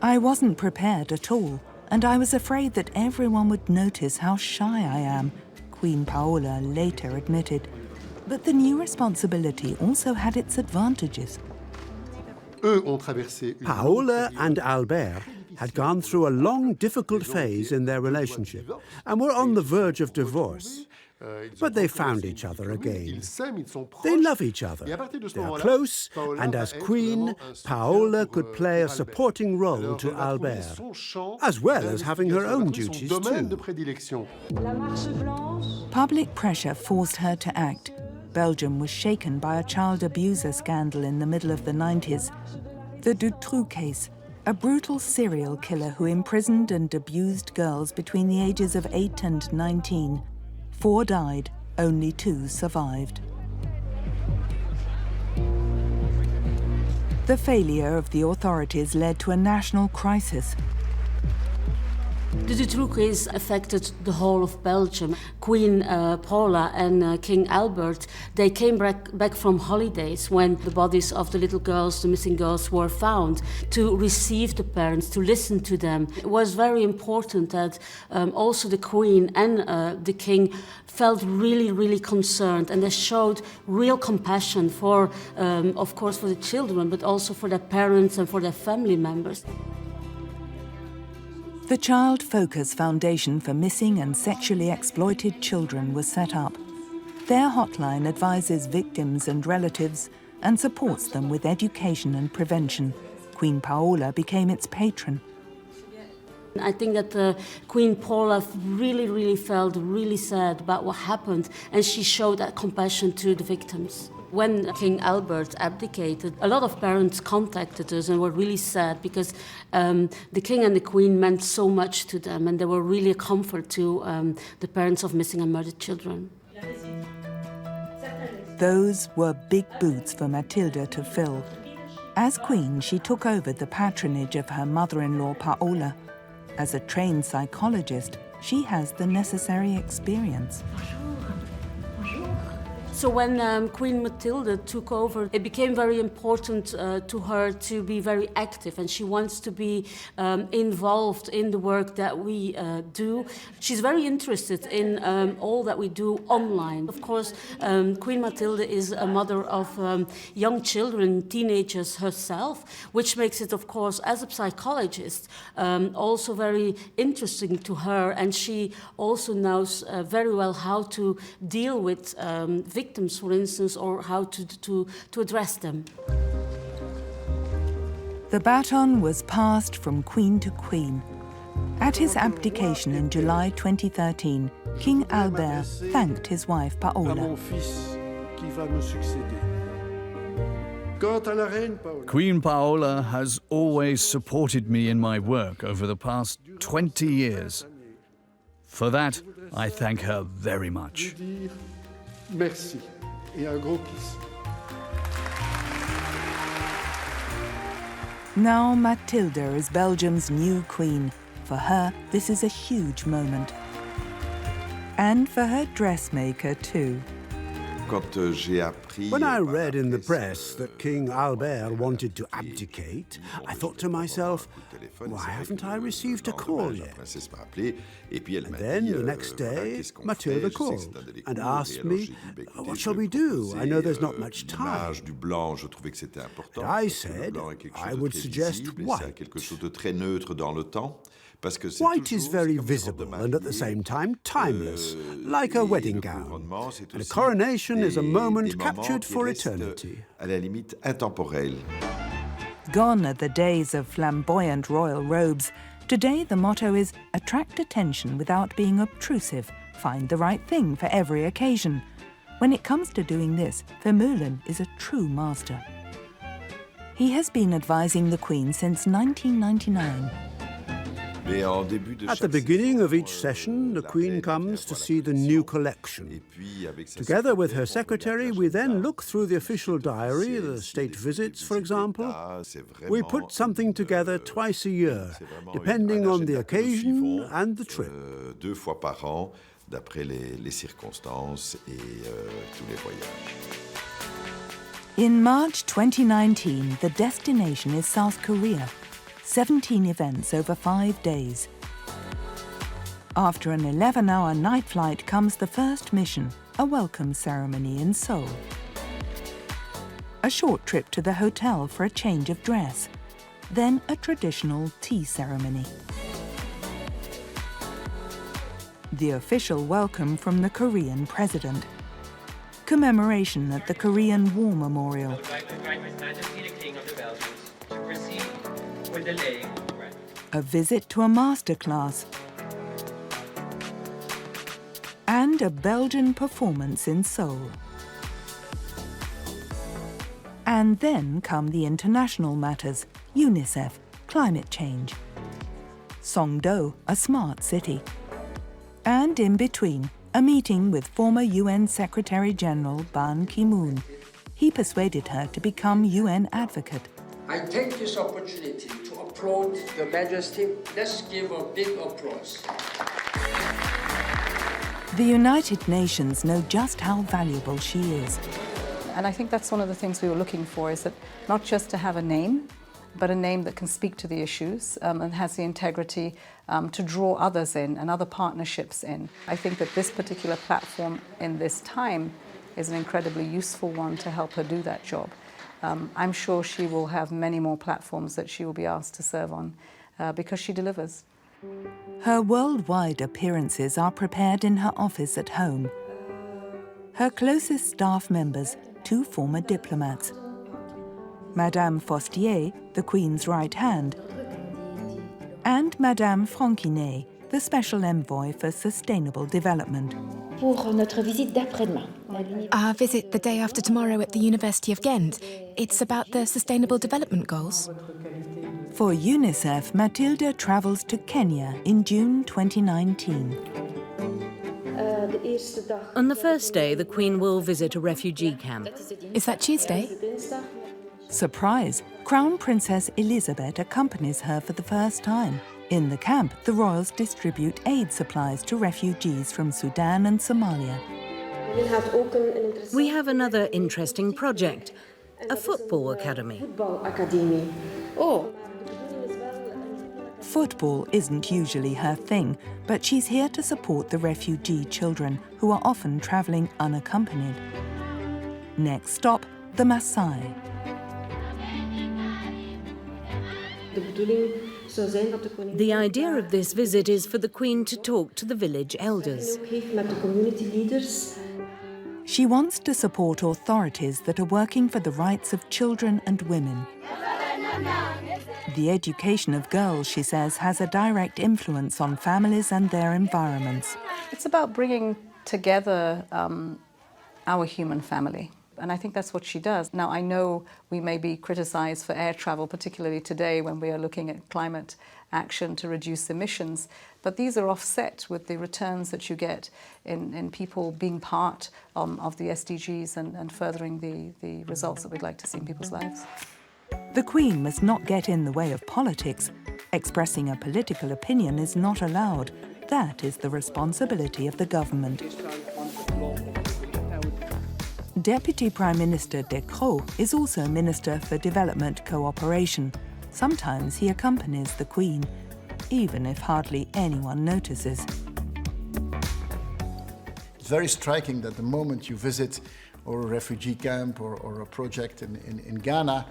Speaker 1: I wasn't prepared at all, and I was afraid that everyone would notice how shy I am, Queen Paola later admitted. But the new responsibility also had its advantages.
Speaker 6: Paola and Albert had gone through a long, difficult phase in their relationship and were on the verge of divorce. But they found each other again. They love each other. They are close, and as queen, Paola could play a supporting role to Albert, as well as having her own duties too.
Speaker 1: Public pressure forced her to act. Belgium was shaken by a child abuser scandal in the middle of the 90s. The Dutroux case, a brutal serial killer who imprisoned and abused girls between the ages of 8 and 19. 4 died, only 2 survived. The failure of the authorities led to a national crisis.
Speaker 7: The Dutroux affected the whole of Belgium. Queen Paula and King Albert, they came back from holidays when the bodies of the little girls, the missing girls, were found, to receive the parents, to listen to them. It was very important that also the Queen and the King felt really, really concerned, and they showed real compassion for, of course, for the children, but also for their parents and for their family members.
Speaker 1: The Child Focus Foundation for Missing and Sexually Exploited Children was set up. Their hotline advises victims and relatives and supports them with education and prevention. Queen Paola became its patron.
Speaker 7: I think that Queen Paula really felt really sad about what happened, and she showed that compassion to the victims. When King Albert abdicated, a lot of parents contacted us and were really sad because the King and the Queen meant so much to them, and they were really a comfort to the parents of missing and murdered children.
Speaker 1: Those were big boots for Mathilde to fill. As Queen, she took over the patronage of her mother-in-law Paola. As a trained psychologist, she has the necessary experience.
Speaker 7: So when Queen Mathilde took over, it became very important to her to be very active, and she wants to be involved in the work that we do. She's very interested in all that we do online. Of course, Queen Mathilde is a mother of young children, teenagers herself, which makes it, of course, as a psychologist, also very interesting to her, and she also knows very well how to deal with victims, for instance, or how to address them.
Speaker 1: The baton was passed from queen to queen. At his abdication in July 2013, King Albert thanked his wife Paola.
Speaker 12: Queen Paola has always supported me in my work over the past 20 years. For that, I thank her very much.
Speaker 22: Merci et un gros kiss.
Speaker 1: Now Mathilde is Belgium's new queen. For her, this is a huge moment. And for her dressmaker too.
Speaker 6: When I read in the press that King Albert wanted to abdicate, I thought to myself, why haven't I received a call yet? And then the next day, Mathilde called and asked me, what shall we do? I know there's not much time. And I said I would suggest white. White is very visible and at the same time timeless, like a wedding gown. And a coronation is a moment captured for eternity.
Speaker 1: Gone are the days of flamboyant royal robes. Today the motto is attract attention without being obtrusive, find the right thing for every occasion. When it comes to doing this, Vermeulen is a true master. He has been advising the Queen since 1999.
Speaker 6: At the beginning of each session, the Queen comes to see the new collection. Together with her secretary, we then look through the official diary, the state visits, for example. We put something together twice a year, depending on the occasion and the trip.
Speaker 1: In March 2019, the destination is South Korea. 17 events over 5 days. After an 11-hour night flight comes the first mission, a welcome ceremony in Seoul. A short trip to the hotel for a change of dress. Then a traditional tea ceremony. The official welcome from the Korean president. Commemoration at the Korean War Memorial. A visit to a masterclass. And a Belgian performance in Seoul. And then come the international matters, UNICEF, climate change. Songdo, a smart city. And in between, a meeting with former UN Secretary-General Ban Ki-moon. He persuaded her to become UN advocate.
Speaker 9: I take this opportunity to proud Your Majesty. Let's give a big applause.
Speaker 1: The United Nations know just how valuable she is.
Speaker 3: And I think that's one of the things we were looking for, is that not just to have a name, but a name that can speak to the issues and has the integrity to draw others in and other partnerships in. I think that this particular platform in this time is an incredibly useful one to help her do that job. I'm sure she will have many more platforms that she will be asked to serve on because she delivers.
Speaker 1: Her worldwide appearances are prepared in her office at home. Her closest staff members, 2 former diplomats. Madame Faustier, the Queen's right hand, and Madame Franquinet, the Special Envoy for Sustainable Development.
Speaker 10: Our visit the day after tomorrow at the University of Ghent, it's about the Sustainable Development Goals.
Speaker 1: For UNICEF, Mathilde travels to Kenya in June 2019.
Speaker 8: On the first day, the Queen will visit a refugee camp.
Speaker 10: Is that Tuesday?
Speaker 1: Surprise! Crown Princess Elizabeth accompanies her for the first time. In the camp, the royals distribute aid supplies to refugees from Sudan and Somalia.
Speaker 8: We have another interesting project, a football academy.
Speaker 1: Football isn't usually her thing, but she's here to support the refugee children who are often travelling unaccompanied. Next stop, the Maasai.
Speaker 8: The idea of this visit is for the Queen to talk to the village elders.
Speaker 1: She wants to support authorities that are working for the rights of children and women. The education of girls, she says, has a direct influence on families and their environments.
Speaker 3: It's about bringing together our human family. And I think that's what she does. Now, I know we may be criticised for air travel, particularly today when we are looking at climate action to reduce emissions, but these are offset with the returns that you get in people being part of the SDGs and furthering the results that we'd like to see in people's lives.
Speaker 1: The Queen must not get in the way of politics. Expressing a political opinion is not allowed. That is the responsibility of the government. Deputy Prime Minister De Croo is also Minister for Development Cooperation. Sometimes he accompanies the Queen, even if hardly anyone notices.
Speaker 19: It's very striking that the moment you visit or a refugee camp or a project in Ghana,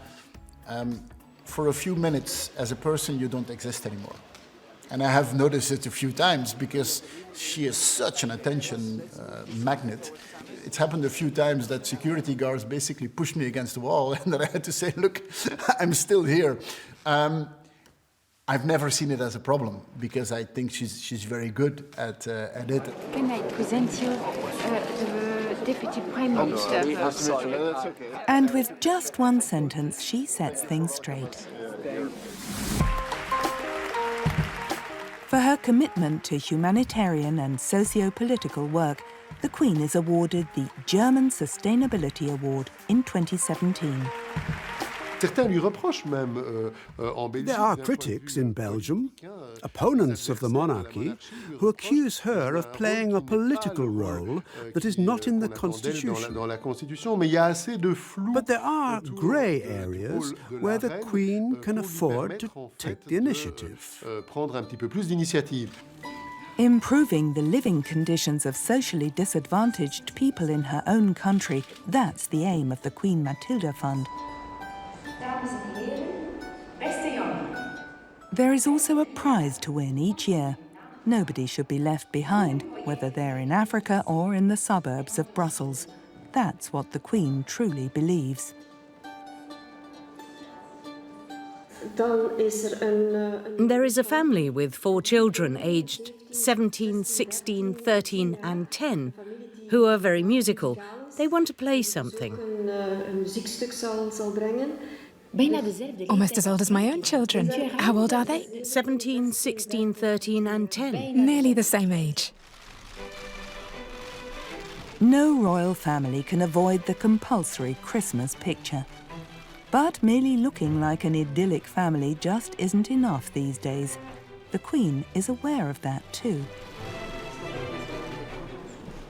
Speaker 19: for a few minutes as a person you don't exist anymore. And I have noticed it a few times because she is such an attention magnet. It's happened a few times that security guards basically pushed me against the wall and that I had to say, look, I'm still here. I've never seen it as a problem because I think she's very good at it.
Speaker 11: Can I present you the Deputy Prime Minister?
Speaker 1: And with just one sentence, she sets things straight. For her commitment to humanitarian and socio-political work, the Queen is awarded the German Sustainability Award in 2017.
Speaker 6: There are critics in Belgium, opponents of the monarchy, who accuse her of playing a political role that is not in the constitution. But there are grey areas where the Queen can afford to take the initiative.
Speaker 1: Improving the living conditions of socially disadvantaged people in her own country, that's the aim of the Queen Mathilde Fund. There is also a prize to win each year. Nobody should be left behind, whether they're in Africa or in the suburbs of Brussels. That's what the Queen truly believes.
Speaker 8: There is a family with 4 children aged 17, 16, 13 and 10 who are very musical. They want to play something.
Speaker 10: Almost as old as my own children. How old are they?
Speaker 8: 17, 16, 13 and 10.
Speaker 10: Nearly the same age.
Speaker 1: No royal family can avoid the compulsory Christmas picture. But merely looking like an idyllic family just isn't enough these days. The Queen is aware of that too.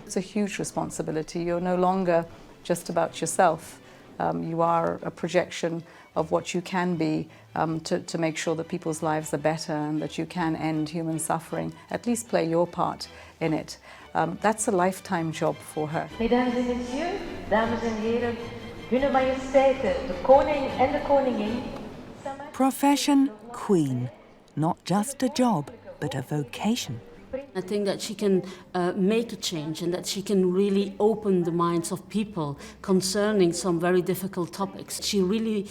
Speaker 3: It's a huge responsibility. You're no longer just about yourself. You are a projection of what you can be to make sure that people's lives are better and that you can end human suffering, at least play your part in it. That's a lifetime job for her.
Speaker 13: Mesdames et messieurs, dames en heren, Hunne Majesteiten, de koning en de koningin.
Speaker 1: Profession Queen. Not just a job, but a vocation.
Speaker 7: I think that she can make a change and that she can really open the minds of people concerning some very difficult topics. She really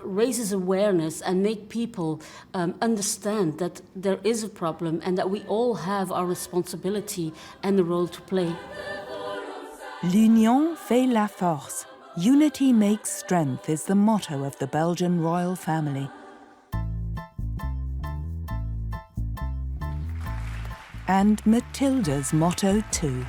Speaker 7: raises awareness and make people understand that there is a problem and that we all have our responsibility and a role to play.
Speaker 1: L'union fait la force. Unity makes strength is the motto of the Belgian royal family. And Mathilde's motto too.